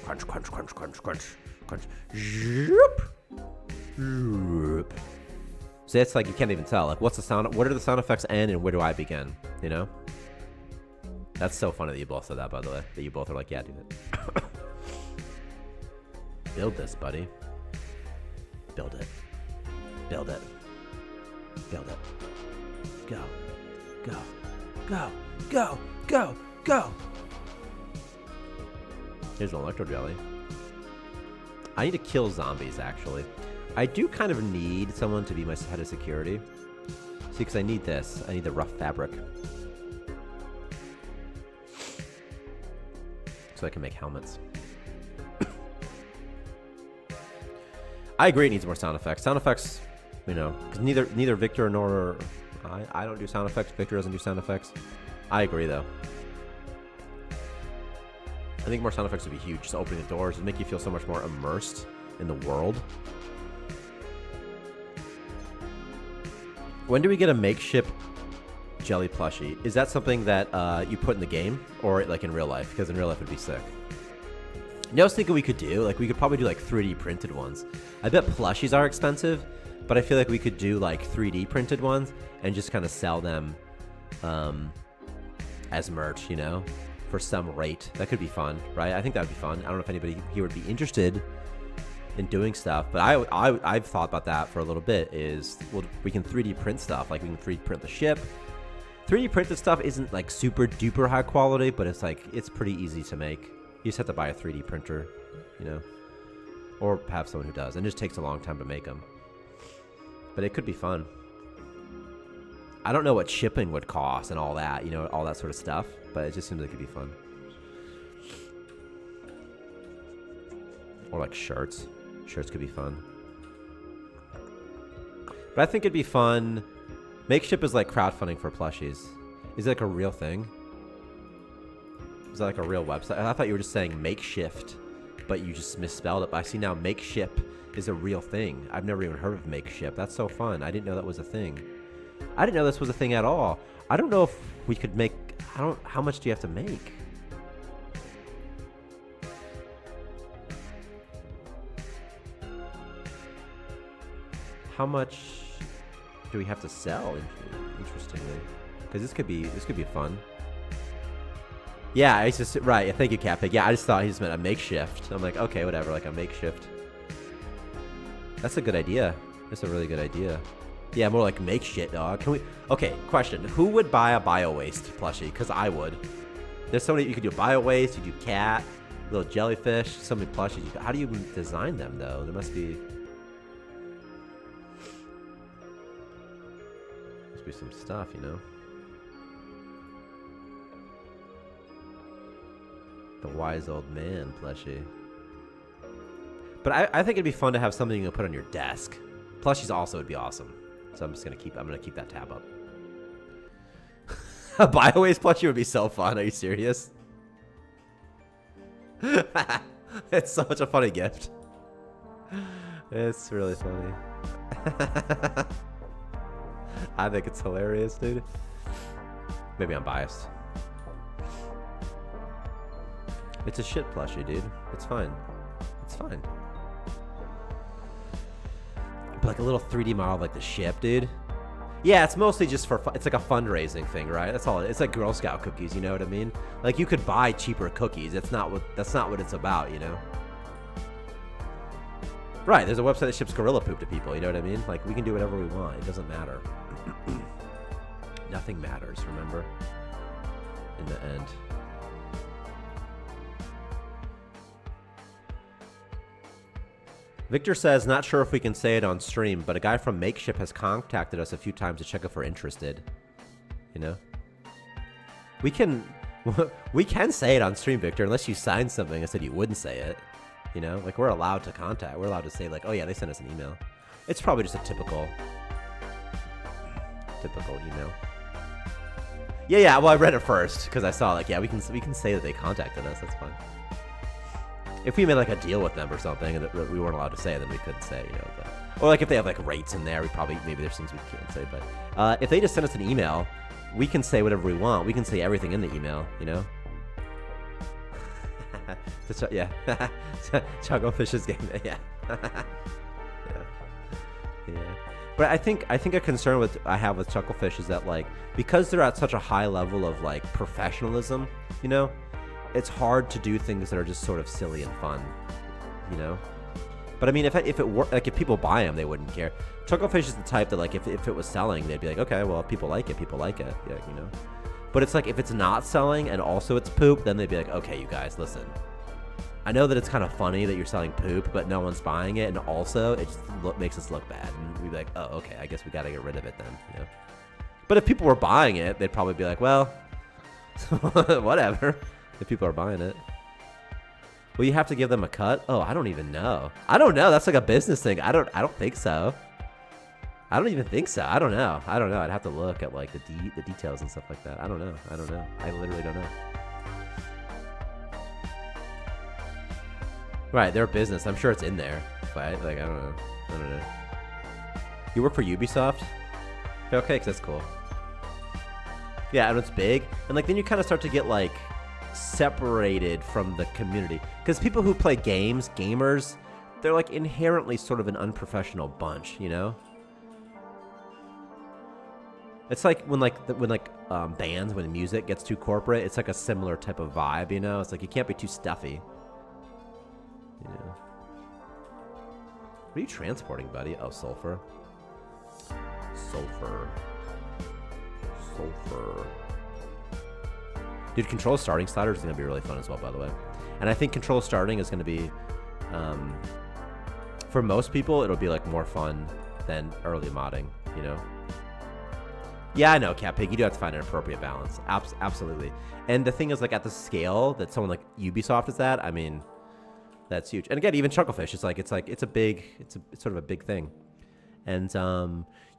Speaker 1: Crunch, crunch, crunch, crunch, crunch, crunch. Zoop. Zoop. So it's like you can't even tell. Like, what's the sound? What are the sound effects end, and where do I begin? You know? That's so funny that you both said that, by the way. That you both are like, yeah, do it. Build this, buddy. Build it. Build it. Build it. Go. Go. Go. Go. Go. Go. Here's an electro jelly. I need to kill zombies, actually. I do kind of need someone to be my head of security. See, because I need this. I need the rough fabric. So I can make helmets. I agree it needs more sound effects. Sound effects, you know, because neither Victor nor I don't do sound effects. Victor doesn't do sound effects. I agree, though. I think more sound effects would be huge. Just opening the doors would make you feel so much more immersed in the world. When do we get a makeshift jelly plushie? Is that something that you put in the game or like in real life? Because in real life it would be sick. You know, I was thinking we could do, like, we could probably do like 3D printed ones. I bet plushies are expensive, but I feel like we could do like 3D printed ones and just kind of sell them as merch, you know, for some rate. That could be fun, right? I think that would be fun. I don't know if anybody here would be interested in doing stuff, but I've thought about that for a little bit. Is, well, we can 3D print stuff, like we can 3D print the ship. 3D printed stuff isn't like super duper high quality, but it's like, it's pretty easy to make. You just have to buy a 3D printer, you know, or have someone who does, and it just takes a long time to make them. But it could be fun. I don't know what shipping would cost and all that, you know, all that sort of stuff, but it just seems like it'd be fun. Or like shirts. Shirts could be fun. But I think it'd be fun. Makeship is like crowdfunding for plushies. Is it like a real thing? Is that like a real website? I thought you were just saying makeshift, but you just misspelled it. But I see now makeship is a real thing. I've never even heard of makeship. That's so fun. I didn't know that was a thing. I didn't know this was a thing at all. I don't know if we could make... How much do you have to make? How much do we have to sell? Interestingly, because this could be fun. Yeah, it's just right. Thank you, Catpig. Yeah, I just thought he just meant a makeshift. I'm like, okay, whatever, like a makeshift. That's a good idea. That's a really good idea. Yeah, more like makeshift, dog. Can we? Okay, question: who would buy a bio waste plushie? Because I would. There's so many. You could do bio waste. You do cat, little jellyfish. So many plushies. How do you design them though? There must be some stuff, you know. The wise old man plushie. But I think it'd be fun to have something you can put on your desk. Plushies also would be awesome. So I'm gonna keep that tab up. A bio-waste plushie would be so fun. Are you serious? It's such a funny gift. It's really funny. I think it's hilarious, dude. Maybe I'm biased. It's a shit plushie, dude. It's fine. It's fine. But like a little 3D model of like the ship, dude. Yeah, it's mostly just for fun. It's like a fundraising thing, right? That's all. It's like Girl Scout cookies, you know what I mean? Like you could buy cheaper cookies. That's not what it's about, you know? Right, there's a website that ships gorilla poop to people, you know what I mean? Like we can do whatever we want. It doesn't matter. Nothing matters, remember? In the end. Victor says, not sure if we can say it on stream, but a guy from Makeship has contacted us a few times to check if we're interested. You know? We can say it on stream, Victor, unless you signed something and said you wouldn't say it. You know? Like, we're allowed to contact. We're allowed to say, like, oh, yeah, they sent us an email. It's probably just a typical email. Yeah, well, I read it first, because I saw, like, yeah, we can say that they contacted us. That's fine. If we made like a deal with them or something and that we weren't allowed to say, then we couldn't say, you know. But, or like if they have like rates in there, maybe there's things we can't say. But if they just send us an email, we can say whatever we want. We can say everything in the email, you know. Yeah, Chucklefish game. Yeah, yeah. But I think a concern I have with Chucklefish is that like because they're at such a high level of like professionalism, you know. It's hard to do things that are just sort of silly and fun, you know? But I mean, if it were, like, if people buy them, they wouldn't care. Chucklefish is the type that, like, if it was selling, they'd be like, okay, well, if people like it, yeah, you know? But it's like, if it's not selling and also it's poop, then they'd be like, okay, you guys, listen. I know that it's kind of funny that you're selling poop, but no one's buying it, and also, it just makes us look bad. And we'd be like, oh, okay, I guess we gotta get rid of it then, you know? But if people were buying it, they'd probably be like, well, whatever. If people are buying it. Will you have to give them a cut? Oh, I don't even know. I don't know. That's like a business thing. I don't think so. I don't even think so. I don't know. I'd have to look at like the details and stuff like that. I don't know. I literally don't know. Right, they're a business. I'm sure it's in there. But like I don't know. You work for Ubisoft? Okay, because that's cool. Yeah, and it's big. And like then you kind of start to get like separated from the community because people who play gamers, they're like inherently sort of an unprofessional bunch, you know. It's like when bands, when music gets too corporate, it's like a similar type of vibe, you know. It's like you can't be too stuffy, you know. What are you transporting, buddy? Oh, sulfur. Dude, control starting sliders is going to be really fun as well, by the way. And I think control starting is going to be, for most people, it'll be like more fun than early modding, you know? Yeah, I know, Cat Pig. You do have to find an appropriate balance. Absolutely. And the thing is, like, at the scale that someone like Ubisoft is at, I mean, that's huge. And again, even Chucklefish, it's sort of a big thing. And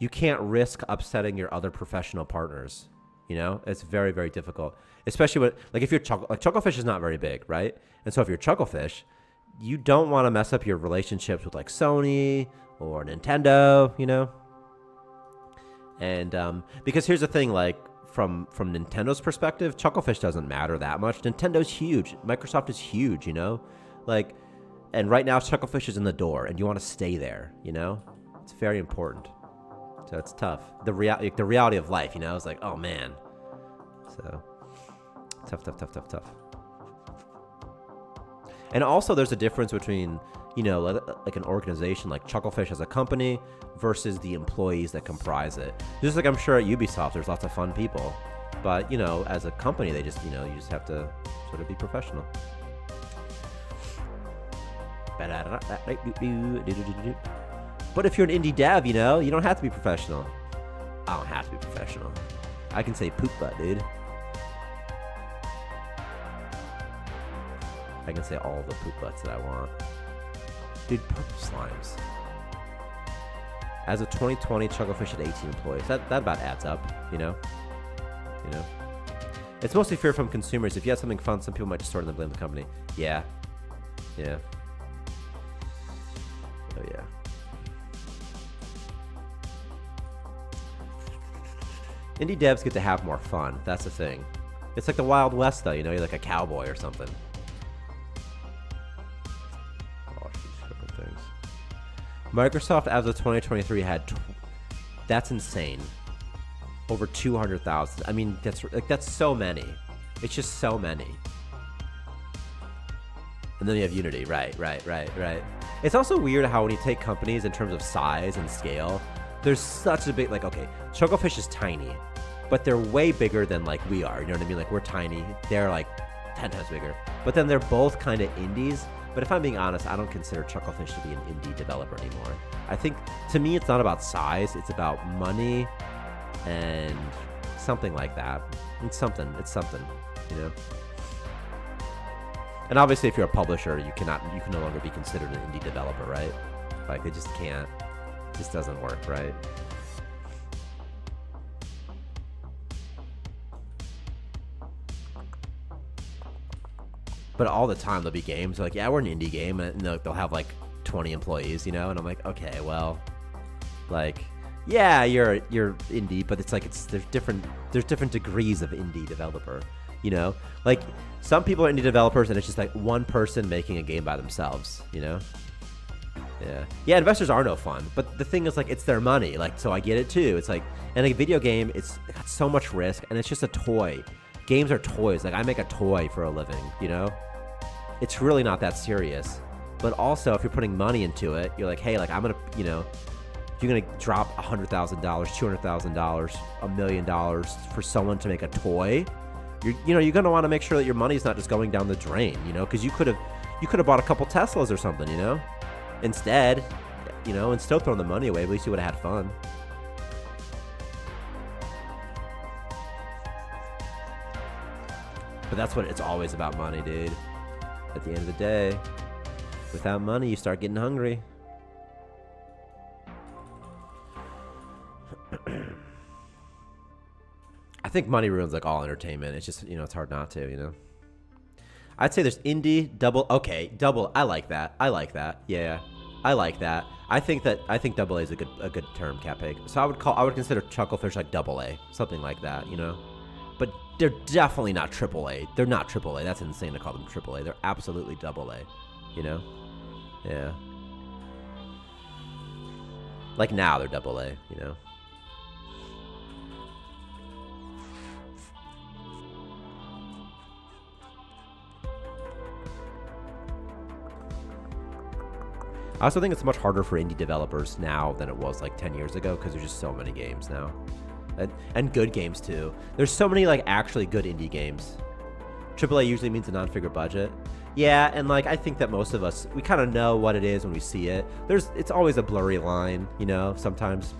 Speaker 1: you can't risk upsetting your other professional partners. You know, it's very, very difficult, especially with like if you're Chucklefish is not very big, right? And so if you're Chucklefish, you don't want to mess up your relationships with like Sony or Nintendo, you know. And because here's the thing, like from Nintendo's perspective, Chucklefish doesn't matter that much. Nintendo's huge, Microsoft is huge, you know, like, and right now Chucklefish is in the door, and you want to stay there, you know. It's very important. So it's tough. The reality of life, you know, is like, oh man. So tough. And also there's a difference between, you know, like an organization like Chucklefish as a company versus the employees that comprise it. Just like I'm sure at Ubisoft, there's lots of fun people, But, you know, as a company, they just, you know, you just have to sort of be professional. But if you're an indie dev, you know, you don't have to be professional. I don't have to be professional. I can say poop butt, dude. I can say all the poop butts that I want. Dude, purple slimes. As of 2020, Chucklefish had 18 employees. That about adds up, you know? You know? It's mostly fear from consumers. If you have something fun, some people might just sort of blame the company. Yeah. Yeah. Oh, yeah. Indie devs get to have more fun. That's the thing. It's like the Wild West, though. You know, you're like a cowboy or something. Gosh, these different things. Microsoft, as of 2023, had... That's insane. Over 200,000. I mean, that's so many. It's just so many. And then you have Unity. Right. It's also weird how when you take companies in terms of size and scale, there's such a big, like, okay, Chucklefish is tiny, but they're way bigger than, like, we are. You know what I mean? Like, we're tiny. They're, like, 10 times bigger. But then they're both kind of indies. But if I'm being honest, I don't consider Chucklefish to be an indie developer anymore. I think, to me, it's not about size. It's about money and something like that. It's something, you know? And obviously, if you're a publisher, you can no longer be considered an indie developer, right? Like, they just can't. It just doesn't work, right? But all the time, there'll be games like, yeah, we're an indie game, and they'll have like 20 employees, you know? And I'm like, okay, well, like, yeah, you're indie, but it's like there's different degrees of indie developer, you know? Like, some people are indie developers, and it's just like one person making a game by themselves, you know? Yeah, investors are no fun, but the thing is, like, it's their money, like, so I get it too. It's like, in a video game, it's got so much risk, and it's just a toy. Games are toys. Like, I make a toy for a living, you know? It's really not that serious. But also, if you're putting money into it, you're like, hey, like, I'm gonna, you know, if you're gonna drop $100,000, $200,000, $1 million for someone to make a toy, you're gonna want to make sure that your money's not just going down the drain, you know, because you could have bought a couple Teslas or something, you know, instead, you know, and still throwing the money away. At least you would have had fun. But that's what it's always about, money, dude. At the end of the day, without money, you start getting hungry. I think money ruins like all entertainment. It's just, you know, it's hard not to, you know. I'd say there's indie, double. Okay, double. I like that. Yeah, I like that. I think double A is a good term, Capeg. So I would consider Chucklefish like double A, something like that, you know. But they're definitely not triple A. They're not triple A. That's insane to call them triple A. They're absolutely double A, you know. Yeah. Like now they're double A, you know. I also think it's much harder for indie developers now than it was like 10 years ago because there's just so many games now. And good games too. There's so many like actually good indie games. AAA usually means a non-figure budget. Yeah, and like I think that most of us, we kind of know what it is when we see it. It's always a blurry line, you know, sometimes.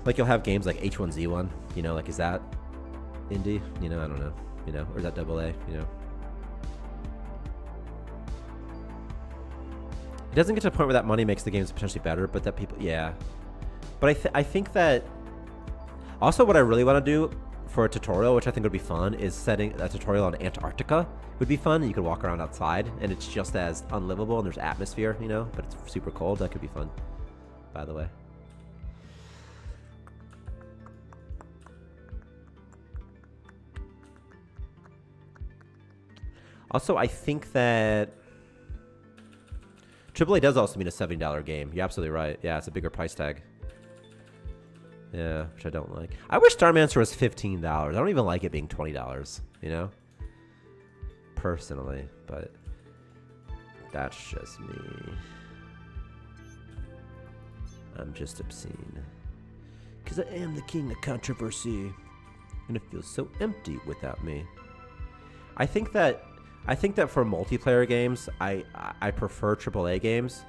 Speaker 1: Like you'll have games like H1Z1, you know, like is that indie? You know, I don't know, you know, or is that AA, you know? It doesn't get to a point where that money makes the games potentially better, but that people, yeah. But I think that also what I really want to do for a tutorial, which I think would be fun, is setting a tutorial on Antarctica. It would be fun. You could walk around outside, and it's just as unlivable, and there's atmosphere, you know, but it's super cold. That could be fun, by the way. Also, I think that AAA does also mean a $70 game. You're absolutely right. Yeah, it's a bigger price tag. Yeah, which I don't like. I wish Starmancer was $15. I don't even like it being $20, you know? Personally, but that's just me. I'm just obscene. 'Cause I am the king of controversy. And it feels so empty without me. I think that for multiplayer games, I prefer AAA games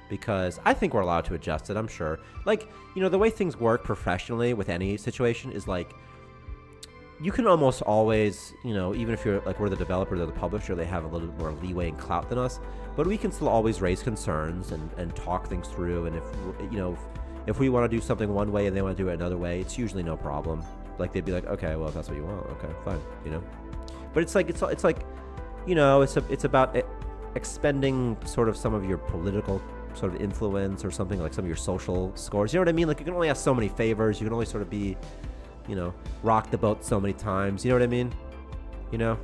Speaker 1: because I think we're allowed to adjust it, I'm sure. Like, you know, the way things work professionally with any situation is like, you can almost always, you know, even if you're like, we're the developer, they're the publisher, they have a little more leeway and clout than us, but we can still always raise concerns and talk things through. And if, you know, if we want to do something one way and they want to do it another way, it's usually no problem. Like, they'd be like, okay, well, if that's what you want, okay, fine, you know. But it's like, you know, it's about expending sort of some of your political sort of influence or something, like some of your social scores. You know what I mean? Like, you can only ask so many favors. You can only sort of be, you know, rock the boat so many times. You know what I mean? You know?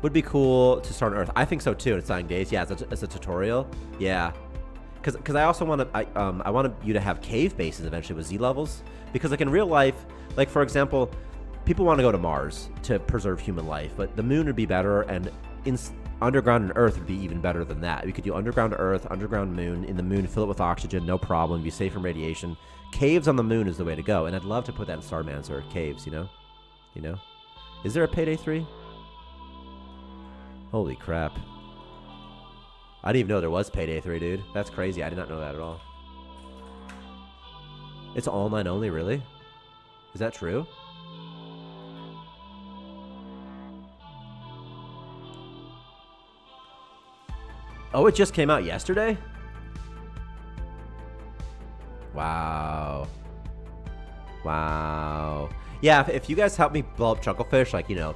Speaker 1: Would be cool to start on Earth. I think so too. It's Dying Days. Yeah, as a tutorial. Yeah. Because I also want to, I want you to have cave bases eventually with Z levels. Because like in real life, like for example, people want to go to Mars to preserve human life, but the moon would be better, and underground and Earth would be even better than that. We could do underground Earth, underground moon. In the moon, fill it with oxygen, no problem. Be safe from radiation. Caves on the moon is the way to go, and I'd love to put that in Starmancer caves. You know, you know. Is there a Payday 3? Holy crap! I didn't even know there was Payday 3, dude. That's crazy. I did not know that at all. It's online only, really? Is that true? Oh, it just came out yesterday? Wow. Wow. Yeah, if you guys help me blow up Chucklefish, like, you know,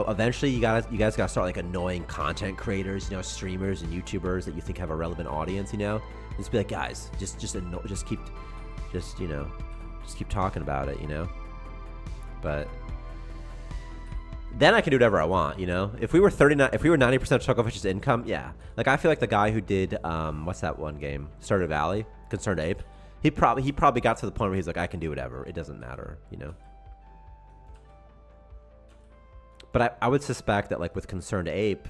Speaker 1: eventually you guys gotta start like annoying content creators, you know, streamers and YouTubers that you think have a relevant audience, you know? Just be like, guys, just keep talking about it, you know? But then I can do whatever I want, you know? If we were 90% of Chucklefish's income, yeah. Like, I feel like the guy who did, what's that one game? Stardew Valley? Concerned Ape? He probably got to the point where he's like, I can do whatever. It doesn't matter, you know? But I would suspect that, like, with Concerned Ape,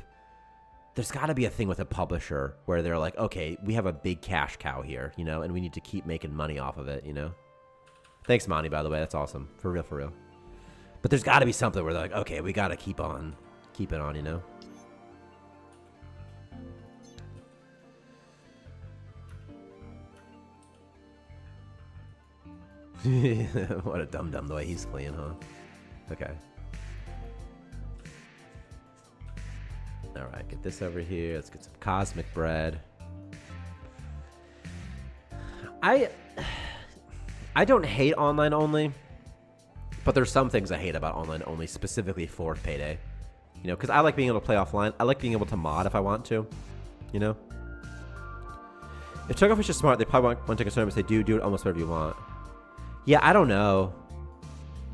Speaker 1: there's got to be a thing with a publisher where they're like, okay, we have a big cash cow here, you know, and we need to keep making money off of it, you know? Thanks, Monty, by the way. That's awesome. For real, for real. But there's got to be something where they're like, okay, we got to keep it on, you know? What a dum-dum the way he's playing, huh? Okay. Alright, get this over here. Let's get some cosmic bread. I don't hate online only, but there's some things I hate about online only, specifically for Payday. You know, because I like being able to play offline. I like being able to mod if I want to, you know? If Chucklefish is smart, they probably won't take a and say, do it almost whatever you want. Yeah, I don't know.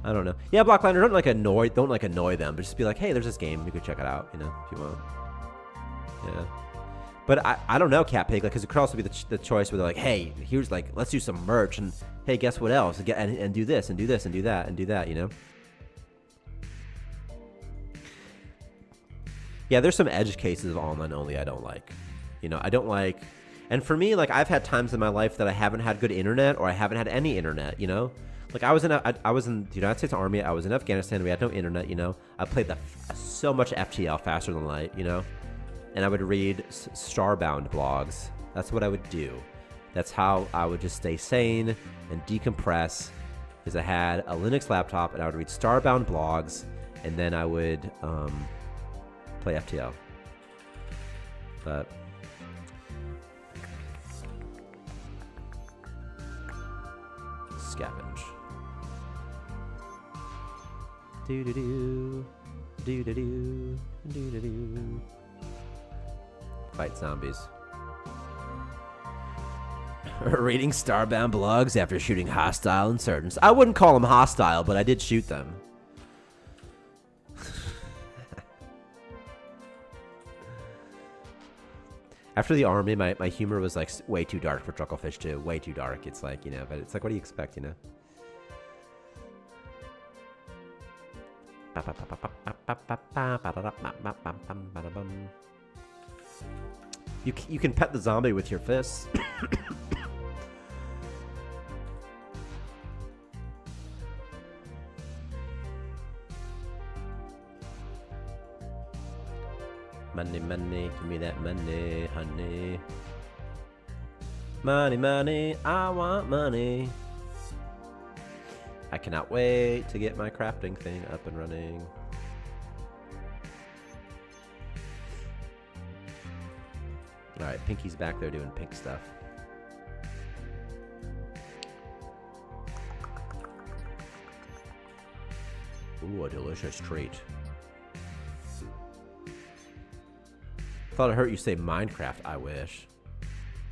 Speaker 1: Yeah, Blockliner, don't annoy them, but just be like, hey, there's this game, you could check it out, you know, if you want. Yeah. But I don't know, Cat Pig, because it could also be the choice where they're like, hey, here's like, let's do some merch, and hey, guess what else? And do this, and do this, and do that, and do that, you know? Yeah, there's some edge cases of online only I don't like. You know, I don't like. And for me, like, I've had times in my life that I haven't had good internet, or I haven't had any internet, you know? Like, I was in the United States Army, I was in Afghanistan, we had no internet, you know? I played so much FTL, faster than light, you know? And I would read Starbound blogs. That's what I would do. That's how I would just stay sane and decompress, is I had a Linux laptop, and I would read Starbound blogs, and then I would play FTL. But scavenge. Do-do-do. Do-do-do. Do-do-do. Fight zombies. Reading Starbound blogs after shooting hostile insurgents. I wouldn't call them hostile, but I did shoot them. After the army, my humor was like way too dark for Chucklefish too. Way too dark. It's like, you know, but it's like, what do you expect, you know? You can pet the zombie with your fists. Money, money, give me that money, honey. Money, money, I want money. I cannot wait to get my crafting thing up and running. Alright, Pinky's back there doing pink stuff. Ooh, a delicious treat. Thought I heard you say Minecraft. I wish.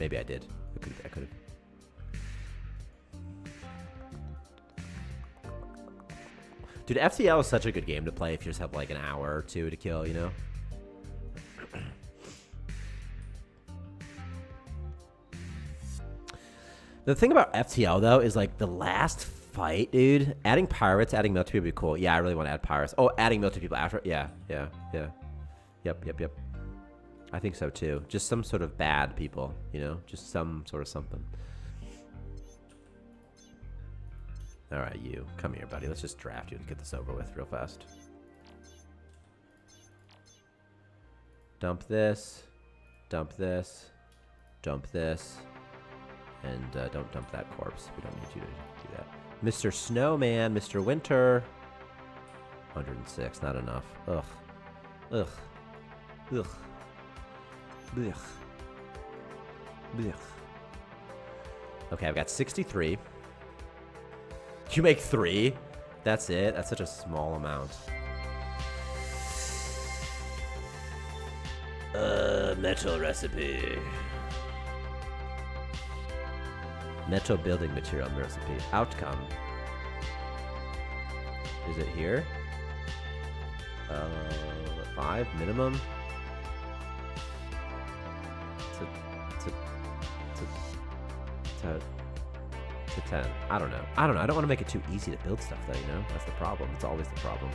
Speaker 1: Maybe I did. I could have. Dude, FTL is such a good game to play if you just have like an hour or two to kill, you know? The thing about FTL, though, is like the last fight, dude. Adding pirates, adding military would be cool. Yeah, I really want to add pirates. Oh, adding military people after. Yeah. Yep. I think so, too. Just some sort of bad people, you know? Just some sort of something. All right, you. Come here, buddy. Let's just draft you and get this over with real fast. Dump this. Dump this. Dump this. And don't dump that corpse. We don't need you to do that. Mr. Snowman, Mr. Winter. 106, not enough. Ugh. Ugh. Ugh. Ugh. Ugh. Okay, I've got 63. You make 3? That's it? That's such a small amount. Metal recipe. Metal building material recipe. Outcome. Is it here? 5 minimum. To 10. I don't know. I don't want to make it too easy to build stuff, though. You know, that's the problem. It's always the problem.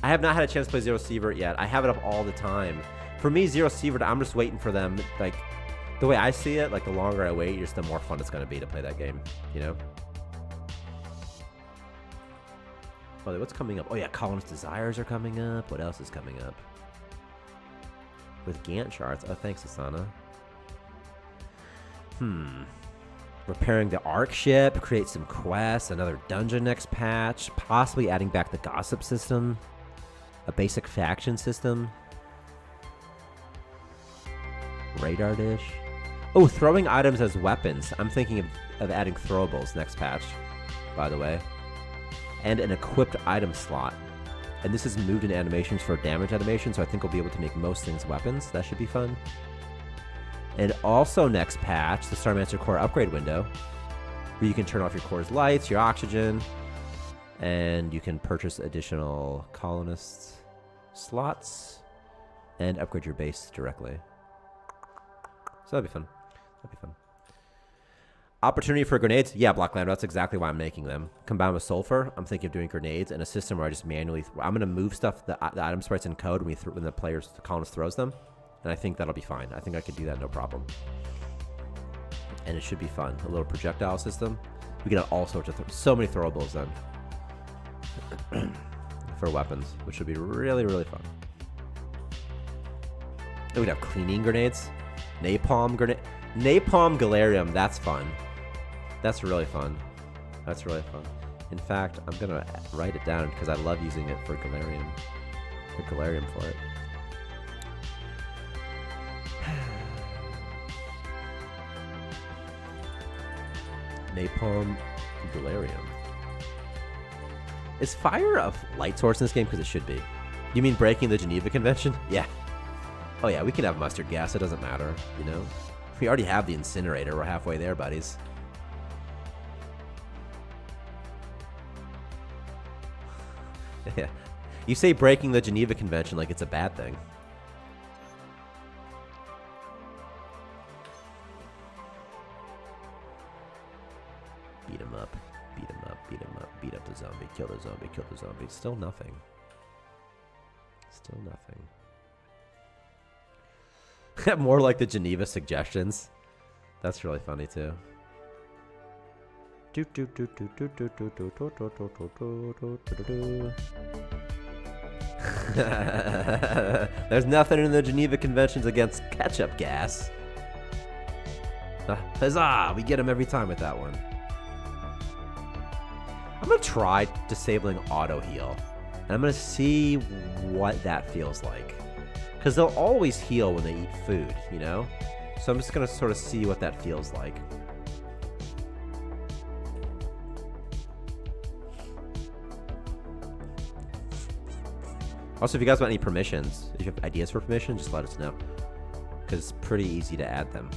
Speaker 1: I have not had a chance to play Zero Sievert yet. I have it up all the time. For me, Zero Sievert, I'm just waiting for them. Like, the way I see it, like, the longer I wait, just the more fun it's going to be to play that game, you know? Oh, what's coming up? Oh, yeah, Colonist Desires are coming up. What else is coming up? With Gantt charts. Oh, thanks, Asana. Repairing the Ark ship. Create some quests. Another dungeon next patch. Possibly adding back the gossip system. A basic faction system. Radar dish. Oh, throwing items as weapons. I'm thinking of adding throwables next patch, by the way. And an equipped item slot. And this is moved in animations for damage animation, so I think we'll be able to make most things weapons. That should be fun. And also next patch, the Starmancer Core upgrade window, where you can turn off your core's lights, your oxygen, and you can purchase additional colonists slots and upgrade your base directly. So that'd be fun. That'd be fun. Opportunity for grenades? Yeah, Block Lambda. That's exactly why I'm making them. Combined with Sulfur, I'm thinking of doing grenades and a system where I just manually... I'm going to move stuff, the item sprites in code when the colonist throws them. And I think that'll be fine. I think I could do that no problem. And it should be fun. A little projectile system. We can have all sorts of... so many throwables then. For weapons, which would be really, really fun. And we'd have cleaning grenades. Napalm grenade. Napalm Galarium. That's fun. That's really fun. That's really fun. In fact, I'm going to write it down because I love using it for Galarium. The Galarium for it. Napalm Galarium. Is fire a light source in this game? Because it should be. You mean breaking the Geneva Convention? Yeah. Oh yeah, we can have mustard gas. It doesn't matter, you know? We already have the incinerator. We're halfway there, buddies. Yeah. You say breaking the Geneva Convention like it's a bad thing. Beat him up. Beat him up. Beat him up. Beat up the zombie. Kill the zombie. Kill the zombie. Still nothing. Still nothing. More like the Geneva suggestions. That's really funny too. Do do do do do do do do do do do do do do. There's nothing in the Geneva Conventions against ketchup gas. Huzzah! We get him every time with that one. I'm gonna try disabling auto heal, and I'm gonna see what that feels like. Because they'll always heal when they eat food, you know? So I'm just gonna sort of see what that feels like. Also, if you guys want any permissions, if you have ideas for permissions, just let us know. Because it's pretty easy to add them.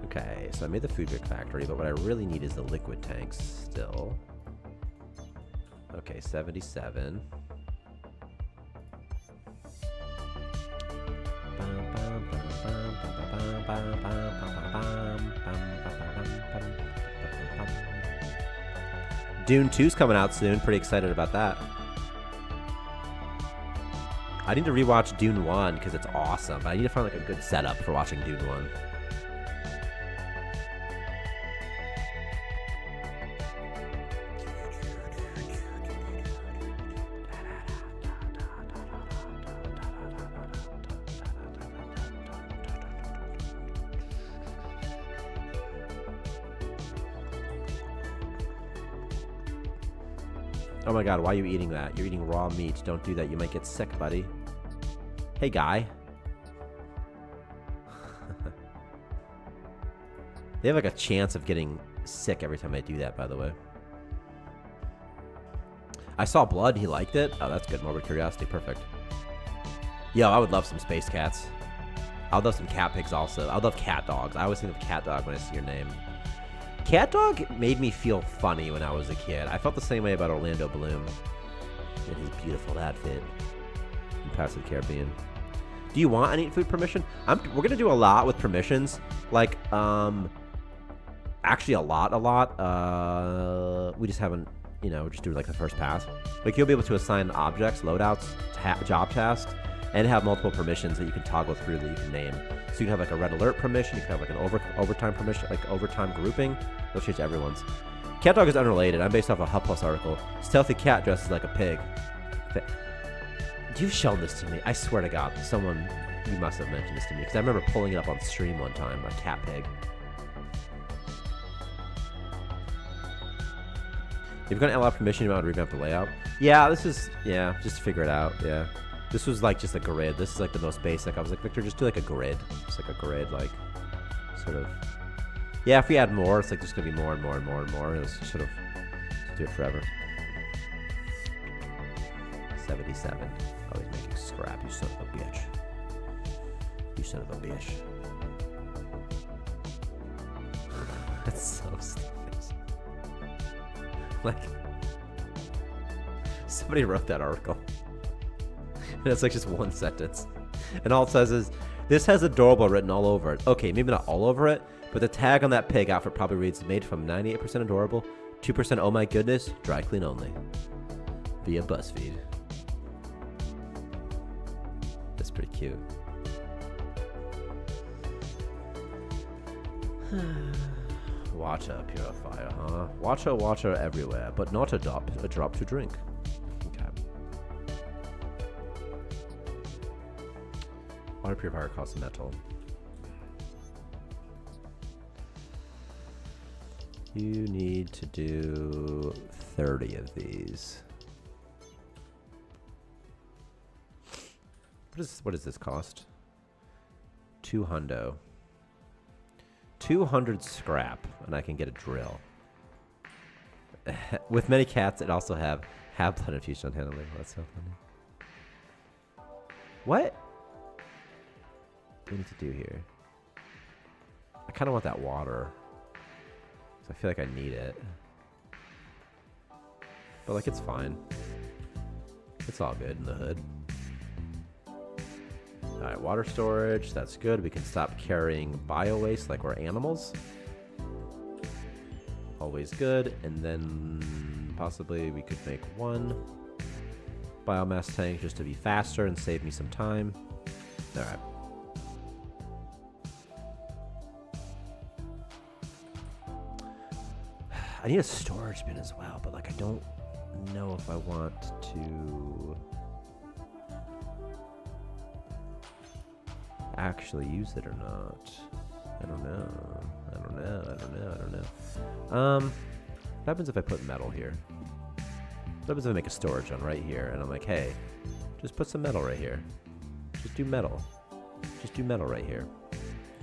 Speaker 1: Okay, so I made the food brick factory, but what I really need is the liquid tanks still. Okay, 77. Dune 2's coming out soon. Pretty excited about that. I need to rewatch Dune 1 because it's awesome, but I need to find like a good setup for watching Dune 1. Oh my god, why are you eating that? You're eating raw meat. Don't do that. You might get sick, buddy. Hey, guy. They have like a chance of getting sick every time I do that, by the way. I saw blood. He liked it. Oh, that's good. Morbid curiosity. Perfect. Yo, I would love some space cats. I would love some cat pigs also. I would love cat dogs. I always think of cat dog when I see your name. Cat Dog made me feel funny when I was a kid. I felt the same way about Orlando Bloom and his beautiful outfit in Pirates of the Caribbean. Do you want any food permission? We're gonna do a lot with permissions. Like, actually a lot. We just haven't, you know, just do like the first pass. Like you'll be able to assign objects, loadouts, job tasks, and have multiple permissions that you can toggle through that you can name. So you can have like a red alert permission, you can have like an overtime permission, like overtime grouping. They'll change everyone's. Cat Dog is unrelated. I'm based off a HuffPost article. Stealthy cat dresses like a pig. You've shown this to me. I swear to God, someone, you must have mentioned this to me because I remember pulling it up on stream one time. A cat pig. If you've got an LR permission, you want to revamp the layout. Yeah, this is just to figure it out. Yeah. This was like just a grid. This is like the most basic. I was like, Victor, just do like a grid. Just like a grid, like sort of. Yeah, if we add more, it's like just gonna be more and more and more and more. Let's sort of do it forever. 77. Oh, he's making scrap. You son of a bitch. You son of a bitch. That's so stupid. Like, somebody wrote that article. And it's like just one sentence. And all it says is, this has adorable written all over it. Okay, maybe not all over it, but the tag on that pig outfit probably reads, made from 98% adorable, 2% oh my goodness, dry clean only. Via BuzzFeed. That's pretty cute. Water purifier, huh? Water everywhere, but not a drop to drink. Water purifier costs metal. You need to do 30 of these. What does this cost? 200. 200 scrap, and I can get a drill. With many cats, it also have blood infusion handling. That's so funny. What? What do we need to do here? I kind of want that water. So I feel like I need it. But like, it's fine. It's all good in the hood. Alright, water storage. That's good. We can stop carrying bio-waste like we're animals. Always good. And then possibly we could make one biomass tank just to be faster and save me some time. Alright. I need a storage bin as well, but like I don't know if I want to actually use it or not. I don't know. I don't know. I don't know. I don't know. What happens if I put metal here? What happens if I make a storage on right here and I'm like, hey, just put some metal right here. Just do metal. Just do metal right here.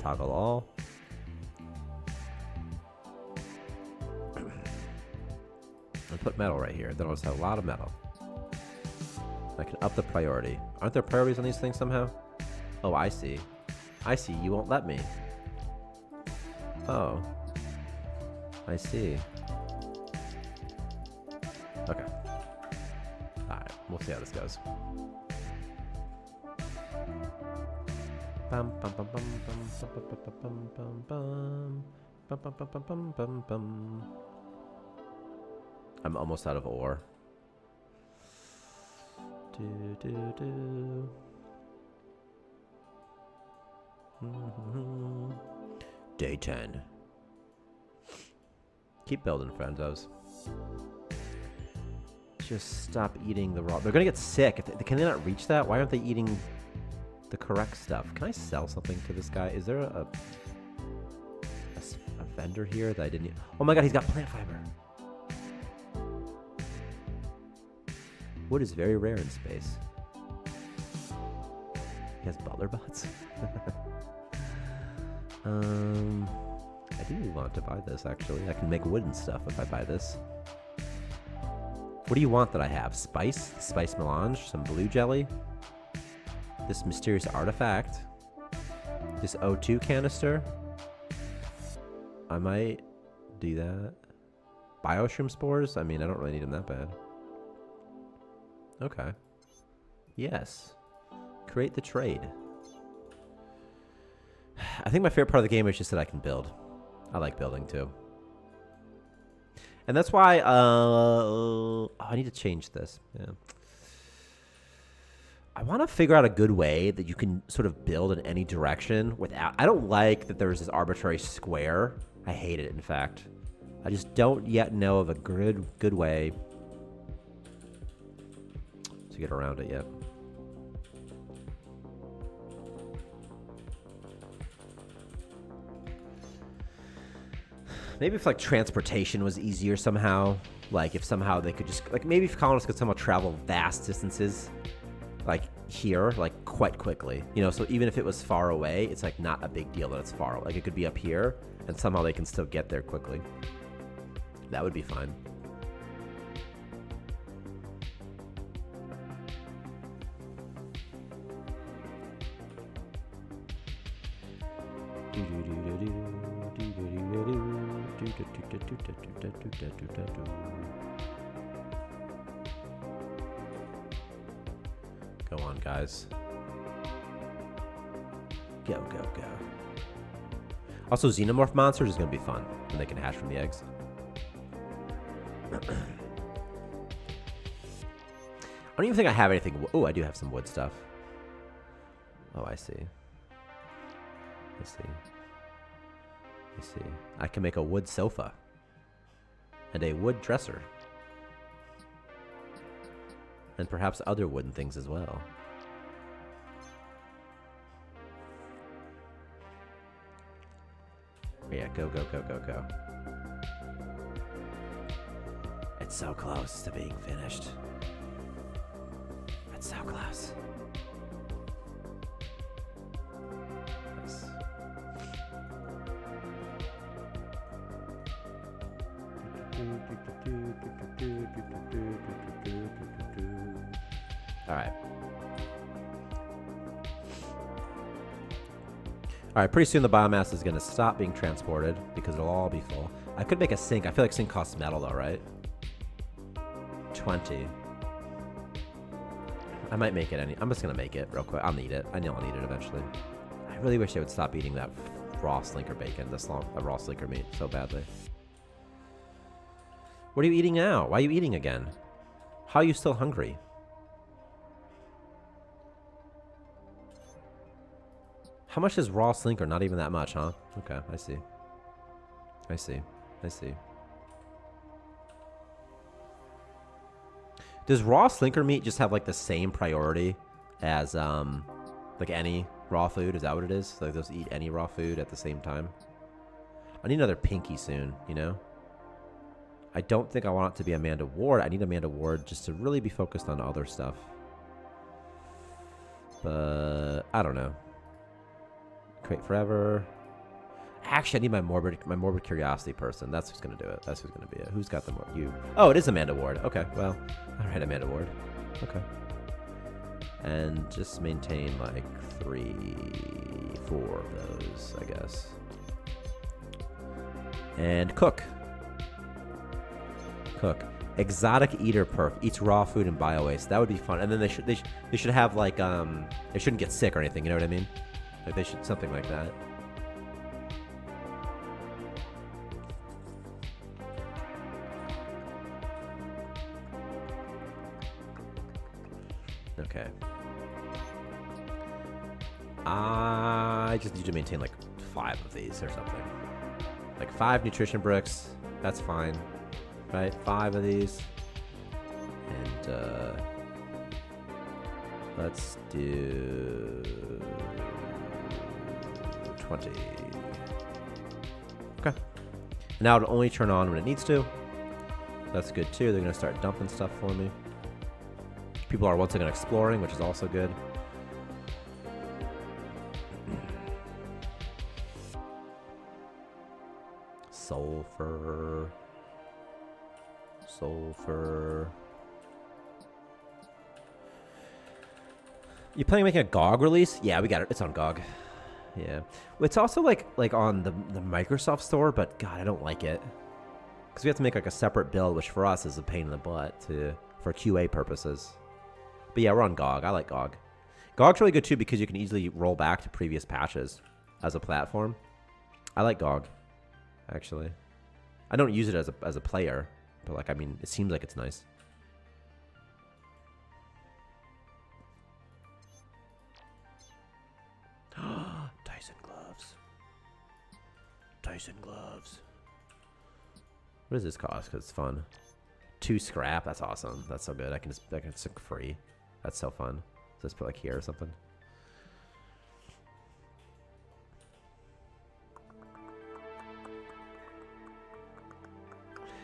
Speaker 1: Toggle all. And put metal right here. Then I'll just have a lot of metal. I can up the priority. Aren't there priorities on these things somehow? Oh, I see. I see. You won't let me. Oh. I see. Okay. Alright, we'll see how this goes. Bum bum bum bum bum bum bum bum bum bum bum bum bum bum bum. I'm almost out of ore. Do do do. Day 10. Keep building, friendos. Just stop eating the raw. They're gonna get sick. Can they not reach that? Why aren't they eating the correct stuff? Can I sell something to this guy? Is there a vendor here that I didn't... Oh my god, he's got plant fiber. Wood is very rare in space. He has butler bots? I do want to buy this, actually. I can make wood and stuff if I buy this. What do you want that I have? Spice? Spice melange? Some blue jelly? This mysterious artifact? This O2 canister? I might do that. Bioshroom spores? I mean, I don't really need them that bad. Okay. Yes. Create the trade. I think my favorite part of the game is just that I can build. I like building too. And that's why I need to change this. Yeah. I want to figure out a good way that you can sort of build in any direction without... I don't like that there's this arbitrary square. I hate it, in fact. I just don't yet know of a good way to get around it yet. Maybe if, like, transportation was easier somehow. Like, if somehow they could just... Like, maybe if colonists could somehow travel vast distances, like, here, like, quite quickly. You know, so even if it was far away, it's, like, not a big deal that it's far away. Like, it could be up here, and somehow they can still get there quickly. That would be fine. Go on, guys. Go, go, go. Also, xenomorph monsters is going to be fun when they can hatch from the eggs. I don't even think I have anything. Oh, I do have some wood stuff. Oh, I see. I see. I see. I can make a wood sofa. And a wood dresser. And perhaps other wooden things as well. Yeah, go, go, go, go, go. It's so close to being finished. It's so close. Nice. Alright. Alright, pretty soon the biomass is going to stop being transported because it'll all be full. I could make a sink. I feel like sink costs metal though, right? 20. I might make it any... I'm just going to make it real quick. I'll need it. I know I'll need it eventually. I really wish they would stop eating that raw slinker bacon, raw slinker meat so badly. What are you eating now? Why are you eating again? How are you still hungry? How much is raw slinker? Not even that much, huh? Okay, I see. I see. I see. Does raw slinker meat just have like the same priority as like any raw food? Is that what it is? Like those eat any raw food at the same time? I need another pinky soon, you know? I don't think I want it to be Amanda Ward. I need Amanda Ward just to really be focused on other stuff. But I don't know. Create forever. Actually, I need my morbid curiosity person. That's who's gonna do it. That's who's gonna be it. Who's got the more? You. Oh, it is Amanda Ward. Okay, well, all right, Amanda Ward. Okay. And just maintain like 3, 4 of those, I guess. And cook. Cook. Exotic eater perk. Eats raw food and bio waste. That would be fun. And then they should have like they shouldn't get sick or anything. You know what I mean? Like they should something like that. Okay. I just need to maintain like 5 of these or something. Like 5 nutrition bricks. That's fine. Right? 5 of these. And let's do 20. Okay. Now it'll only turn on when it needs to. That's good too. They're gonna start dumping stuff for me. People are once again exploring, which is also good. Sulfur. Sulfur. You planning on making a GOG release? Yeah, we got it. It's on GOG. Yeah. It's also like on the Microsoft store, but God, I don't like it. Because we have to make like a separate build, which for us is a pain in the butt for QA purposes. But yeah, we're on GOG. I like GOG. GOG's really good too because you can easily roll back to previous patches as a platform. I like GOG, actually. I don't use it as a player, but like, I mean, it seems like it's nice. Tyson gloves. Tyson gloves. What does this cost? Because it's fun. 2 scrap. That's awesome. That's so good. I can stick free. That's so fun. So let's put like here or something.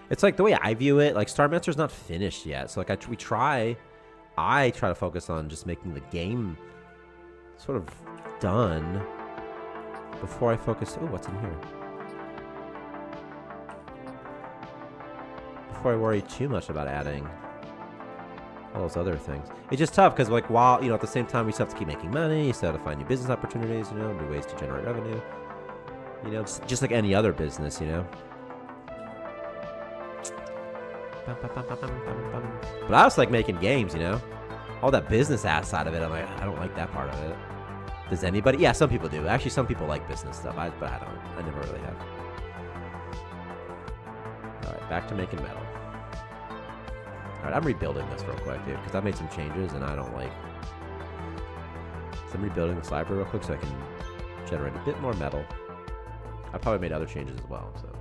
Speaker 1: It's like the way I view it. Like Starmancer's not finished yet. So like I try to focus on just making the game sort of done before I focus. Oh, what's in here? Before I worry too much about adding all those other things. It's just tough because, like, while, you know, at the same time, we still have to keep making money, you still have to find new business opportunities, you know, new ways to generate revenue. You know, just like any other business, you know. But I also like making games, you know. All that business ass side of it, I'm like, I don't like that part of it. Does anybody? Yeah, some people do. Actually, some people like business stuff, but I don't. I never really have. All right, back to making metal. All right, I'm rebuilding this real quick, dude, because I made some changes and I don't like. So I'm rebuilding this library real quick so I can generate a bit more metal. I probably made other changes as well, so.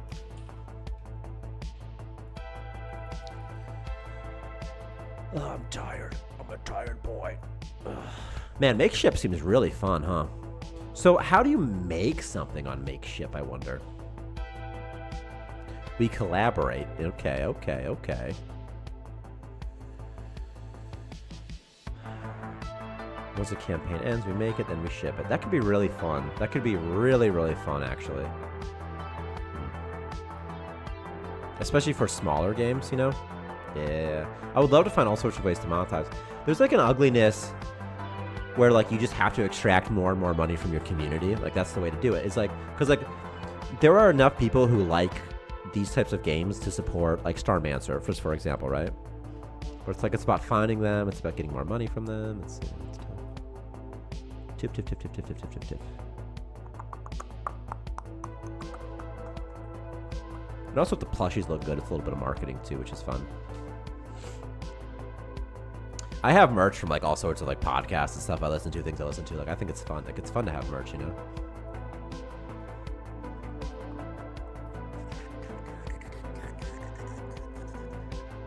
Speaker 1: Oh, I'm tired. I'm a tired boy. Ugh. Man, Makeship seems really fun, huh? So how do you make something on Makeship, I wonder? We collaborate. Okay, okay, okay. Once the campaign ends, we make it, then we ship it. That could be really fun. That could be really, really fun, actually. Especially for smaller games, you know? Yeah. I would love to find all sorts of ways to monetize. There's like an ugliness where like you just have to extract more and more money from your community. Like that's the way to do it. It's like, because like there are enough people who like these types of games to support like Starmancer, just for example, right? Where it's like, it's about finding them. It's about getting more money from them. It's tough. Tip, tip, tip, tip, tip, tip, tip, tip, tip. And also if the plushies look good, it's a little bit of marketing too, which is fun. I have merch from like all sorts of like podcasts and stuff I listen to, things I listen to. Like I think it's fun. Like it's fun to have merch, you know?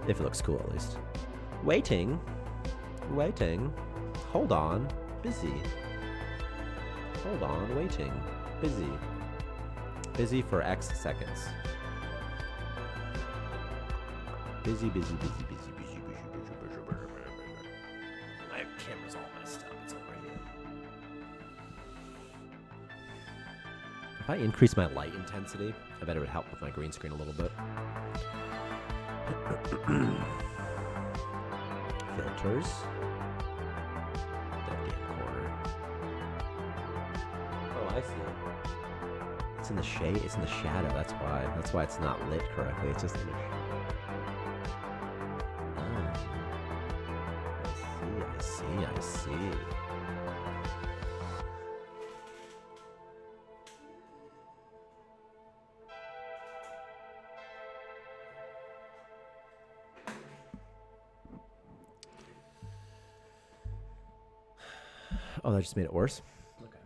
Speaker 1: If it looks cool, at least. Waiting. Waiting. Hold on. Busy. Hold on. Waiting. Busy. Busy for X seconds. Busy, busy, busy, busy, busy, busy, busy, busy, busy. My camera's all messed up. It's all right here. If I increase my light intensity, I bet it would help with my green screen a little bit. Filters. That damn corner. Oh, I see. It's in the shade. It's in the shadow. That's why. That's why it's not lit correctly. It's just in the shadow. I see. Oh, that just made it worse? Okay.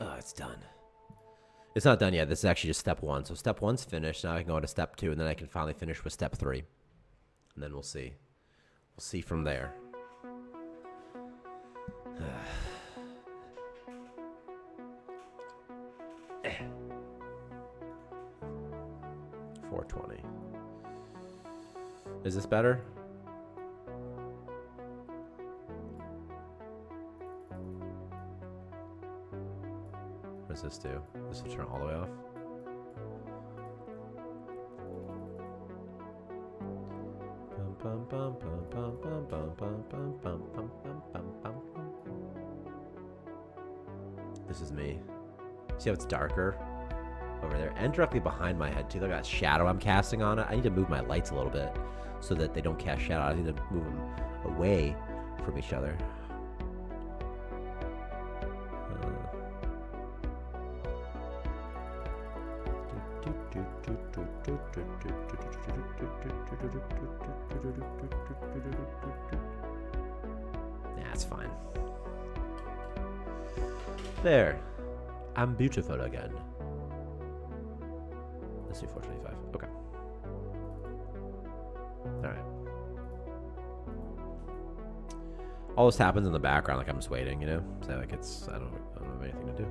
Speaker 1: Oh, it's done. It's not done yet. This is actually just step 1. So step 1's finished. Now I can go into step 2, and then I can finally finish with step 3. And then we'll see. We'll see from there. 420. Is this better? What does this do? This will turn all the way off. This is me. See how it's darker over there? And directly behind my head, too. Look at that shadow I'm casting on it. I need to move my lights a little bit so that they don't cast shadow. I need to move them away from each other. That's fine. There. I'm beautiful again. Let's do 425. Okay. Alright. All this happens in the background, like I'm just waiting, you know? So like it's I don't have anything to do.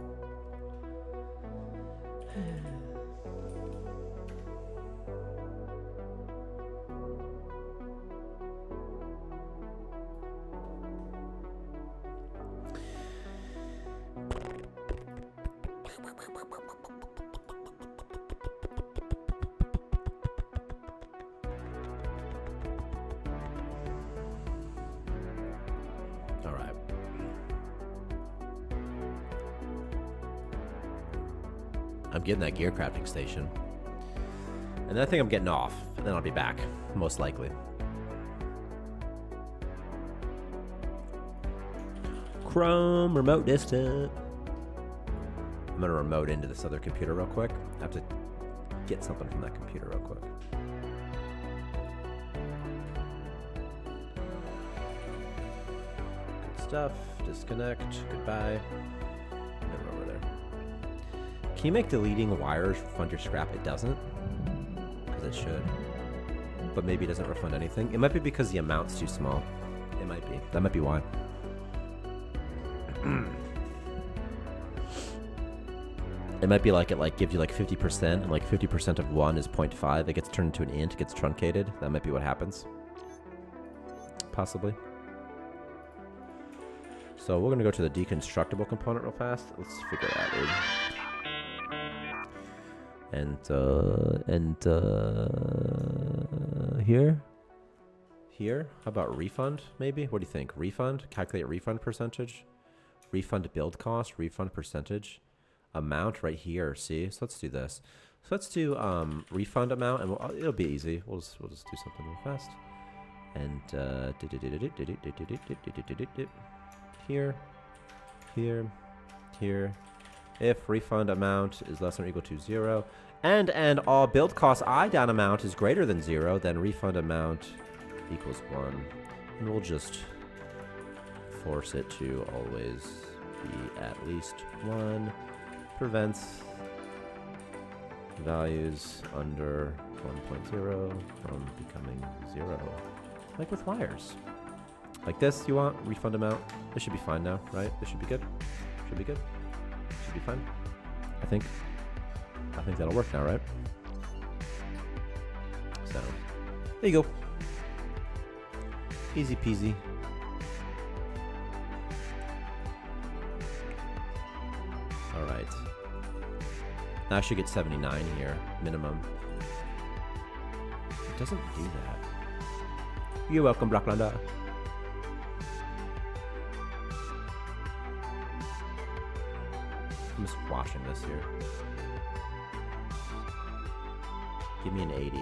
Speaker 1: I'm getting that gear crafting station. And then I think I'm getting off. And then I'll be back, most likely. Chrome, remote distant. I'm gonna remote into this other computer real quick. I have to get something from that computer real quick. Good stuff. Disconnect. Goodbye. Over there. Can you make deleting wires refund your scrap? It doesn't. Because it should. But maybe it doesn't refund anything. It might be because the amount's too small. It might be. That might be why. It might be like it like gives you like 50%, and like 50% of 1 is 0.5. It gets turned into an int, it gets truncated. That might be what happens. Possibly. So we're gonna go to the deconstructible component real fast. Let's figure it out, dude. And here. How about refund? Maybe. What do you think? Refund. Calculate refund percentage. Refund build cost. Refund percentage. Amount right here. See. So let's do this. So let's do refund amount, and it'll be easy. We'll just do something real fast. And here. If refund amount is less than or equal to 0, and all build cost I down amount is greater than 0, then refund amount equals 1. And we'll just force it to always be at least 1. Prevents values under 1.0 from becoming 0. Like with wires. Like this, you want? Refund amount. This should be fine now, right? This should be good. Should be good. Should be fine. I think that'll work now, right? So, there you go. Easy peasy. All right. Now I should get 79 here, minimum. It doesn't do that. You're welcome, Blacklander. I'm just washing this here. Give me an 80.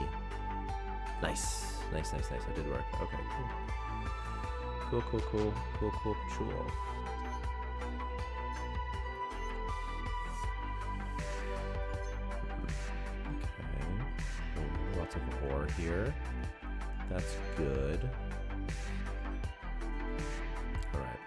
Speaker 1: Nice. Nice, nice, nice. That did work. Okay, cool. Cool, cool, cool. Cool, cool, cool. Okay. Lots of ore here. That's good. Alright.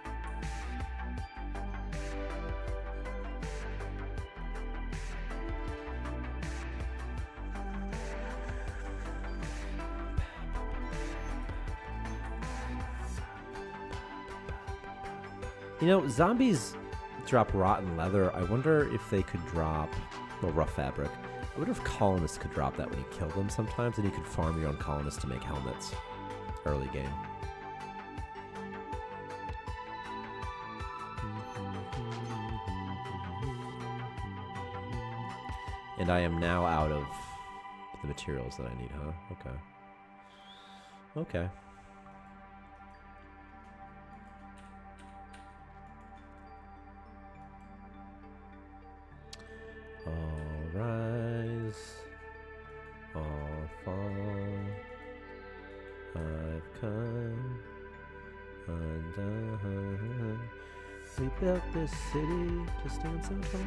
Speaker 1: You know, zombies drop rotten leather. I wonder if they could drop, well, rough fabric. I wonder if colonists could drop that when you kill them sometimes, and you could farm your own colonists to make helmets. Early game. And I am now out of the materials that I need, huh? Okay. Okay. All rise, all fall. I've come undone. We built this city to stand so tall.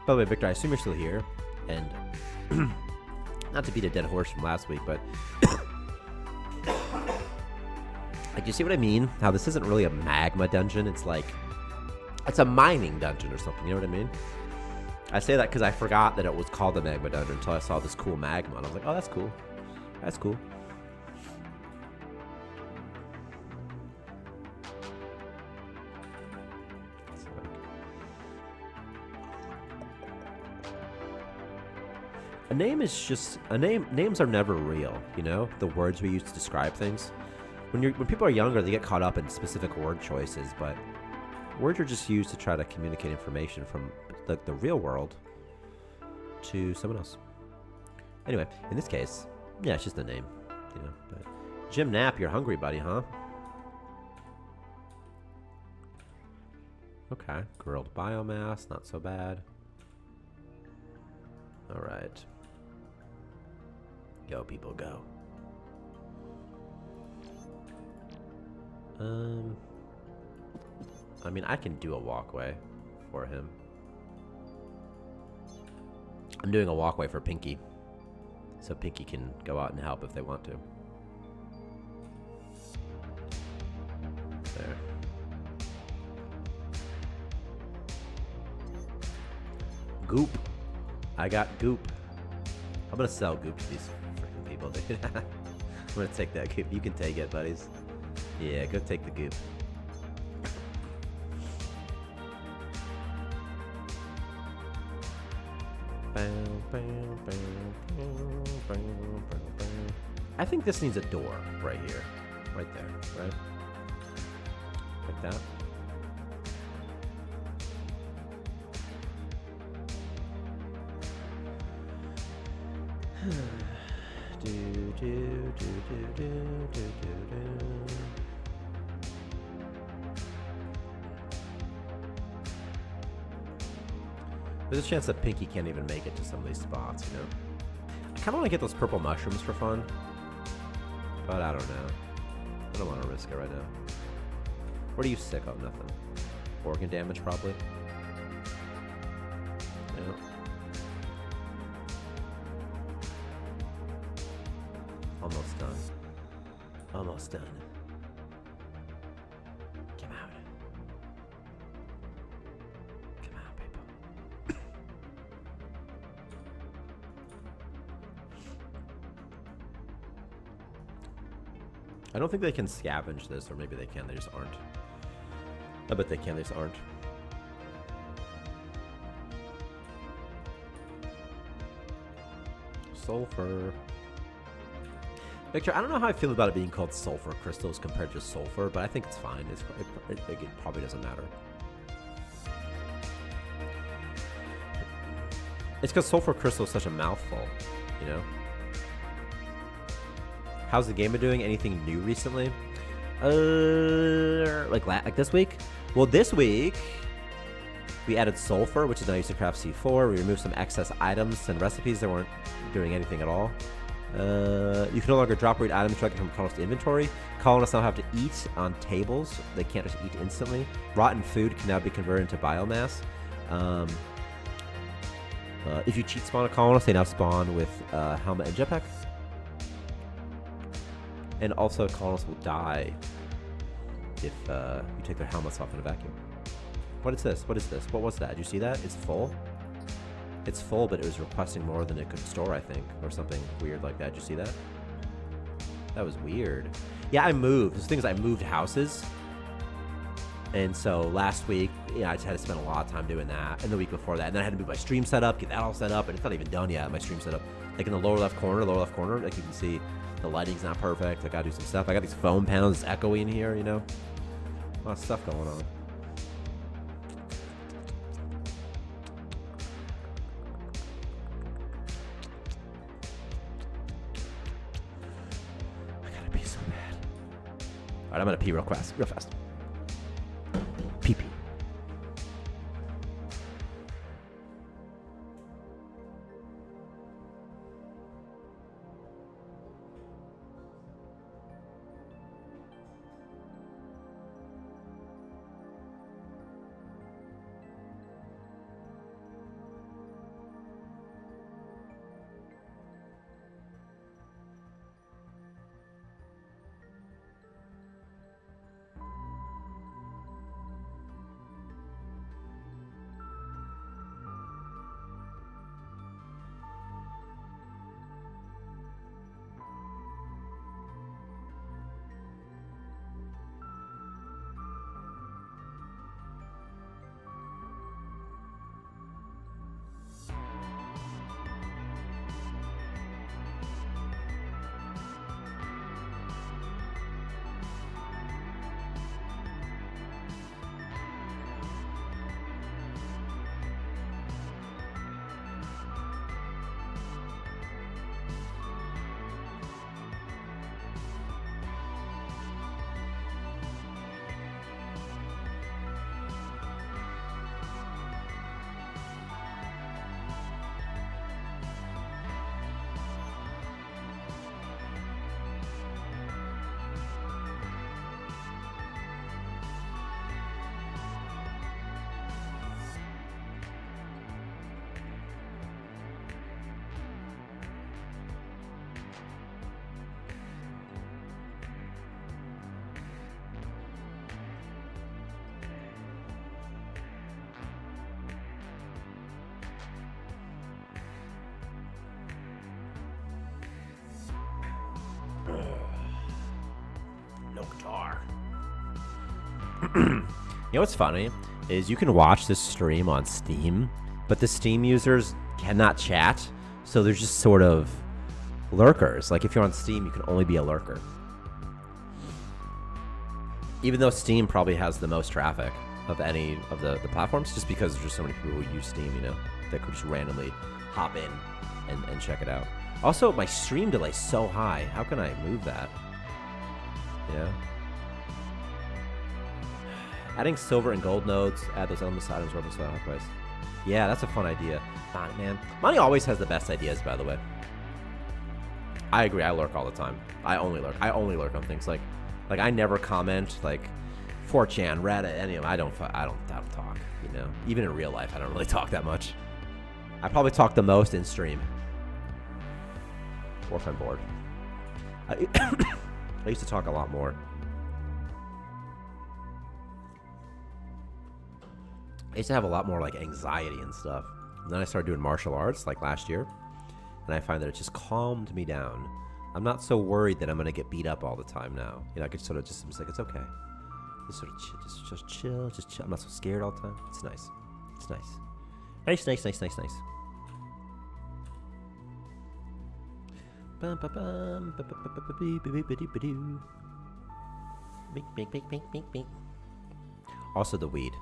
Speaker 1: By the way, Victor, I assume you're still here, and not to beat a dead horse from last week, but like, you see what I mean? How this isn't really a magma dungeon. It's like, it's a mining dungeon or something. You know what I mean? I say that because I forgot that it was called the magma dungeon until I saw this cool magma, and I was like, oh, that's cool. That's cool. A name is just a name. Names are never real, you know. The words we use to describe things. When people are younger, they get caught up in specific word choices, but words are just used to try to communicate information from the real world to someone else. Anyway, in this case, yeah, it's just a name, you know. But Jim Knapp, you're hungry, buddy, huh? Okay, grilled biomass, not so bad. All right. Go, people, go. I mean, I can do a walkway for him. I'm doing a walkway for Pinky, so Pinky can go out and help if they want to. There. Goop. I got goop. I'm gonna sell goop to these freaking people, dude. I'm gonna take that goop. You can take it, buddies. Yeah, go take the goop. I think this needs a door right here. Right there, right? Like that. There's a chance that Pinky can't even make it to some of these spots, you know? I kind of want to get those purple mushrooms for fun, but I don't know. I don't want to risk it right now. What are you sick of? Nothing. Organ damage, probably. Yeah. Almost done. Almost done. Come out. Come out, people. I don't think they can scavenge this, or maybe they can, they just aren't. I bet they can, they just aren't. Sulfur. Victor, I don't know how I feel about it being called sulfur crystals compared to sulfur, but I think it's fine. It probably doesn't matter. It's because sulfur crystal is such a mouthful, you know? How's the game been doing? Anything new recently? Like this week? Well, this week, we added sulfur, which is now used to craft C4. We removed some excess items and recipes that weren't doing anything at all. You can no longer drop or eat items directly from colonists' inventory. Colonists now have to eat on tables. They can't just eat instantly. Rotten food can now be converted into biomass. If you cheat spawn a colonist, they now spawn with helmet and jetpack. And also, colonists will die if you take their helmets off in a vacuum. What is this? What is this? What was that? Did you see that? It's full? It's full, but it was requesting more than it could store, I think, or something weird like that. Did you see that? That was weird. Yeah, I moved. There's things I moved houses. And so last week, I just had to spend a lot of time doing that. And the week before that, and then I had to move my stream setup, get that all set up, and it's not even done yet, my stream setup. Like in the lower left corner, like you can see the lighting's not perfect. I gotta do some stuff. I got these foam panels echoey in here, you know? A lot of stuff going on. I gotta pee so bad. All right, I'm gonna pee real fast. Pee pee. No guitar. You know what's funny is you can watch this stream on Steam, but the Steam users cannot chat, so they're just sort of lurkers. Like if you're on Steam, you can only be a lurker. Even though Steam probably has the most traffic of any of the platforms, just because there's just so many people who use Steam, you know, that could just randomly hop in and check it out. Also, my stream delay is so high. How can I move that? Yeah. Adding silver and gold nodes, add those elements items where it's high price. Yeah, that's a fun idea. Man, Monty always has the best ideas, by the way. I agree. I lurk all the time. I only lurk on things like I never comment like 4chan, Reddit, any of them. I don't talk. You know, even in real life, I don't really talk that much. I probably talk the most in stream, or if I'm bored. I used to talk a lot more. I used to have a lot more like anxiety and stuff. And then I started doing martial arts like last year, and I find that it just calmed me down. I'm not so worried that I'm gonna get beat up all the time now. You know, I could sort of just like, it's okay. Just sort of chill, just chill. I'm not so scared all the time. It's nice. It's nice. Nice. Also the weed.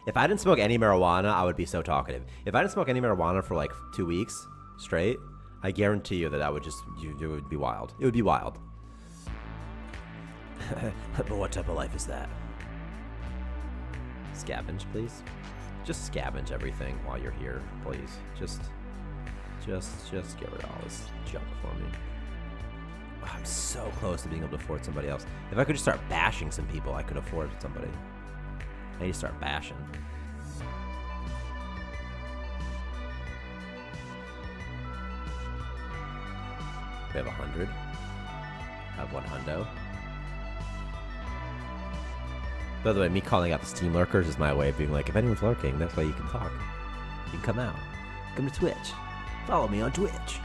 Speaker 1: If I didn't smoke any marijuana, I would be so talkative. If I didn't smoke any marijuana for like 2 weeks straight, I guarantee you that I would just, it would be wild. It would be wild. But what type of life is that? Scavenge, please. Just scavenge everything while you're here, please. Just get rid of all this junk for me. Oh, I'm so close to being able to afford somebody else. If I could just start bashing some people, I could afford somebody. I need to start bashing. We have 100. I have 100. By the way, me calling out the Steam lurkers is my way of being like, if anyone's lurking, that's why you can talk. You can come out. Come to Twitch. Follow me on Twitch.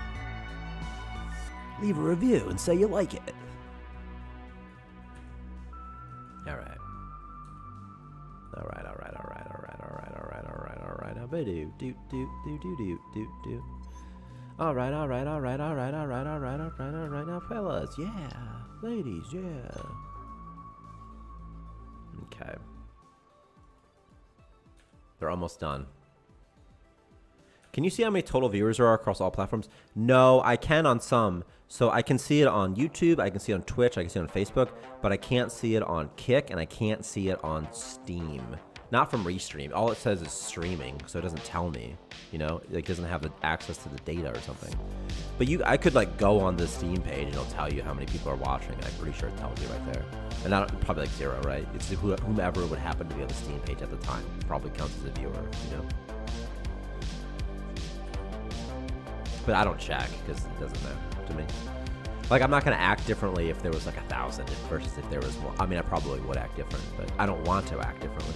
Speaker 1: Leave a review and say you like it. Alright. Alright. Alright now, fellas. Yeah. Ladies, yeah. Okay. They're almost done. Can you see how many total viewers there are across all platforms? No, I can on some. So I can see it on YouTube, I can see it on Twitch, I can see it on Facebook, but I can't see it on Kick, and I can't see it on Steam. Not from Restream. All it says is streaming, so it doesn't tell me. You know, it doesn't have the access to the data or something. But I could like go on the Steam page and it'll tell you how many people are watching. I'm pretty sure it tells you right there. And not, probably like 0, right? It's whomever would happen to be on the Steam page at the time. Probably counts as a viewer, you know? But I don't check because it doesn't matter to me. Like, I'm not going to act differently if there was like 1,000 versus if there was more. I mean, I probably would act different, but I don't want to act differently.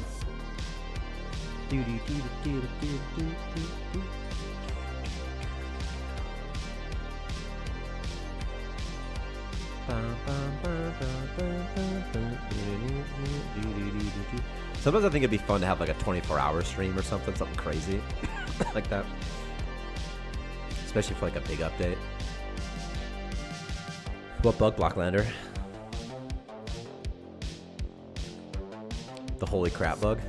Speaker 1: Sometimes I think it'd be fun to have like a 24-hour stream or something crazy like that. Especially for like a big update. What bug, Blocklander? The holy crap bug?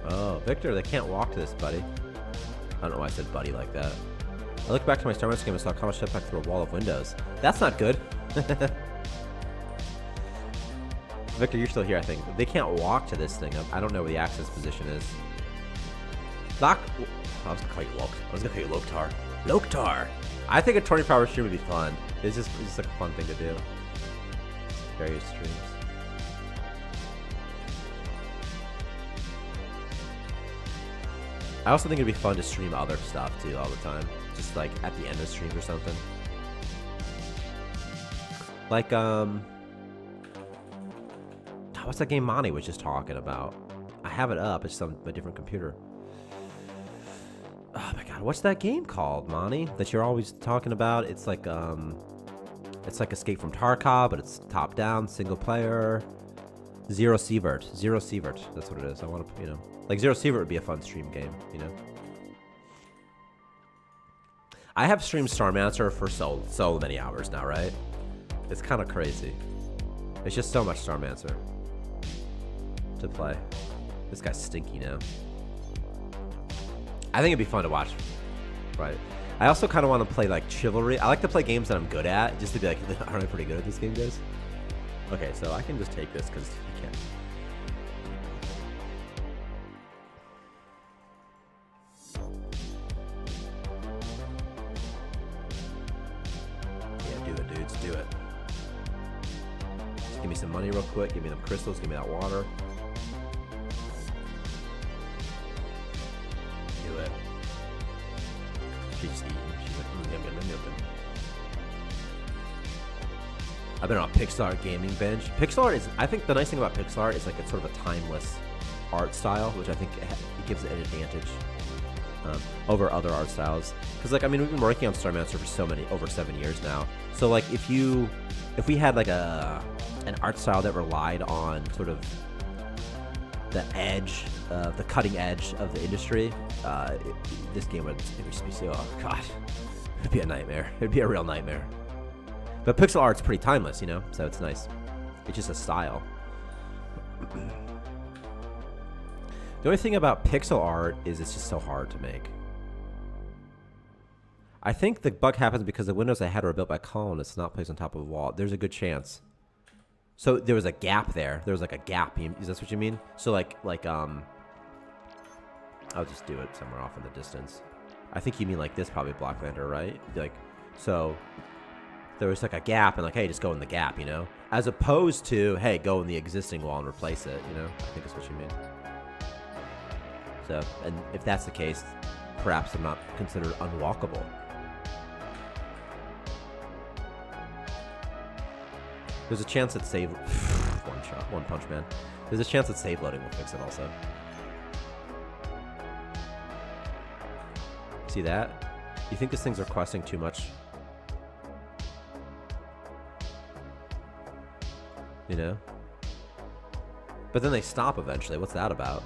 Speaker 1: Oh, Victor, they can't walk to this, buddy. I don't know why I said buddy like that. I looked back to my Starmancer game and saw how much step back through a wall of windows. That's not good. Victor, you're still here, I think. They can't walk to this thing. I don't know where the access position is. I was gonna call you Lok. I was gonna call you Loktar. Loktar! I think a 24-hour stream would be fun. It's just like a fun thing to do. Various streams. I also think it'd be fun to stream other stuff too all the time. Just like at the end of streams or something. Like, what's that game Monty was just talking about? I have it up. It's on a different computer. Oh my god, what's that game called, Monty? That you're always talking about? It's like Escape from Tarkov, but it's top down, single player. Zero Sievert. Zero Sievert. That's what it is. I want to, you know. Like Zero Sievert would be a fun stream game, you know. I have streamed Starmancer for so many hours now, right? It's kind of crazy. It's just so much Starmancer to play. This guy's stinky now. I think it'd be fun to watch, right? I also kind of want to play like Chivalry. I like to play games that I'm good at, just to be like, aren't I pretty good at this game, guys? Okay, so I can just take this because you can't. Yeah, do it, dudes, do it. Just give me some money real quick. Give me them crystals. Give me that water. Do it. She's just eating. She's like, yum, yum, yum, yum. I've been on a Pixar gaming bench. Pixar is, I think the nice thing about Pixar is like it's sort of a timeless art style, which I think it gives it an advantage over other art styles. Because like, I mean, we've been working on Starmancer for over 7 years now. So like, if we had like an art style that relied on sort of the edge, the cutting edge of the industry, this game would just be so, oh god, it'd be a nightmare. It'd be a real nightmare. But pixel art's pretty timeless, you know, so it's nice. It's just a style. The only thing about pixel art is it's just so hard to make. I think the bug happens because the windows I had were built by colonists, not placed on top of a wall. There's a good chance. So there was a gap there. There was like a gap. Is that what you mean? So like I'll just do it somewhere off in the distance. I think you mean like this probably Blocklander, right? Like, so there was like a gap and like, hey, just go in the gap, you know? As opposed to, hey, go in the existing wall and replace it, you know? I think that's what you mean. So, and if that's the case, perhaps I'm not considered unwalkable. There's a chance that save... One punch, man. There's a chance that save loading will fix it also. See that? You think these things are requesting too much? You know? But then they stop eventually. What's that about?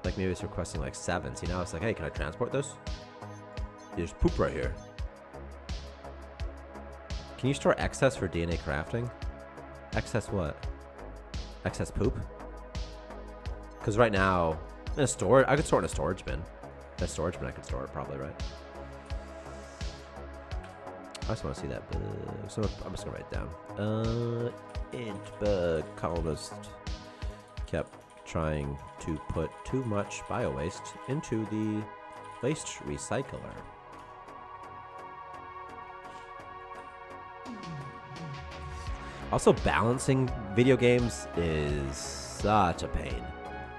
Speaker 1: Like maybe it's requesting like 7s, you know? It's like, hey, can I transport this? There's poop right here. Can you store excess for DNA crafting? Excess what? Excess poop? Because right now, in a storage, I could store it in a storage bin. In a storage bin, I could store it probably, right? I just want to see that. So I'm just gonna write it down. Int bug colonist kept trying to put too much bio-waste into the waste recycler. Also, balancing video games is such a pain.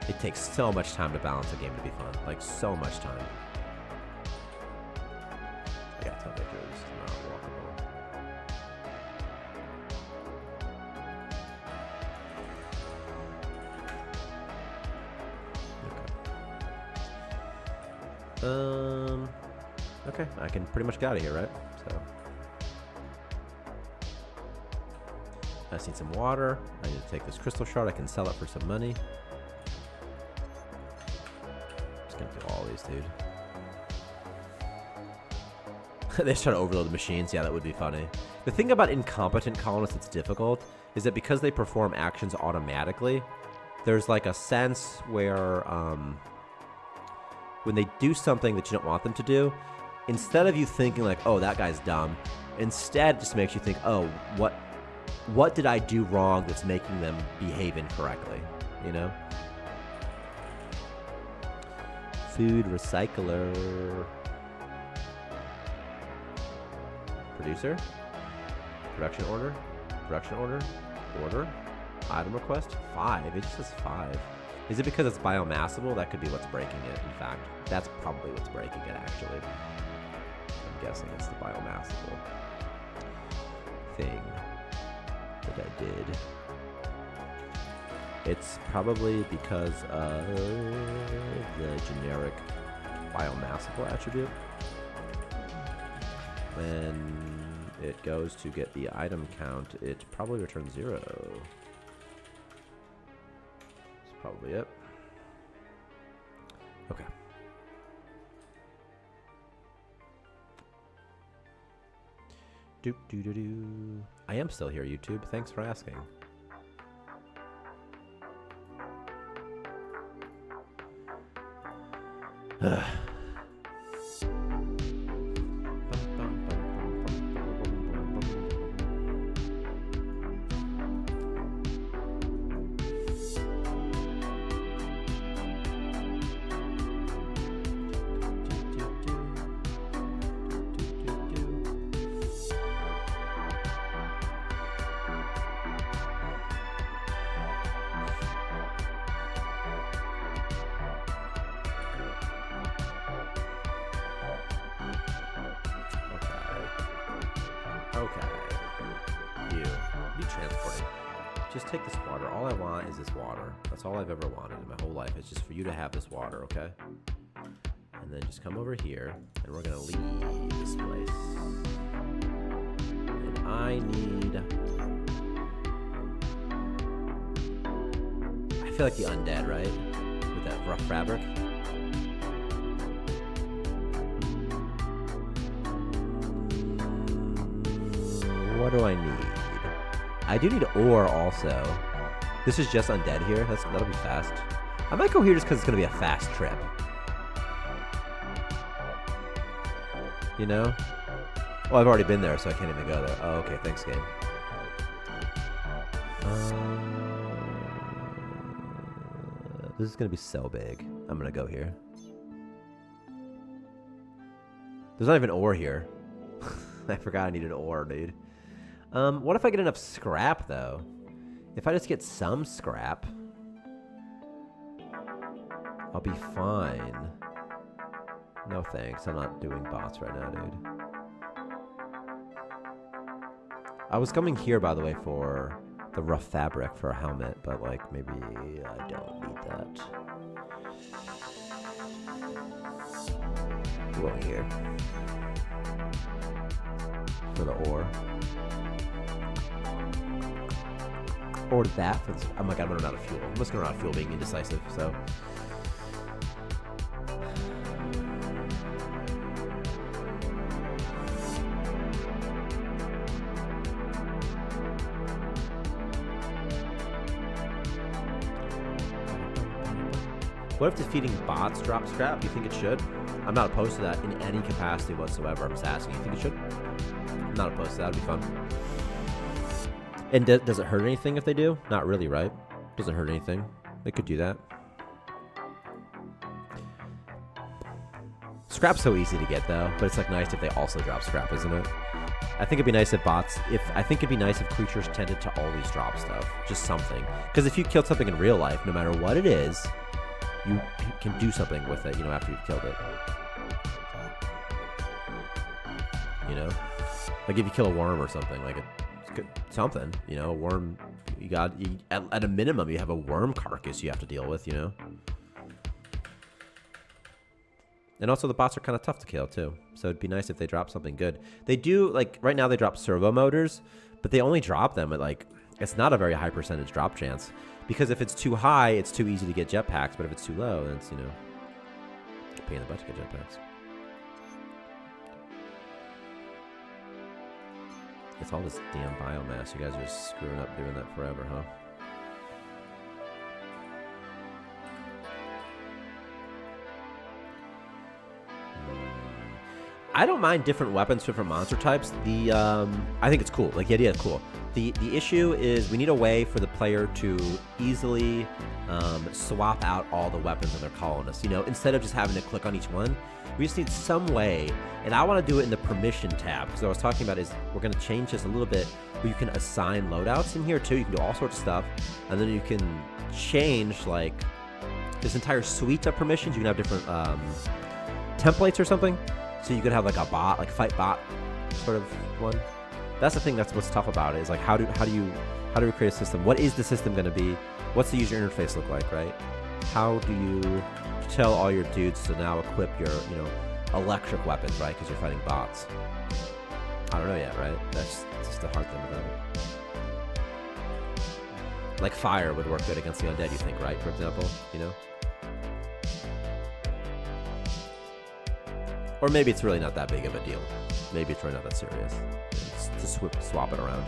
Speaker 1: It takes so much time to balance a game to be fun. Like, so much time. I gotta tell Victor this is not walkable. Okay, I can pretty much get out of here, right? So, I just need some water. I need to take this crystal shard. I can sell it for some money. Just gonna do all these, dude. They just try to overload the machines. Yeah, that would be funny. The thing about incompetent colonists that's difficult is that because they perform actions automatically, there's like a sense where when they do something that you don't want them to do, instead of you thinking like, oh, that guy's dumb, instead it just makes you think, oh, what did I do wrong that's making them behave incorrectly, you know? Food recycler. Producer. Production order. Production order. Order. Item request. 5. It just says 5. Is it because it's biomassable? That could be what's breaking it, in fact. That's probably what's breaking it, actually. I'm guessing it's the biomassable thing that I did. It's probably because of the generic biomassable attribute. When it goes to get the item count, it probably returns 0. That's probably it. Okay. Doop doo doo doo. I am still here, YouTube. Thanks for asking. Be transporting. Just take this water. All I want is this water. That's all I've ever wanted in my whole life. It's just for you to have this water, okay? And then just come over here, and we're gonna leave this place. And I need... I feel like the undead, right? With that rough fabric. What do I need? I do need ore also. This is just undead here. That'll be fast. I might go here just because it's gonna be a fast trip. You know? Well, I've already been there, so I can't even go there. Oh, okay. Thanks, game. This is gonna be so big. I'm gonna go here. There's not even ore here. I forgot I needed ore, dude. What if I get enough scrap, though? If I just get some scrap, I'll be fine. No thanks, I'm not doing bots right now, dude. I was coming here, by the way, for the rough fabric for a helmet, but, like, maybe I don't need that. Going here. For the ore. Or that for this. Oh my god, I'm running out of fuel. I'm just gonna run out of fuel being indecisive, so. What if defeating bots drops scrap? Do you think it should? I'm not opposed to that in any capacity whatsoever. I'm just asking. You think it should? I'm not opposed to that. It'd be fun. And does it hurt anything if they do? Not really, right? Doesn't hurt anything. They could do that. Scrap's so easy to get though, but it's like nice if they also drop scrap, isn't it? I think it'd be nice if I think it'd be nice if creatures tended to always drop stuff. Just something. Because if you killed something in real life, no matter what it is, you can do something with it, you know, after you've killed it. You know? Like if you kill a worm or something, like something, you know, a worm, at a minimum, you have a worm carcass you have to deal with, you know? And also the bots are kind of tough to kill too, so it'd be nice if they drop something good. They do, like, right now they drop servo motors, but they only drop them at, like, it's not a very high percentage drop chance, because if it's too high, it's too easy to get jetpacks, but if it's too low, then it's, you know, a pain in the butt to get jetpacks. It's all this damn biomass. You guys are just screwing up doing that forever, huh? I don't mind different weapons for different monster types. I think it's cool. Like, the idea is cool. The issue is we need a way for the player to easily swap out all the weapons in their colonists. You know, instead of just having to click on each one, we just need some way. And I want to do it in the permission tab, because what I was talking about is we're going to change this a little bit where you can assign loadouts in here too. You can do all sorts of stuff, and then you can change, like, this entire suite of permissions. You can have different templates or something. So you could have like a bot, like fight bot sort of one. That's the thing. That's what's tough about it. Is like how do we create a system? What is the system going to be? What's the user interface look like, right? How do you tell all your dudes to now equip your, you know, electric weapons, right? Because you're fighting bots. I don't know yet, right? That's just the hard thing about it. Like fire would work good against the undead, you think, right? For example, you know. Or maybe it's really not that big of a deal. Maybe it's really not that serious. Just swap it around.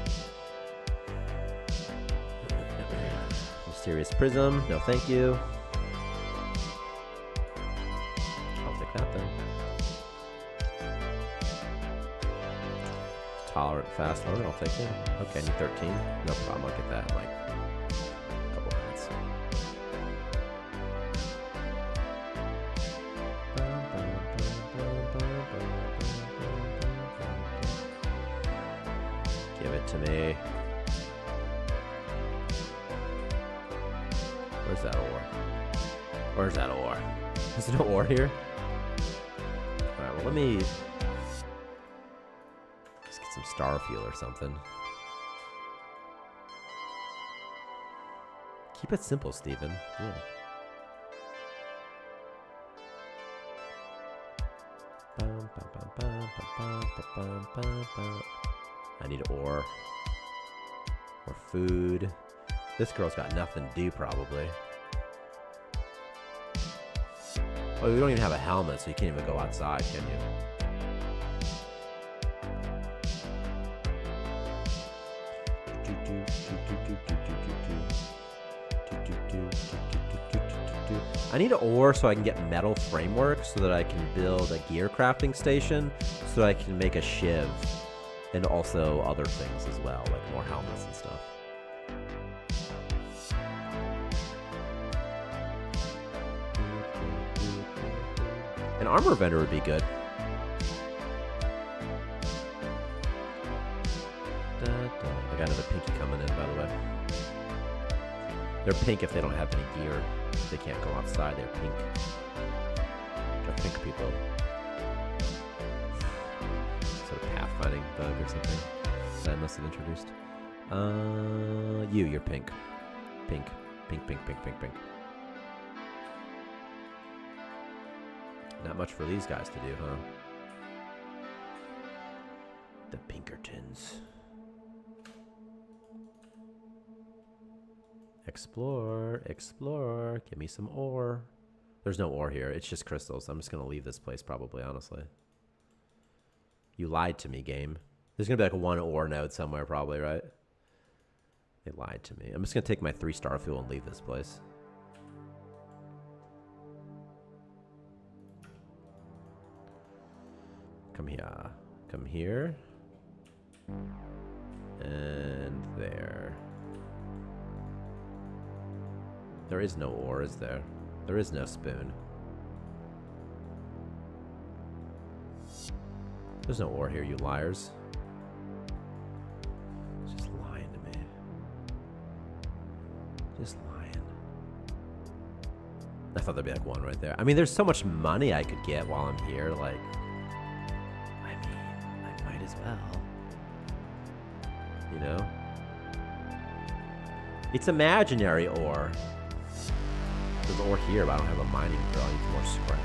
Speaker 1: Mysterious Prism. No, thank you. I'll take that then. Tolerant fast load. I'll take it. Okay, I need 13. No problem. I'll get that in like a couple of minutes. Give it to me. Where's that ore? Where's that ore? Is there no ore here? Alright, well, let me just get some star fuel or something. Keep it simple, Steven. Yeah. I need ore. Or food. This girl's got nothing to do, probably. Oh, we don't even have a helmet, so you can't even go outside, can you? I need ore so I can get metal framework so that I can build a gear crafting station so that I can make a shiv and also other things as well, like more helmets and stuff. An armor vendor would be good. I got another pinky coming in, by the way. They're pink if they don't have any gear. If they can't go outside, they're pink. They're pink people. Sort of pathfinding bug or something that I must have introduced. You're pink. Pink. Pink, pink, pink, pink, pink. Not much for these guys to do, huh? The Pinkertons. Explore, explore. Give me some ore. There's no ore here. It's just crystals. I'm just going to leave this place probably, honestly. You lied to me, game. There's going to be like one ore node somewhere probably, right? They lied to me. I'm just going to take my 3-star fuel and leave this place. Come here. Come here. And there. There is no ore, is there? There is no spoon. There's no ore here, you liars. Just lying to me. Just lying. I thought there'd be like one right there. I mean, there's so much money I could get while I'm here, like... I mean, I might as well. You know? It's imaginary ore. There's ore here, but I don't have a mining drill. I need more scrap.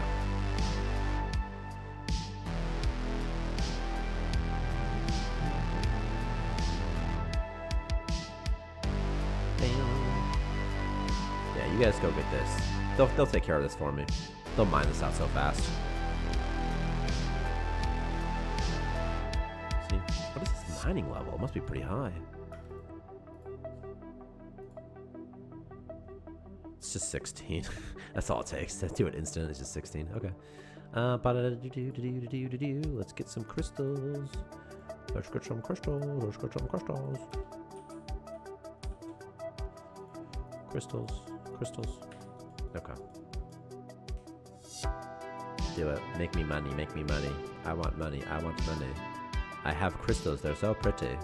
Speaker 1: Yeah, you guys go get this. They'll take care of this for me. They'll mine this out so fast. See, what is this mining level? It must be pretty high. It's just 16. That's all it takes. To do it instant, it's just 16. Okay. Let's get some crystals. Let's get some crystals. Let's get some crystals. Crystals. Crystals. Okay. Do it. Make me money. Make me money. I want money. I want money. I have crystals. They're so pretty.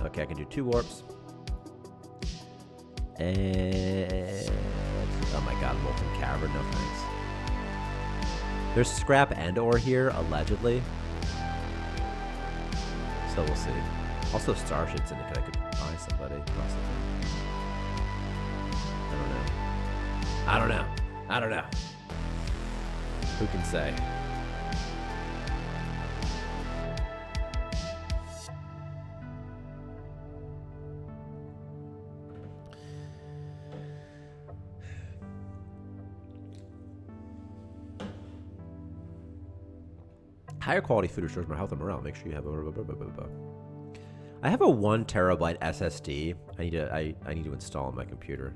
Speaker 1: Okay, I can do 2 warps. And oh my god, molten cavern, no thanks. There's scrap and ore here, allegedly. So we'll see. Also, starships in it, I could buy somebody, possibly. I don't know. I don't know. I don't know. Who can say? Higher quality food restores my health and morale. Make sure you have a... I have a 1 terabyte SSD. I need to install on my computer.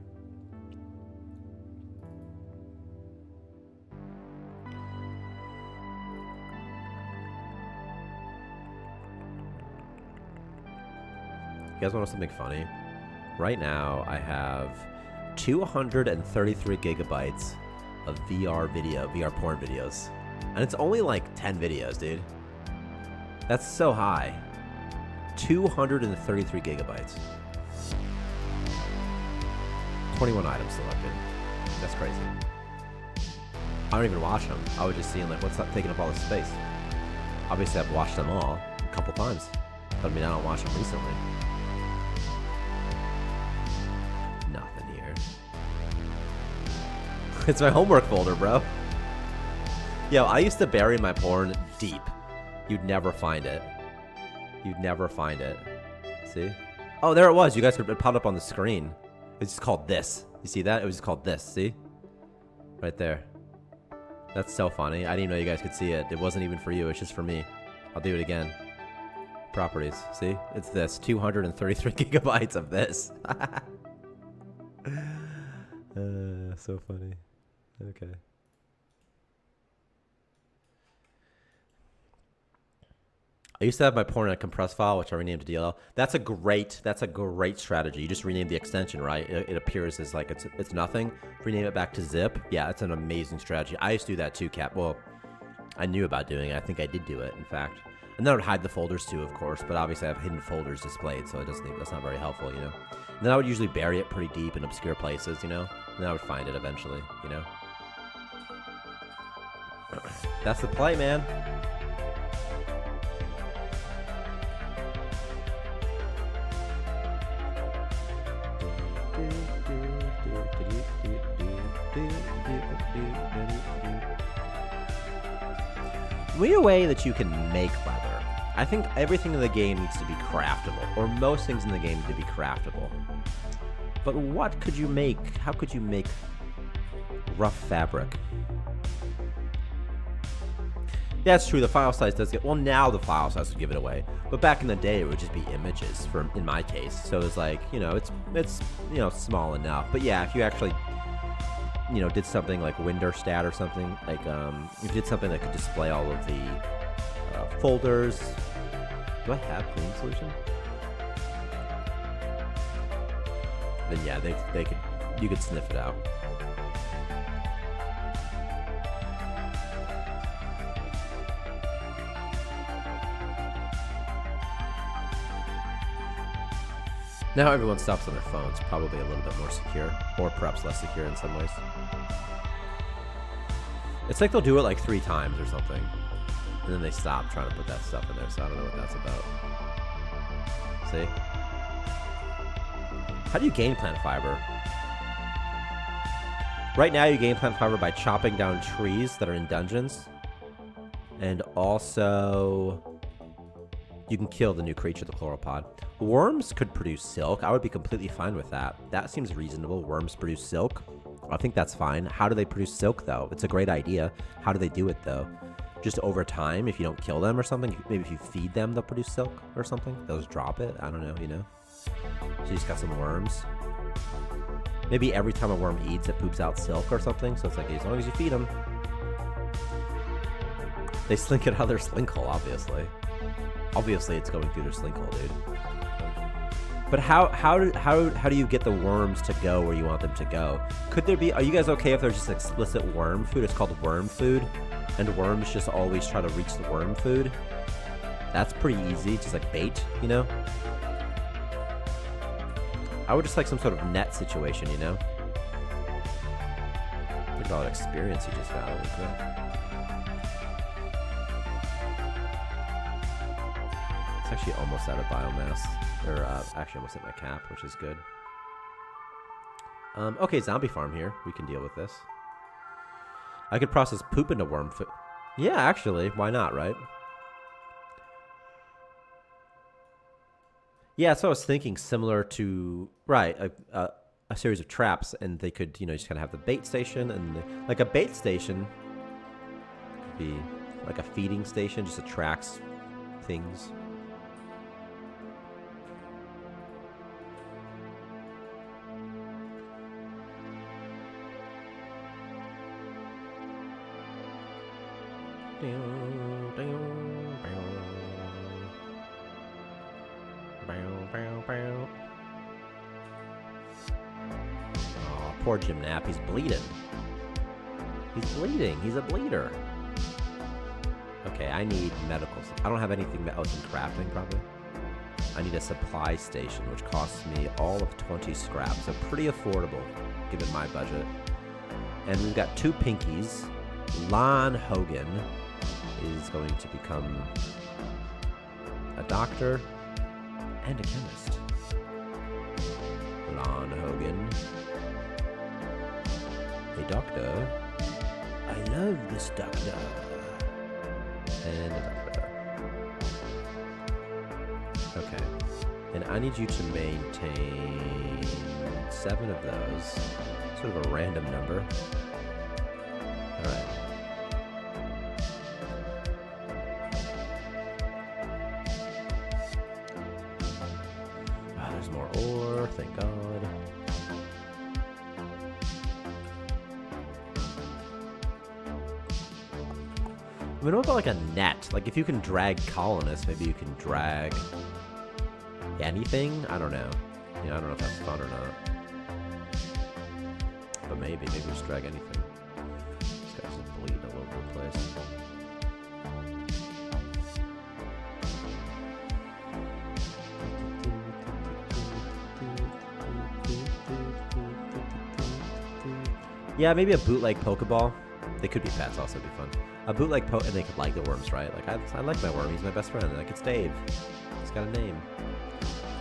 Speaker 1: You guys want something funny? Right now, I have 233 gigabytes of VR porn videos. And it's only like 10 videos, dude. That's so high. 233 gigabytes. 21 items selected. That's crazy. I don't even watch them. I was just seeing like what's taking up all this space. Obviously, I've watched them all a couple times, but I mean I don't watch them recently. Nothing here. It's my homework folder, bro. Yo, I used to bury my porn deep. You'd never find it. You'd never find it. See? Oh, there it was. You guys could pop up on the screen. It's just called this. You see that? It was just called this. See? Right there. That's so funny. I didn't even know you guys could see it. It wasn't even for you. It's just for me. I'll do it again. Properties. See? It's this. 233 gigabytes of this. So funny. Okay. I used to have my porn in a compressed file, which I renamed to DLL. That's a great strategy. You just rename the extension, right? It appears as like it's nothing. Rename it back to zip. Yeah, that's an amazing strategy. I used to do that too, Cap. Well, I knew about doing it. I think I did do it, in fact. And then I would hide the folders too, of course. But obviously, I have hidden folders displayed, so that's not very helpful, you know. And then I would usually bury it pretty deep in obscure places, you know. And then I would find it eventually, you know. That's the play, man. The way that you can make leather. I think everything in the game needs to be craftable, or most things in the game need to be craftable. But what could you make? How could you make rough fabric? Yeah, it's true. The file size does get... Well, now the file size would give it away. But back in the day, it would just be images, in my case. So it's like, you know, it's you know, small enough. But yeah, if you actually, you know, did something like Winderstat or something, like, you did something that could display all of the folders. Do I have cleaning solution? Then yeah, you could sniff it out. Now everyone stops on their phones, probably a little bit more secure, or perhaps less secure in some ways. It's like they'll do it like 3 times or something, and then they stop trying to put that stuff in there, so I don't know what that's about. See? How do you gain plant fiber? Right now you gain plant fiber by chopping down trees that are in dungeons, and also you can kill the new creature, the chloropod. Worms could produce silk. I would be completely fine with that. That seems reasonable. Worms produce silk. I think that's fine. How do they produce silk, though? It's a great idea. How do they do it, though? Just over time, if you don't kill them or something? Maybe if you feed them, they'll produce silk or something? They'll just drop it? I don't know, you know? So you just got some worms. Maybe every time a worm eats, it poops out silk or something. So it's like, as long as you feed them. They slink it out of their slink hole, obviously. Obviously, it's going through their slink hole, dude. But how do you get the worms to go where you want them to go? Could there be... Are you guys okay if there's just explicit worm food? It's called worm food. And worms just always try to reach the worm food. That's pretty easy. Just like bait, you know? I would just like some sort of net situation, you know? Look at all that experience you just got. Holy crap. It's actually almost out of biomass. Or actually almost at my cap, which is good. Okay, zombie farm here. We can deal with this. I could process poop into worm food. Yeah, actually. Why not, right? Yeah, so I was thinking similar to... Right, a series of traps, and they could, you know, just kind of have the bait station, and like a bait station could be like a feeding station, just attracts things. Oh, poor Jim Knapp. He's bleeding. He's bleeding. He's a bleeder. Okay, I need medicals. I don't have anything else in crafting, probably. I need a supply station, which costs me all of 20 scraps. So pretty affordable, given my budget. And we've got 2 pinkies. Lon Hogan is going to become a doctor and a chemist. Lon Hogan, a doctor. I love this doctor. And a doctor. Okay. And I need you to maintain 7 of those. Sort of a random number. Alright. Oh, there's more ore, thank God. I mean, what about like a net? Like if you can drag colonists, maybe you can drag anything? I don't know. Yeah, I don't know if that's fun or not. But maybe just drag anything. This guy's just bleeding all over the place. Yeah, maybe a bootleg Pokeball. They could be pets, also be fun. A bootleg and they could like the worms, right? Like I like my worm. He's my best friend. Like it's Dave. He's got a name.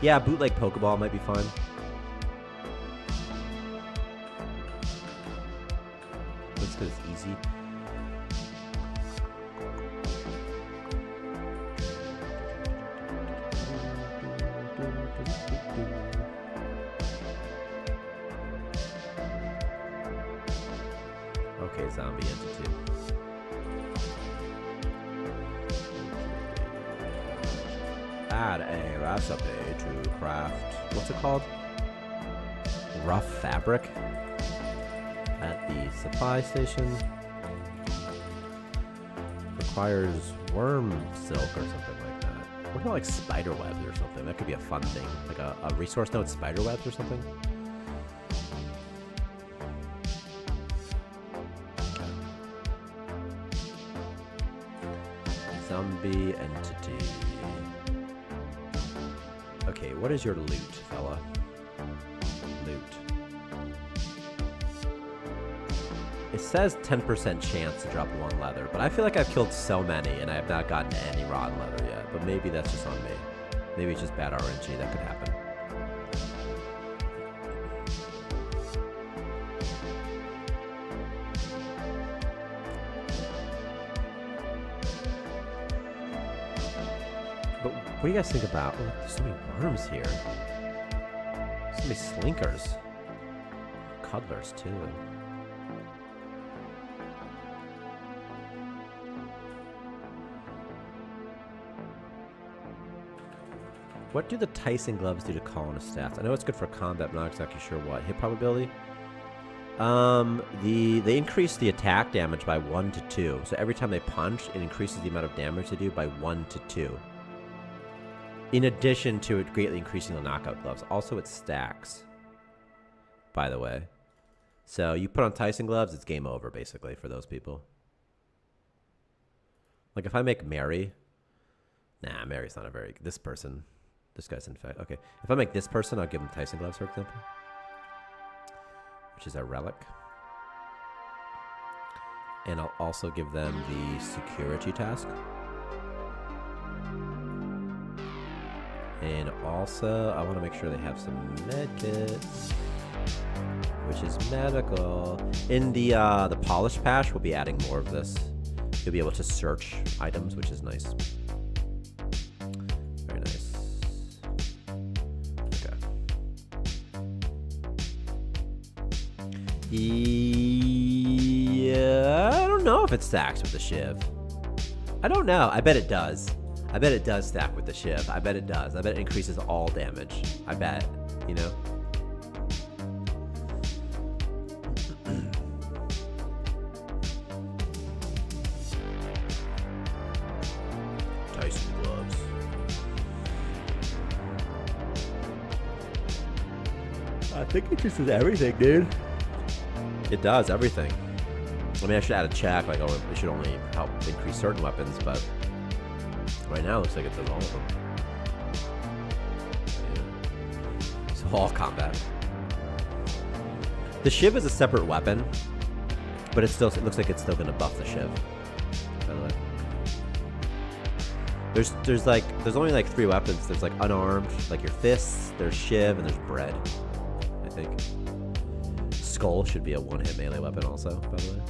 Speaker 1: Yeah, a bootleg Pokeball might be fun. That's because it's easy. Okay, zombie entity. Add a recipe to craft. What's it called? Rough fabric at the supply station. Requires worm silk or something like that. What about like spider webs or something? That could be a fun thing. Like a resource node spider webs or something. Zombie entity. Okay, what is your loot, fella? Loot. It says 10% chance to drop 1 leather, but I feel like I've killed so many and I have not gotten any rotten leather yet. But maybe that's just on me. Maybe it's just bad RNG. That could happen. But what do you guys think about? Oh, there's so many worms here. So many slinkers. Cuddlers, too. What do the Tyson gloves do to colonist stats? I know it's good for combat, but I'm not exactly sure what. Hit probability? They increase the attack damage by 1 to 2. So every time they punch, it increases the amount of damage they do by 1 to 2. In addition to it greatly increasing the knockout gloves. Also, it stacks, by the way. So you put on Tyson gloves, it's game over, basically, for those people. Like, if I make Mary... Nah, Mary's not a very... This person... This guy's in fact... Okay. If I make this person, I'll give him Tyson gloves, for example. Which is a relic. And I'll also give them the security task. And also, I want to make sure they have some med kits, which is medical. In the polish patch, we'll be adding more of this. You'll be able to search items, which is nice. Very nice. Okay. Yeah, I don't know if it stacks with the shiv. I don't know. I bet it does. I bet it does stack with the shiv. I bet it does. I bet it increases all damage. I bet, you know? Tyson gloves. I think it just does everything, dude. It does everything. I mean, I should add a check, like, oh, it should only help increase certain weapons, but... Right now, it looks like it does all of them. Yeah. So all combat. The shiv is a separate weapon. But it looks like it's still gonna buff the Shiv. By the way. There's only like 3 weapons. There's like unarmed, like your fists, there's Shiv, and there's bread. I think. Skull should be a 1-hit melee weapon also, by the way.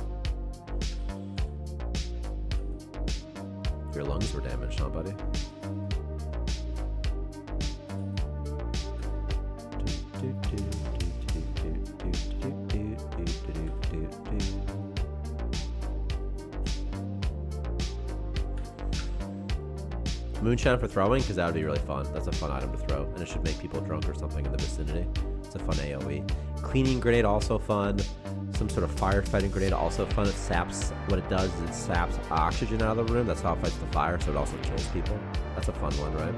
Speaker 1: Your lungs were damaged, huh, buddy? Moonshine for throwing, because that would be really fun. That's a fun item to throw, and it should make people drunk or something in the vicinity. It's a fun AoE. Cleaning grenade also fun. Some sort of firefighting grenade also fun. It saps, what it does is it saps oxygen out of the room. That's how it fights the fire, so it also kills people. That's a fun one, right?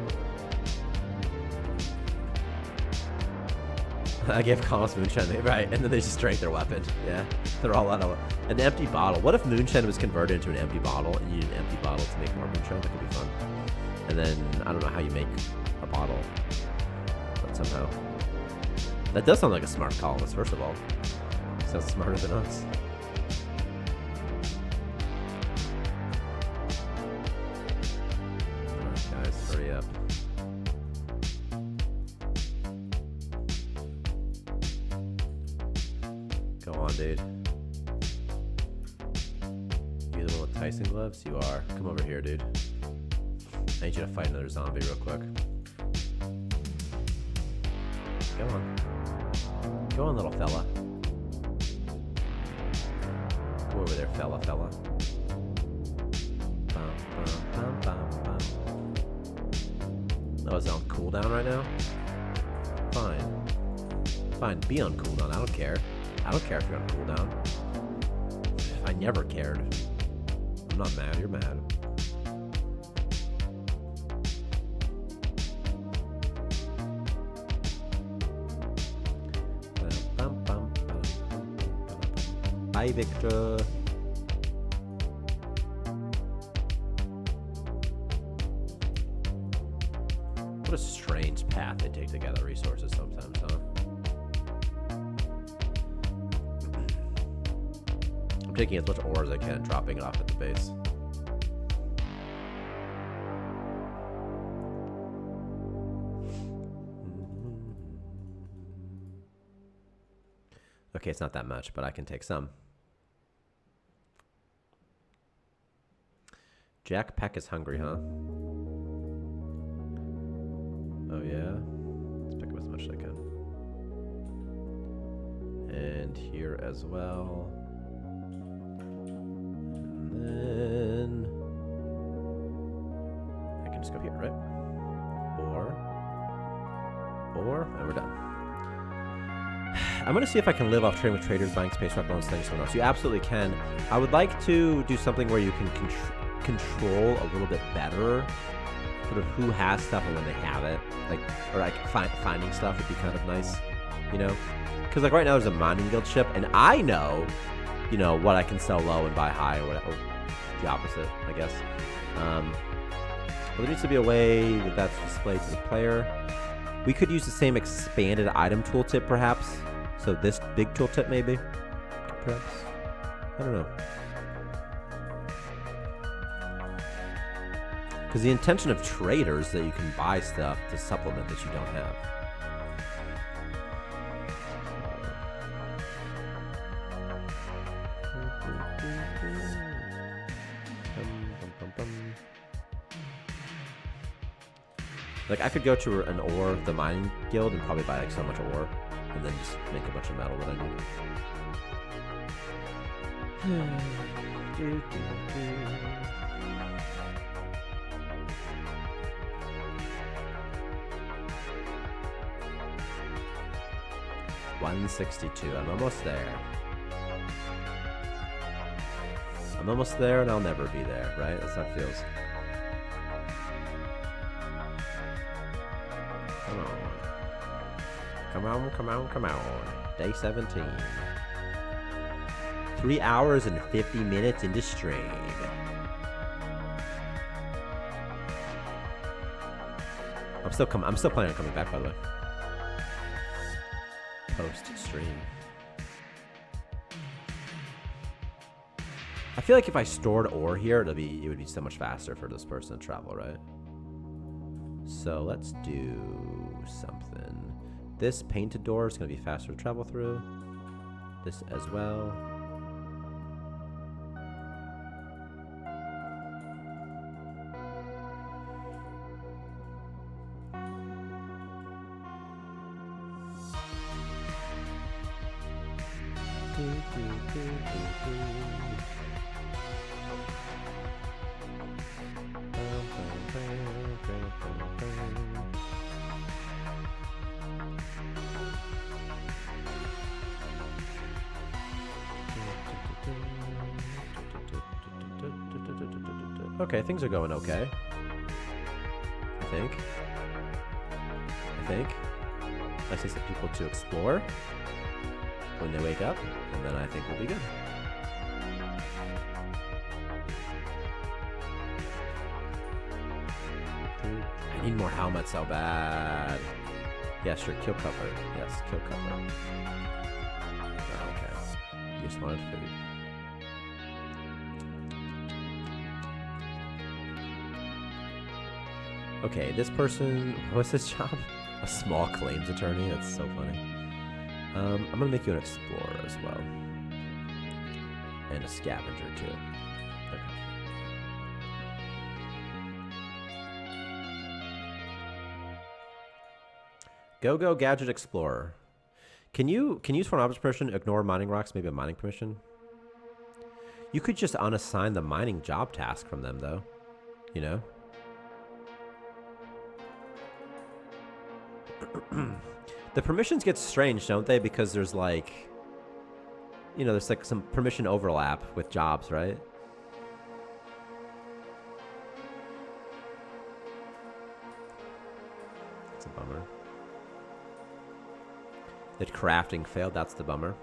Speaker 1: I gave Collis Moonshine, right, and then they just drank their weapon. Yeah, they're all out of an empty bottle. What if Moonshine was converted into an empty bottle, and you need an empty bottle to make more Moonshine? That could be fun. And then, I don't know how you make a bottle, but somehow. That does sound like a smart Collis, first of all. Sounds smarter than us. Alright guys, hurry up. Go on, dude. You the one with Tyson gloves? You are. Come over here, dude. I need you to fight another zombie real quick. Go on. Go on, little fella. Go over there, fella. Bum, bum, bum, bum, bum. Oh, is it on cooldown right now? Fine. Fine, be on cooldown. I don't care. I don't care if you're on cooldown. I never cared. I'm not mad. You're mad. Hi, Victor. What a strange path they take to gather resources sometimes, huh? I'm taking as much ore as I can and dropping it off at the base. Okay, it's not that much, but I can take some. Jack Peck is hungry, huh? Oh, yeah? Let's pick up as much as I can. And here as well. And then... I can just go here, right? And we're done. I'm going to see if I can live off trading with traders, buying space rock loans, things, someone else. You absolutely can. I would like to do something where you can control a little bit better sort of who has stuff and when they have it. Finding stuff would be kind of nice, you know? Because like right now there's a mining guild ship, and I know, you know, what I can sell low and buy high or whatever. The opposite, I guess. But there needs to be a way that that's displayed to the player. We could use the same expanded item tooltip, perhaps. So this big tooltip, maybe? Perhaps? I don't know. Because the intention of traders is that you can buy stuff to supplement that you don't have. Like, I could go to an ore, the mining guild, and probably buy like so much ore, and then just make a bunch of metal that I need. $162. I'm almost there. I'm almost there, and I'll never be there, right? That's how it feels. Come on. Come on, come on, come on. Day 17. 3 hours and 50 minutes into stream. I'm still planning on coming back, by the way. Post stream. I feel like if I stored ore here, it would be so much faster for this person to travel, right? So let's do something. This painted door is going to be faster to travel through. This as well. Okay, things are going okay. I think. I see some people to explore when they wake up, and then I think we'll be good. I need more helmets so bad. Yeah, sure, kill cover. Yes, kill cover. Okay. You just wanted food. Okay, this person, what's his job? A small claims attorney? That's so funny. I'm gonna make you an explorer as well. And a scavenger too. Okay. Go gadget explorer. Can you use for an object permission, ignore mining rocks, maybe a mining permission? You could just unassign the mining job task from them though. You know? The permissions get strange, don't they? Because there's like, you know, there's like some permission overlap with jobs, right? It's a bummer. That crafting failed, that's the bummer.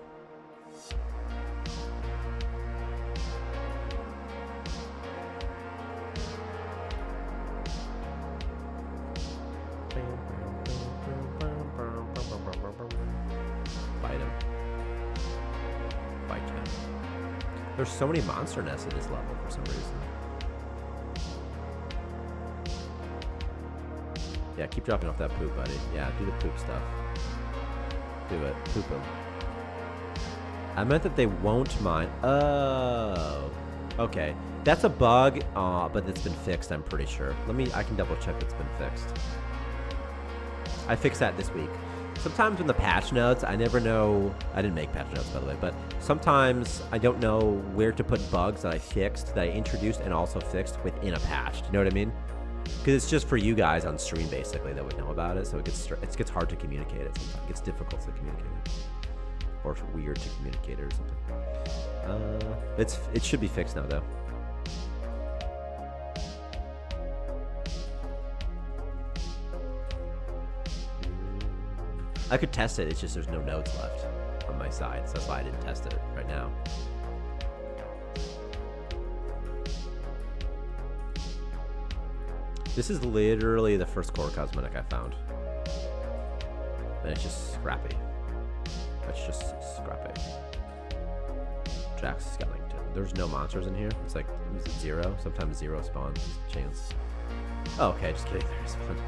Speaker 1: There's so many monster nests at this level for some reason. Yeah, keep dropping off that poop, buddy. Yeah, do the poop stuff. Do it. Poop them. I meant that they won't mine. Oh. Okay. That's a bug, but it's been fixed, I'm pretty sure. I can double check it's been fixed. I fixed that this week. Sometimes in the patch notes, I never know. I didn't make patch notes, by the way, but sometimes I don't know where to put bugs that I fixed, that I introduced and also fixed within a patch. Do you know what I mean? Because it's just for you guys on stream, basically, that would know about it. So it gets hard to communicate it sometimes. It gets difficult to communicate it. Or weird to communicate it or something. It should be fixed now, though. I could test it, it's just there's no nodes left on my side, so that's why I didn't test it right now. This is literally the first core cosmetic I found. And it's just scrappy. It's just scrappy. Jack's skeleton. There's no monsters in here. It's like, is it 0? Sometimes 0 spawns. Chance. Oh, okay, just kidding. There's one.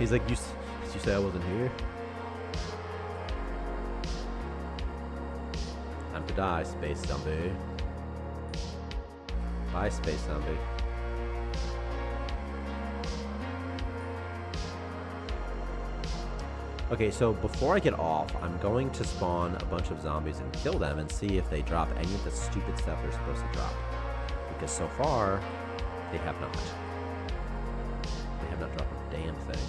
Speaker 1: He's like, did you say I wasn't here? Time to die, space zombie. Bye, space zombie. Okay, so before I get off, I'm going to spawn a bunch of zombies and kill them and see if they drop any of the stupid stuff they're supposed to drop. Because so far, they have not. They have not dropped a damn thing.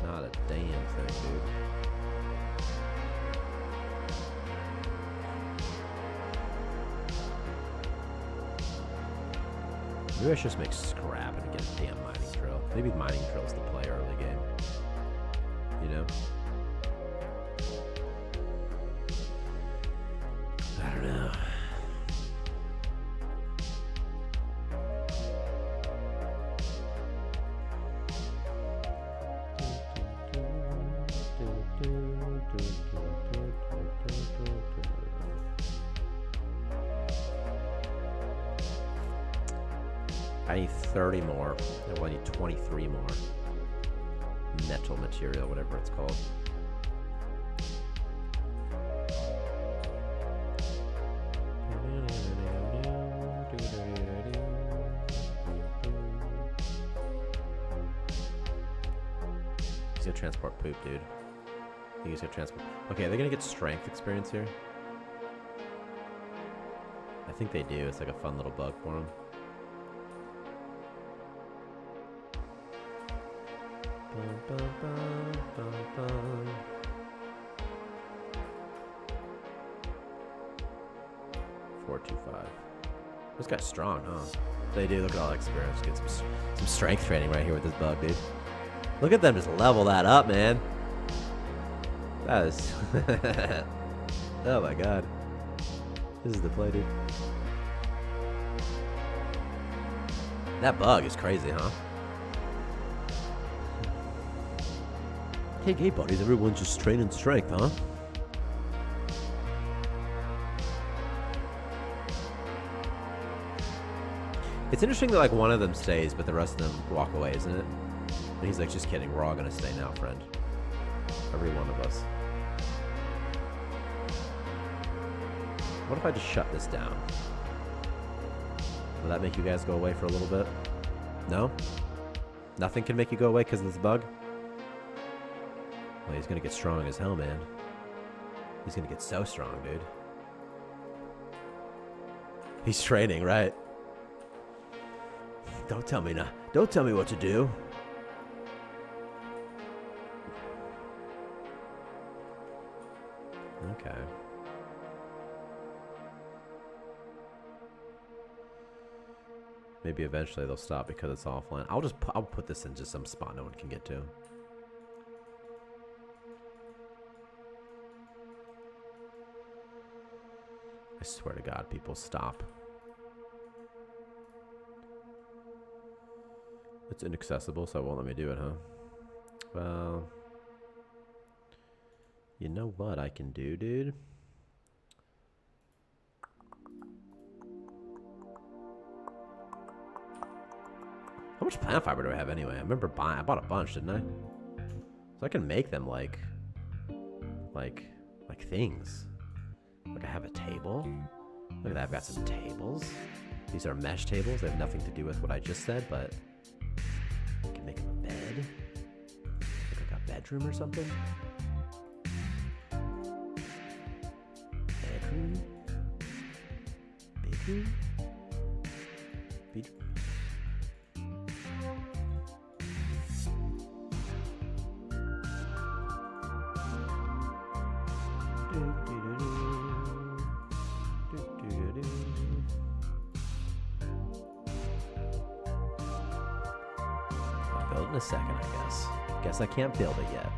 Speaker 1: Not a damn thing, dude. Maybe I should just make scrap and get a damn mining drill. Maybe mining drill's the play early game. You know? I don't know. I need 30 more. I need 23 more. Metal material, whatever it's called. He's gonna transport poop, dude. I think he's gonna transport. Okay, are they gonna get strength experience here? I think they do. It's like a fun little bug for them. Bum, bum, bum, bum, bum. This guy's strong, huh? They do. Look at all that experience. Get some strength training right here with this bug, dude. Look at them just level that up, man. That is... oh my god. This is the play, dude. That bug is crazy, huh? Hey, buddies, everyone's just training strength, huh? It's interesting that like one of them stays, but the rest of them walk away, isn't it? And he's like, just kidding, we're all gonna stay now, friend. Every one of us. What if I just shut this down? Will that make you guys go away for a little bit? No? Nothing can make you go away because of this bug? Well, he's gonna get strong as hell, man. He's gonna get so strong, dude. He's training, right? Don't tell me now. Don't tell me what to do. Okay. Maybe eventually they'll stop because it's offline. I'll put this in just some spot no one can get to. I swear to God, people stop. It's inaccessible, so it won't let me do it, huh? Well, you know what I can do, dude? How much plant fiber do I have anyway? I remember I bought a bunch, didn't I? So I can make them like things. Like I have a table. Look at that, I've got some tables. These are mesh tables. They have nothing to do with what I just said, but I can make them a bed. Like a bedroom or something. Bedroom. Bedroom. Bedroom. I'll build it in a second, I guess. Guess I can't build it yet.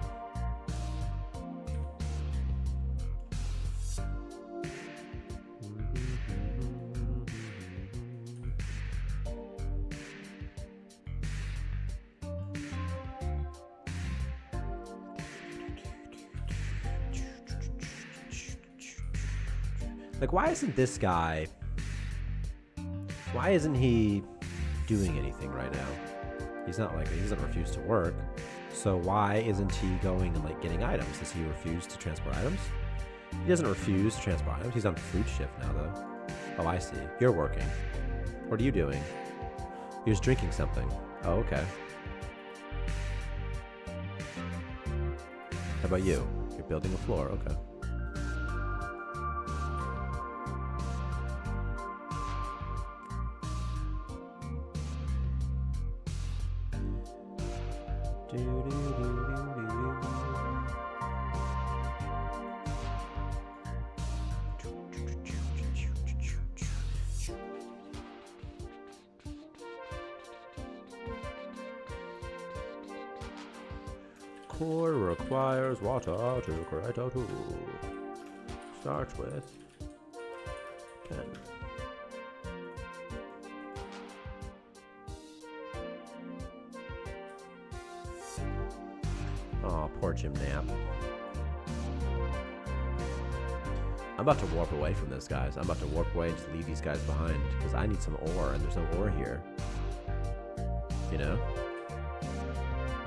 Speaker 1: Like, why isn't this guy... Why isn't he doing anything right now? He's not like... He doesn't refuse to work. So why isn't he going and, like, getting items? Does he refuse to transport items? He doesn't refuse to transport items. He's on food shift now, though. Oh, I see. You're working. What are you doing? You're just drinking something. Oh, okay. How about you? You're building a floor. Okay. Core requires water to create a tool. Starts with 10. Oh, poor Jim Nap. I'm about to warp away from this, guys. I'm about to warp away and just leave these guys behind because I need some ore, and there's no ore here. you know?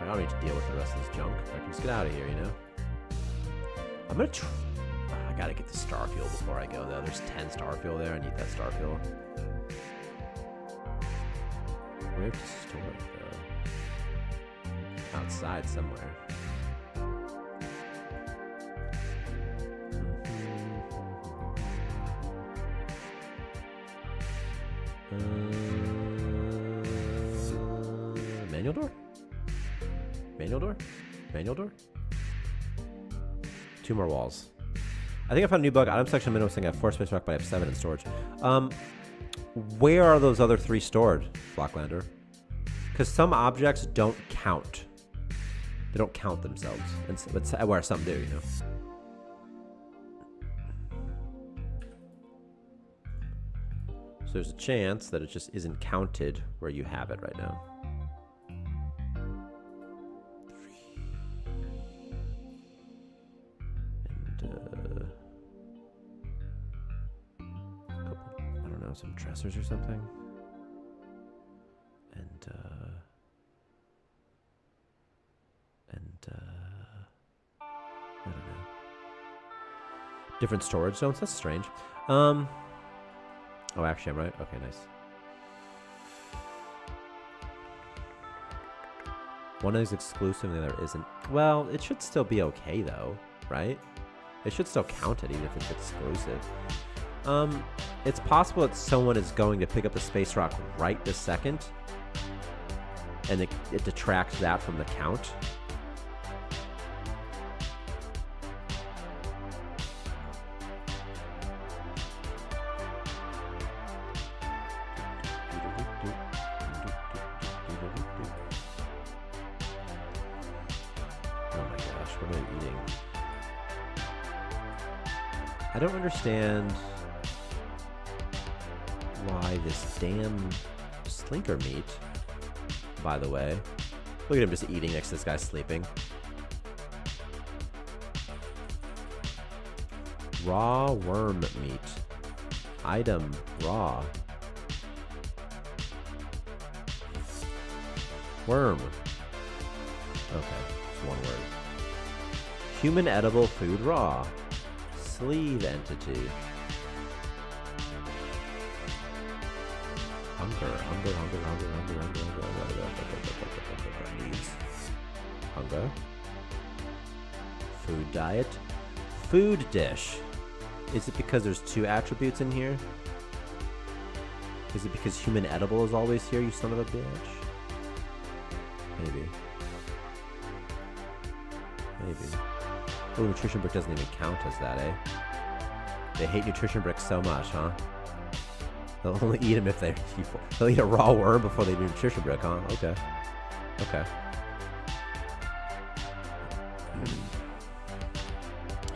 Speaker 1: I don't need to deal with the rest of this junk. I can just get out of here, you know? I'm gonna I gotta get the starfuel before I go, though. There's 10 starfuel there. I need that starfuel. Where to store it, though? Outside somewhere. Manual door? Manual door? Manual door? 2 more walls. I think I found a new bug. Item section minimum thing. I have 4 space rock, but I have 7 in storage. Where are those other 3 stored, Blocklander? Because some objects don't count. They don't count themselves. But where some do, you know? So there's a chance that it just isn't counted where you have it right now. Some dressers or something, and I don't know. Different storage zones. That's strange. Oh, actually, I'm right. Okay, nice. One is exclusive, and the other isn't. Well, it should still be okay though, right? It should still count it even if it's exclusive. It's possible that someone is going to pick up the space rock right this second, and it detracts that from the count. Oh my gosh, what am I eating? I don't understand why this damn slinker meat, by the way. Look at him just eating next to this guy sleeping. Raw worm meat. Item raw. Worm. Okay, it's one word. Human edible food raw. Sleeve entity. Hunger. Hunger. Food diet. Food dish. Is it because there's 2 attributes in here? Is it because human edible is always here, you son of a bitch? Maybe. Oh, nutrition brick doesn't even count as that, eh? They hate nutrition bricks so much, huh? They'll only eat them if they're evil. They'll eat a raw worm before they do nutrition brick, huh? Okay.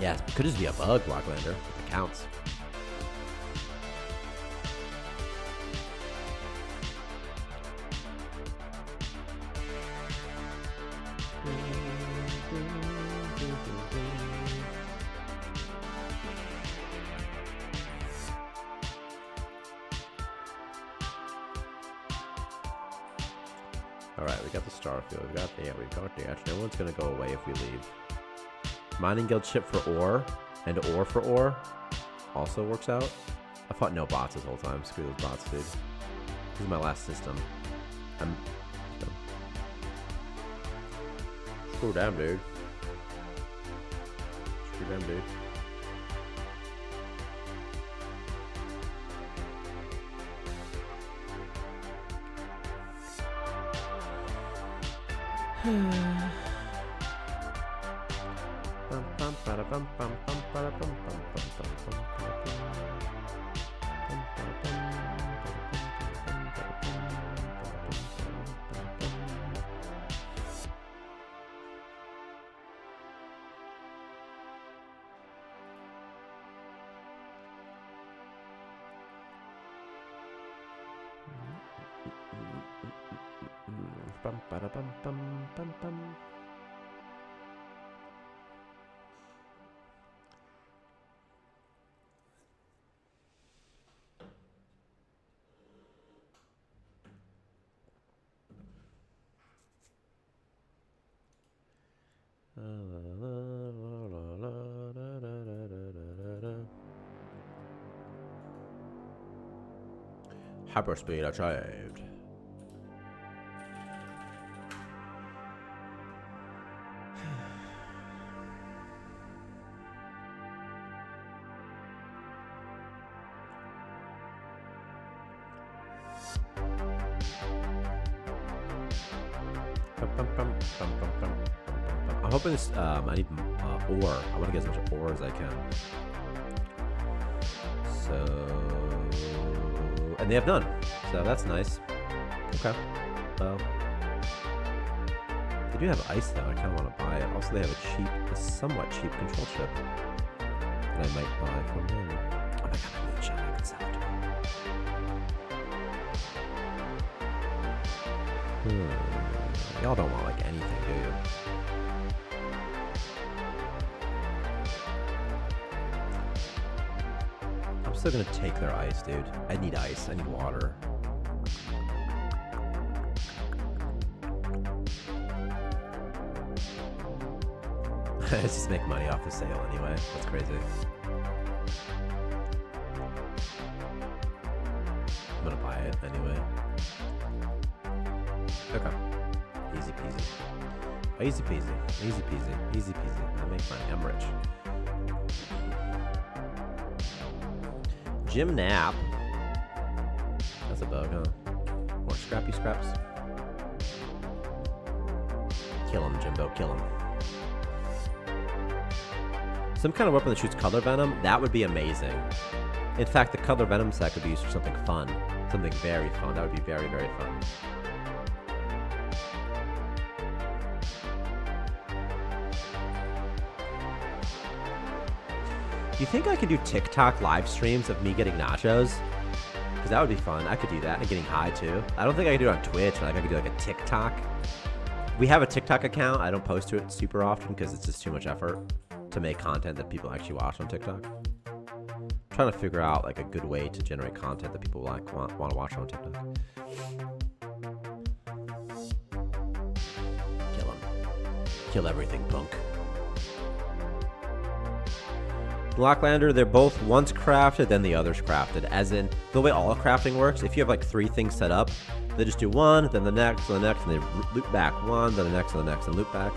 Speaker 1: Yeah, it could just be a bug, Blocklander. If it counts. Alright, we got the starfield, we got the edge. No one's gonna go away if we leave. Mining guild ship for ore, and ore for ore also works out. I fought no bots this whole time. Screw those bots, dude. This is my last system. Screw them, dude. Screw them, dude. Hyperspeed achieved. I'm hoping this, I need ore. I want to get as much ore as I can. So, and they have none. So that's nice. Okay. Well, they do have ice though. I kind of want to buy it. Also, they have a somewhat cheap control chip that I might buy from them. Oh my god, I need I can sell it. Y'all don't want like anything, do you? I'm still gonna take their ice, dude. I need ice. I need water. Let's just make money off the sale anyway. That's crazy. I'm gonna buy it anyway. Okay. Easy peasy. Easy peasy. Easy peasy. Easy peasy. I make money. I'm rich. Gym nap. That's a bug, huh? More scrappy scraps. Kill him, Jimbo. Kill him. Some kind of weapon that shoots color venom. That would be amazing. In fact, the color venom set could be used for something fun. Something very fun. That would be very, very fun. Do you think I could do TikTok live streams of me getting nachos? Because that would be fun. I could do that and getting high too. I don't think I could do it on Twitch. Like I could do like a TikTok. We have a TikTok account. I don't post to it super often because it's just too much effort to make content that people actually watch on TikTok. I'm trying to figure out like a good way to generate content that people like want to watch on TikTok. Kill him. Kill everything, punk. Blacklander, they're both once crafted, then the other's crafted. As in, the way all crafting works, if you have like 3 things set up, they just do one, then the next, then the next, and they loop back one, then the next, and the next, and loop back.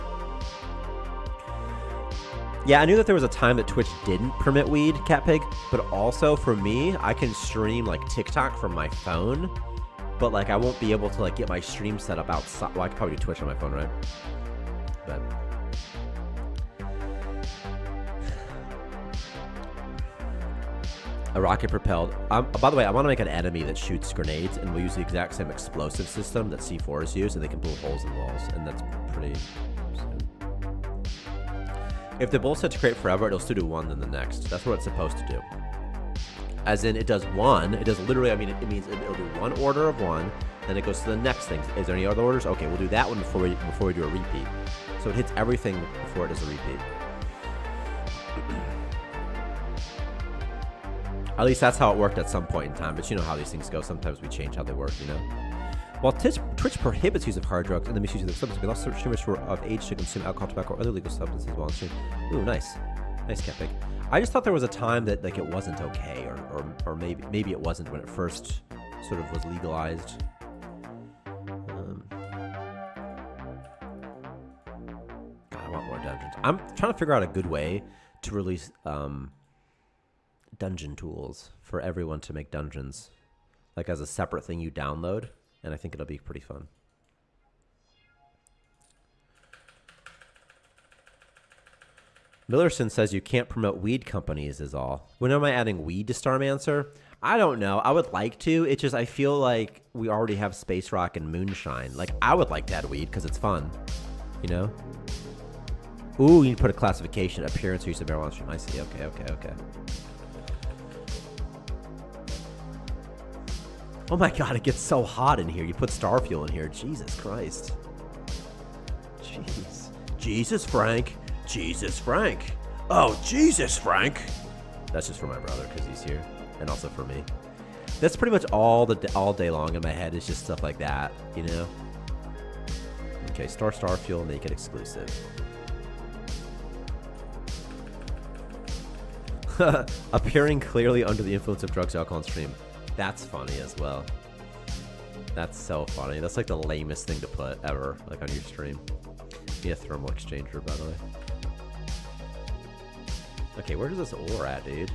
Speaker 1: Yeah, I knew that there was a time that Twitch didn't permit weed, Catpig, but also for me, I can stream like TikTok from my phone, but like I won't be able to like get my stream set up outside. Well, I could probably do Twitch on my phone, right? But a rocket propelled. By the way, I want to make an enemy that shoots grenades, and we'll use the exact same explosive system that C4s use, and they can blow holes in walls, and that's pretty. If the bull set to create forever, it'll still do one, then the next. That's what it's supposed to do. As in, it does one. It does literally. I mean, it means it'll do one order of one, then it goes to the next thing. Is there any other orders? Okay, we'll do that one before we do a repeat. So it hits everything before it does a repeat. At least that's how it worked at some point in time, but you know how these things go. Sometimes we change how they work, you know? While Twitch prohibits use of hard drugs and the misuse of their substances, but also streamers who are of age to consume alcohol, tobacco, or other legal substances while on stream. Ooh, nice. Nice, Catpic. I just thought there was a time that like it wasn't okay, or maybe it wasn't when it first sort of was legalized. God, I want more dungeons. I'm trying to figure out a good way to release dungeon tools for everyone to make dungeons, like as a separate thing you download, and I think it'll be pretty fun. Millerson says you can't promote weed companies is all. When am I adding weed to Starmancer? I don't know. I would like to. It's just I feel like we already have Space Rock and Moonshine. Like I would like to add weed because it's fun, you know? Ooh, you need to put a classification, appearance, or use of marijuana stream. I see. Okay. Oh my god, it gets so hot in here. You put star fuel in here. Jesus Christ. Jeez. Jesus, Frank. Jesus, Frank. Oh, Jesus, Frank. That's just for my brother because he's here. And also for me. That's pretty much all day long in my head is just stuff like that, you know? Okay, star fuel, make it exclusive. Appearing clearly under the influence of drugs, alcohol, and stream. That's funny as well. That's so funny. That's like the lamest thing to put ever, like on your stream. Be a thermal exchanger, by the way. Okay, where does this ore at, dude?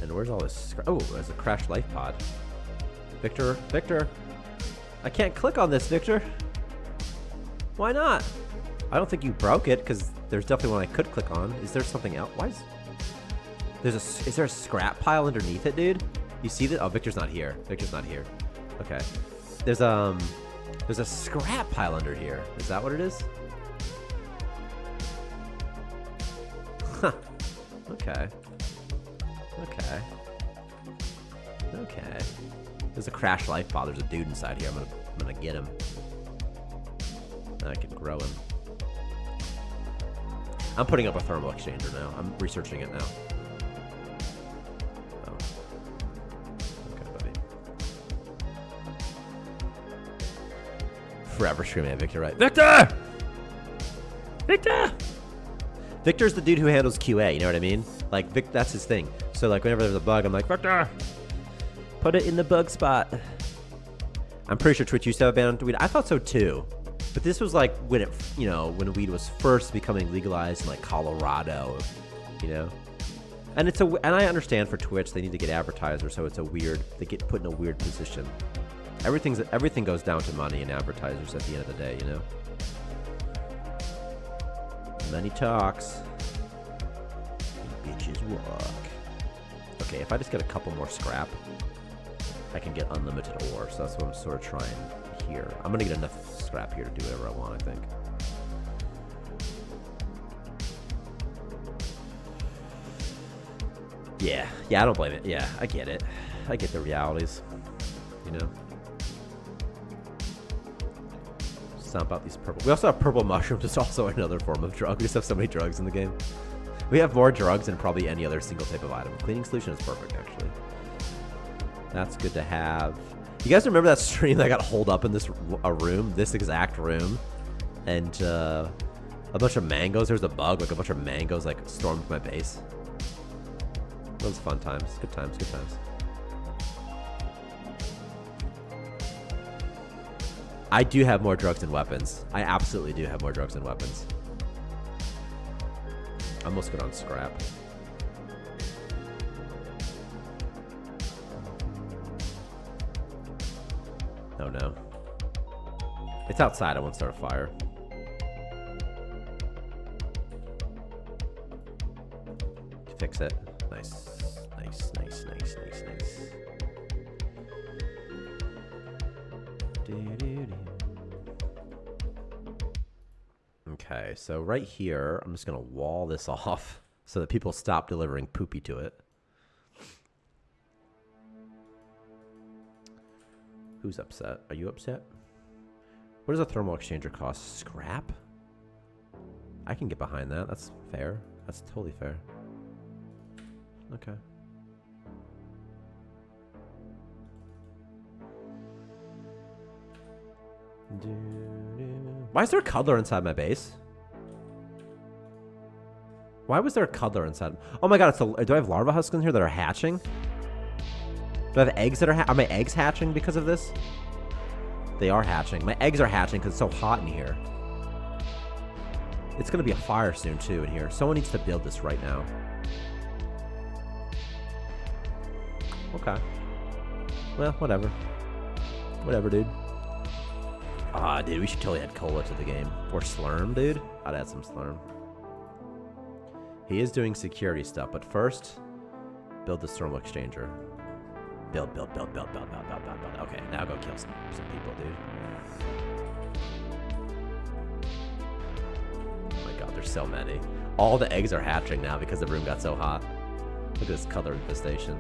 Speaker 1: And where's all this? Oh, there's a crashed life pod. Victor, Victor. I can't click on this, Victor. Why not? I don't think you broke it, because there's definitely one I could click on. Is there something else? Why is... Is there a scrap pile underneath it, dude? You see that? Oh, Victor's not here. Victor's not here. Okay. There's a scrap pile under here. Is that what it is? Huh. Okay. Okay. Okay. There's a crash life pod. There's a dude inside here. I'm gonna get him. And I can grow him. I'm putting up a thermal exchanger now. I'm researching it now. Oh. Okay, buddy. Forever streaming at Victor, right? Victor! Victor! Victor's the dude who handles QA, you know what I mean? Like, Vic, that's his thing. So, like, whenever there's a bug, I'm like, Victor! Put it in the bug spot. I'm pretty sure Twitch used to have a ban on weed. I thought so, too. But this was like when it, you know, when weed was first becoming legalized in like Colorado, you know. And and I understand for Twitch they need to get advertisers, so it's a weird, they get put in a weird position. Everything goes down to money and advertisers at the end of the day, you know. Money talks, bitches walk. Okay, if I just get a couple more scrap, I can get unlimited ore. So that's what I'm sort of trying here. I'm gonna get enough scrap here to do whatever I want, I think. Yeah, I don't blame it. Yeah, I get it. I get the realities, you know. Stomp out these purple. We also have purple mushrooms. It's also another form of drug. We just have so many drugs in the game. We have more drugs than probably any other single type of item. Cleaning solution is perfect, actually. That's good to have. You guys remember that stream that got holed up in this room, this exact room, and a bunch of mangoes? There was a bug, like a bunch of mangoes, like stormed my base. Those fun times, good times, good times. I do have more drugs and weapons. I absolutely do have more drugs and weapons. I'm almost good on scrap. Oh no. It's outside, I won't start a fire. Fix it. Nice. Nice, nice, nice, nice, nice. Okay, so right here, I'm just gonna wall this off so that people stop delivering poopy to it. Who's upset? Are you upset? What does a thermal exchanger cost? Scrap? I can get behind that. That's fair. That's totally fair. Okay. Why is there a cuddler inside my base? Why was there a cuddler inside? Oh my god, it's do I have larva husks in here that are hatching? Do I have eggs that are my eggs hatching because of this? They are hatching. My eggs are hatching because it's so hot in here. It's going to be a fire soon, too, in here. Someone needs to build this right now. Okay. Well, whatever. Whatever, dude. Ah, dude, we should totally add cola to the game. Or slurm, dude. I'd add some slurm. He is doing security stuff, but first, build this thermal exchanger. Build. Okay, now go kill some people, dude. Oh my god, there's so many. All the eggs are hatching now because the room got so hot. Look at this color infestation.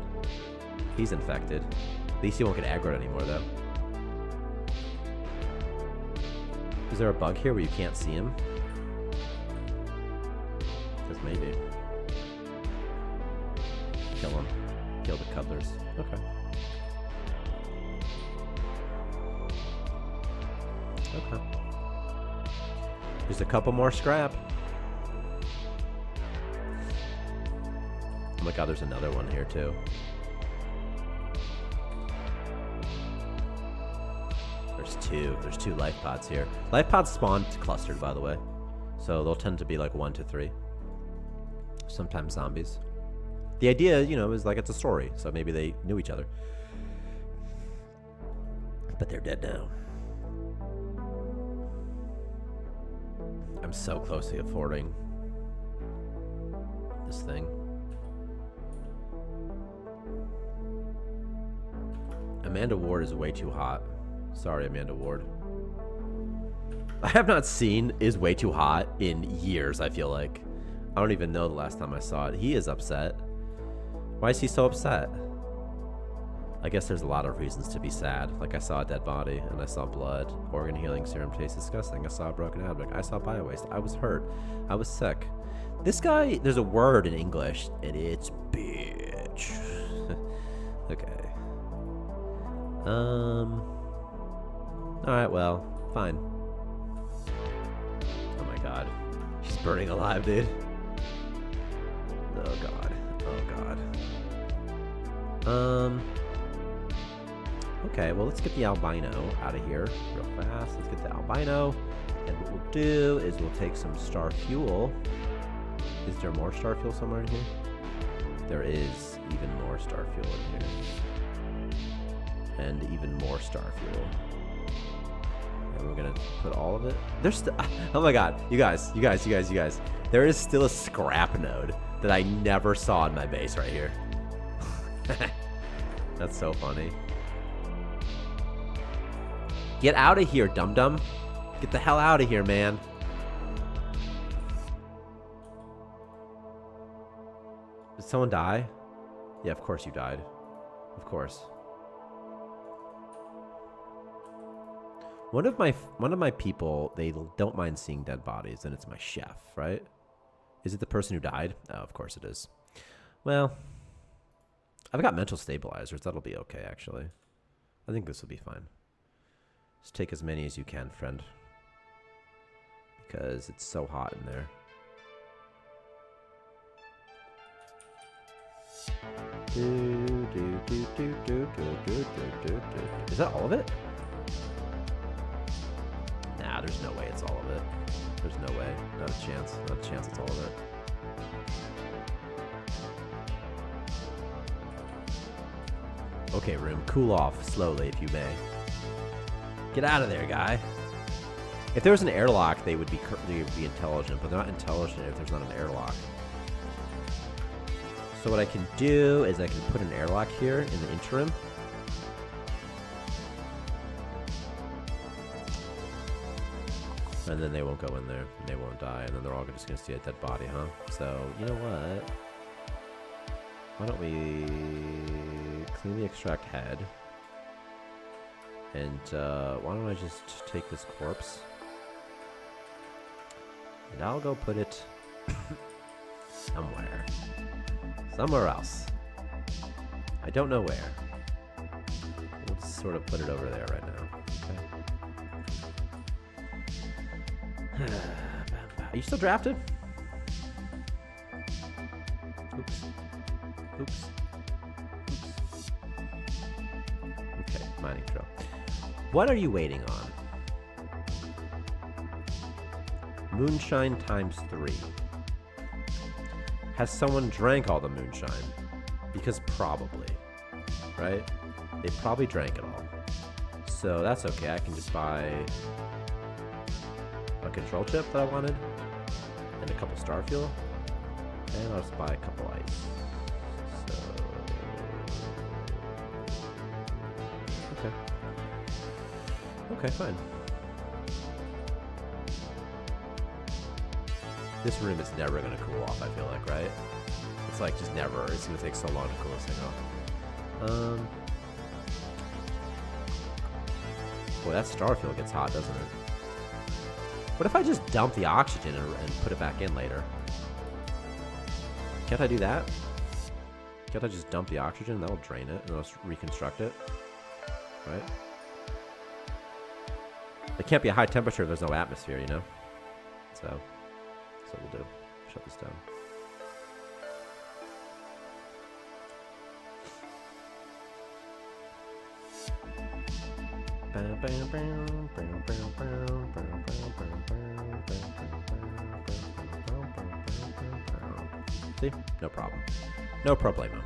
Speaker 1: He's infected. At least he won't get aggroed anymore, though. Is there a bug here where you can't see him? Because maybe. Kill him. Kill the cuddlers. Okay. Okay. Just a couple more scrap. Oh my god, there's another one here too. there's two. There's two life pods here. Life pods spawn clustered, by the way. So they'll tend to be like 1 to 3. Sometimes zombies. The idea, you know, is like it's a story. So maybe they knew each other. But they're dead now. I'm so close to affording this thing. Amanda Ward is way too hot. Sorry, Amanda Ward. I have not seen Is Way Too Hot in years, I feel like. I don't even know the last time I saw it. He is upset. Why is he so upset? I guess there's a lot of reasons to be sad. Like I saw a dead body and I saw blood. Organ healing serum tastes disgusting. I saw a broken abdomen. I saw bio-waste. I was hurt. I was sick. This guy, there's a word in English and it's bitch. Okay. Alright, well, fine. Oh my god. She's burning alive, dude. Oh god. Oh god. Okay, well, let's get the albino out of here real fast. Let's get the albino. And what we'll do is we'll take some star fuel. Is there more star fuel somewhere in here? There is even more star fuel in here. And even more star fuel. And we're gonna put all of it. There's oh my god, you guys. There is still a scrap node that I never saw in my base right here. That's so funny. Get out of here, dum-dum. Get the hell out of here, man. Did someone die? Yeah, of course you died. Of course. One of my people, they don't mind seeing dead bodies, and it's my chef, right? Is it the person who died? Oh, of course it is. Well, I've got mental stabilizers. That'll be okay, actually. I think this will be fine. Just take as many as you can, friend. Because it's so hot in there. Is that all of it? Nah, there's no way it's all of it. There's no way. Not a chance. Not a chance it's all of it. Okay, room. Cool off slowly, if you may. Get out of there, guy. If there was an airlock, they would be intelligent, but they're not intelligent if there's not an airlock. So what I can do is I can put an airlock here in the interim. And then they won't go in there, and they won't die, and then they're all just gonna see a dead body, huh? So, you know what? Why don't we clean the extract head? And why don't I just take this corpse? And I'll go put it somewhere. Somewhere else. I don't know where. We'll just sort of put it over there right now. Okay. Are you still drafted? Oops. Oops. Oops. Okay, mining drill. What are you waiting on? Moonshine times 3. Has someone drank all the moonshine? Because probably, right? They probably drank it all. So that's okay. I can just buy a control chip that I wanted and a couple star fuel. And I'll just buy a couple ice. So, okay. Okay, fine. This room is never going to cool off, I feel like, right? It's like just never. It's going to take so long to cool this thing off. Boy, that starfield gets hot, doesn't it? What if I just dump the oxygen and put it back in later? Can't I do that? Can't I just dump the oxygen? That'll drain it, and I'll just reconstruct it. Right? It can't be a high temperature if there's no atmosphere, you know? So, that's what we'll do. Shut this down. See? No problem. No problemo.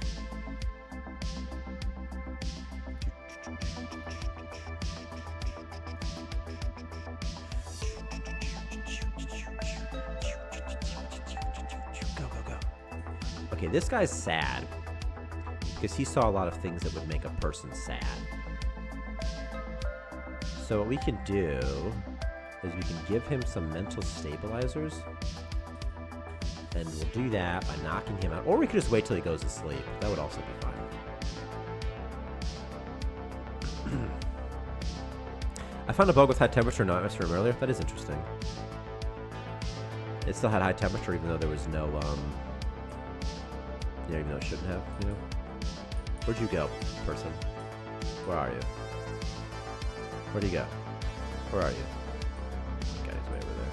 Speaker 1: Go, go, go. Okay, this guy's sad because he saw a lot of things that would make a person sad. So what we can do is we can give him some mental stabilizers, and we'll do that by knocking him out. Or we could just wait till he goes to sleep. That would also be fine. I found a bug with high temperature in Nightmare's room earlier. That is interesting. It still had high temperature even though there was no, yeah, even though it shouldn't have, you know? Where'd you go, person? Where are you? Where'd he go? Where are you? Okay, he's way over there.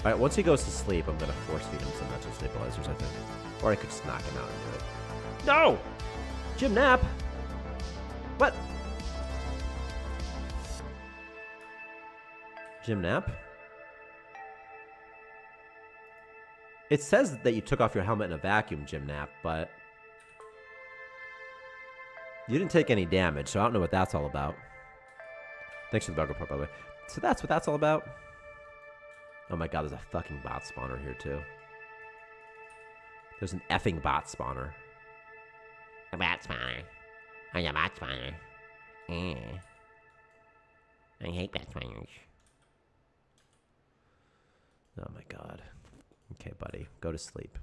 Speaker 1: Alright, once he goes to sleep, I'm gonna force feed him some mental stabilizers, I think. Or I could just knock him out and do it. No! Jim Nap! What? Jim Nap? It says that you took off your helmet in a vacuum, Jim Nap, but you didn't take any damage, so I don't know what that's all about. Thanks for the bug report, by the way. So that's what that's all about? Oh my god, there's a fucking bot spawner here, too. There's an effing bot spawner. A bot spawner. I'm a bot spawner. I hate bot spawners. Oh my god. Okay, buddy. Go to sleep.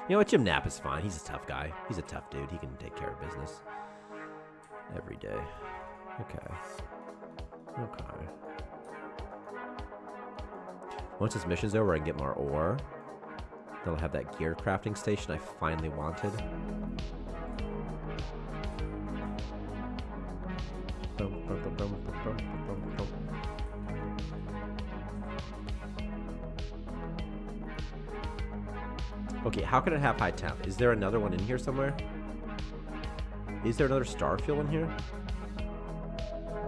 Speaker 1: You know what? Jim Nap is fine. He's a tough guy. He's a tough dude. He can take care of business. Every day. Okay. Okay. Once this mission's over, I can get more ore. Then I'll have that gear crafting station I finally wanted. Okay, how can it have high temp? Is there another one in here somewhere? Is there another star fuel in here?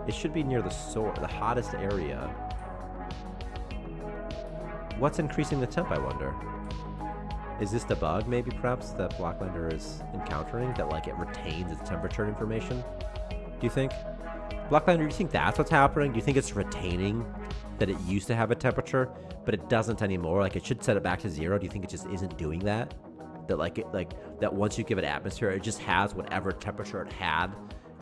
Speaker 1: It should be near the source, the hottest area. What's increasing the temp, I wonder? Is this the bug, maybe, perhaps, that Blacklander is encountering? That, like, it retains its temperature information? Do you think? Blacklander, do you think that's what's happening? Do you think it's retaining that it used to have a temperature, but it doesn't anymore? Like, it should set it back to 0. Do you think it just isn't doing that? That, like, that once you give it atmosphere, it just has whatever temperature it had,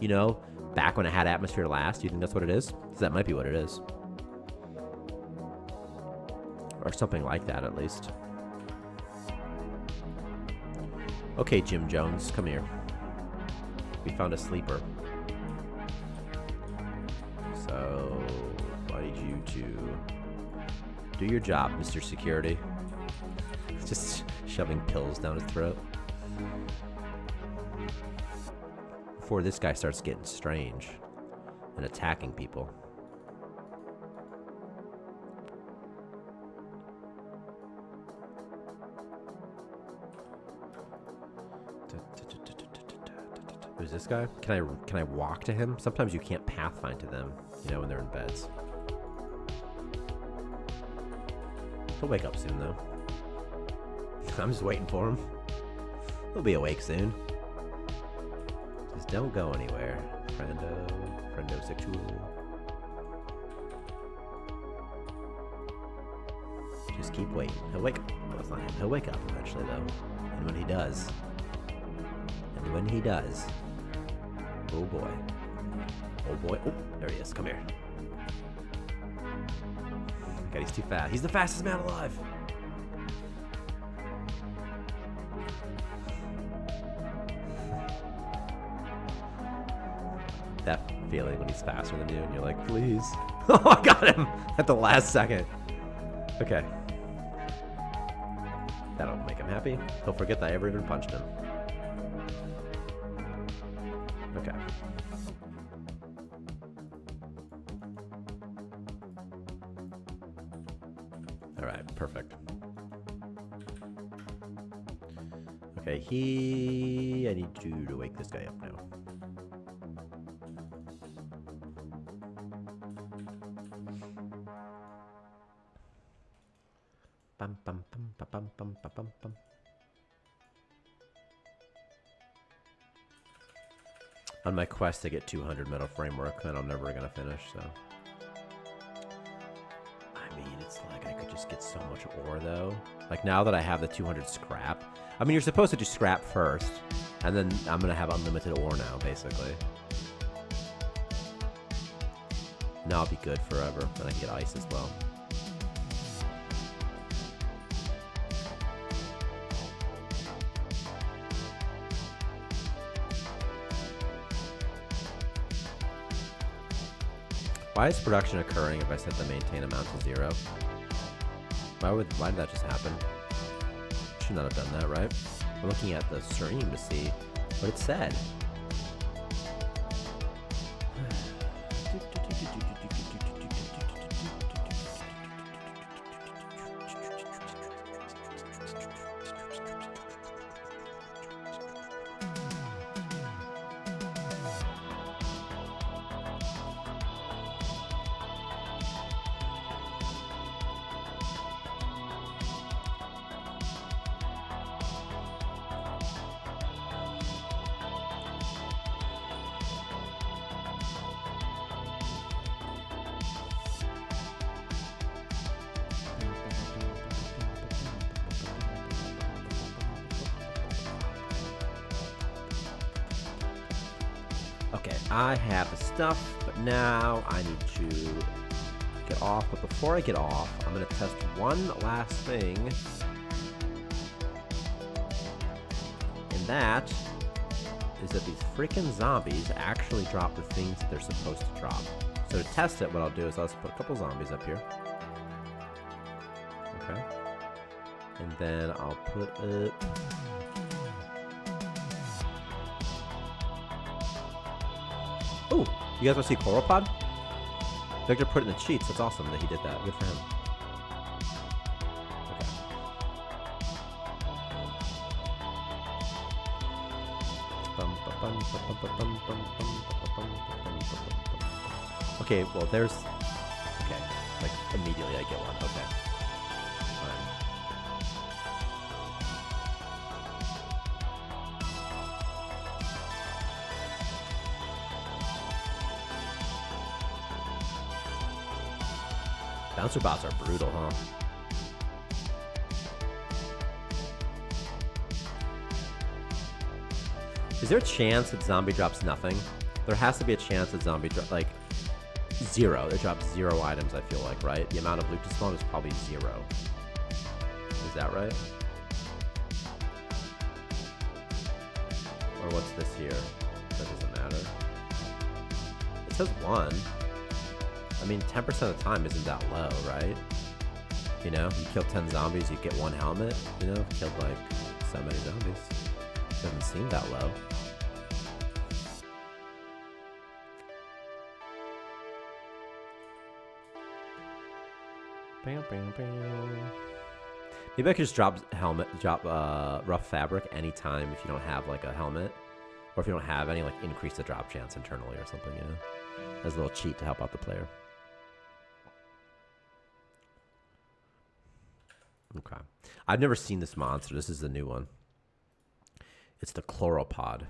Speaker 1: you know, back when it had atmosphere last? Do you think that's what it is? Because that might be what it is. Or something like that, at least. Okay, Jim Jones, come here. We found a sleeper. So, I need you to do your job, Mr. Security. Just shoving pills down his throat. Before this guy starts getting strange and attacking people. Who's this guy? Can I walk to him? Sometimes you can't pathfind to them, you know, when they're in beds. He'll wake up soon, though. I'm just waiting for him. He'll be awake soon. Just don't go anywhere, friendo sexual. Just keep waiting. He'll wake up. Well, it's not him. He'll wake up eventually, though. And when he does, oh boy. Oh boy. Oh, there he is. Come here. God, he's too fast. He's the fastest man alive. That feeling when he's faster than you and you're like, please. Oh, I got him at the last second. Okay. That'll make him happy. He'll forget that I ever even punched him. Okay. All right, perfect. Okay, I need you to wake this guy up now. Bum, bum, bum, bum, bum, bum, bum, bum. On my quest to get 200 metal framework that I'm never gonna finish, so. I mean, it's like I could just get so much ore though. Like now that I have the 200 scrap. I mean, you're supposed to do scrap first, and then I'm gonna have unlimited ore now, basically. Now I'll be good forever, and I can get ice as well. Why is production occurring if I set the maintain amount to 0? Why did that just happen? Should not have done that, right? I'm looking at the stream to see what it said. I have the stuff, but now I need to get off. But before I get off, I'm going to test one last thing. And that is that these freaking zombies actually drop the things that they're supposed to drop. So to test it, what I'll do is I'll just put a couple zombies up here. Okay. And then I'll put it... Ooh, you guys want to see Chloropod? Victor put it in the cheats. That's awesome that he did that. Good for him. Okay. Okay, well, there's... Okay, like, immediately I get one. Okay. Bouncer bots are brutal, huh? Is there a chance that zombie drops nothing? There has to be a chance that zombie drops, like, 0. It drops 0 items, I feel like, right? The amount of loot to spawn is probably 0. Is that right? Or what's this here? That doesn't matter. It says 1. I mean, 10% of the time isn't that low, right? You know, you kill 10 zombies, you get 1 helmet. You know, killed like so many zombies. Doesn't seem that low. Maybe I could just drop rough fabric anytime if you don't have like a helmet, or if you don't have any, like increase the drop chance internally or something. You know, as a little cheat to help out the player. Okay. I've never seen this monster. This is the new one. It's the Chloropod.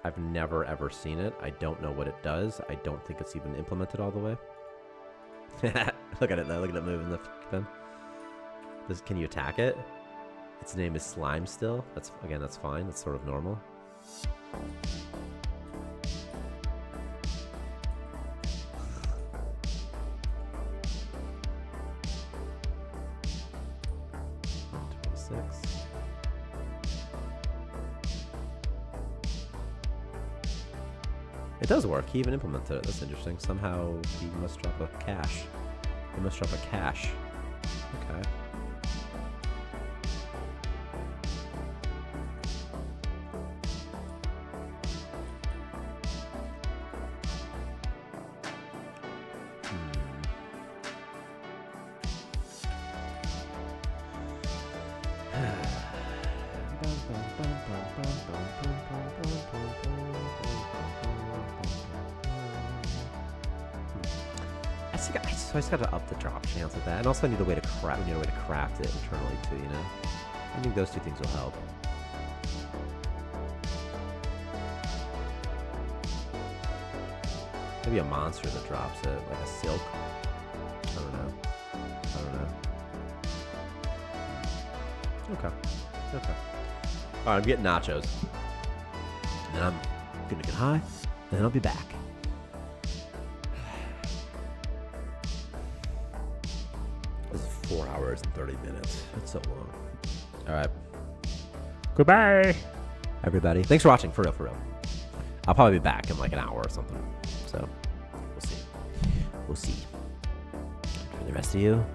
Speaker 1: I've never ever seen it. I don't know what it does. I don't think it's even implemented all the way. Look at it though. Look at it moving the pen. Can you attack it? Its name is Slime still. That's fine. That's sort of normal. It does work. He even implemented it. That's interesting. Somehow he must drop a cache. He must drop a cache. Okay. just got to up the drop chance with that, and also I need a way to craft. We need a way to craft it internally too. You know, I think those two things will help. Maybe a monster that drops it, like a silk. I don't know. Okay. Alright, I'm getting nachos. And then I'm gonna get high, and then I'll be back. This is 4 hours and 30 minutes. That's so long. Alright.
Speaker 3: Goodbye.
Speaker 1: Everybody. Thanks for watching, for real. I'll probably be back in like an hour or something. So, we'll see. For the rest of you,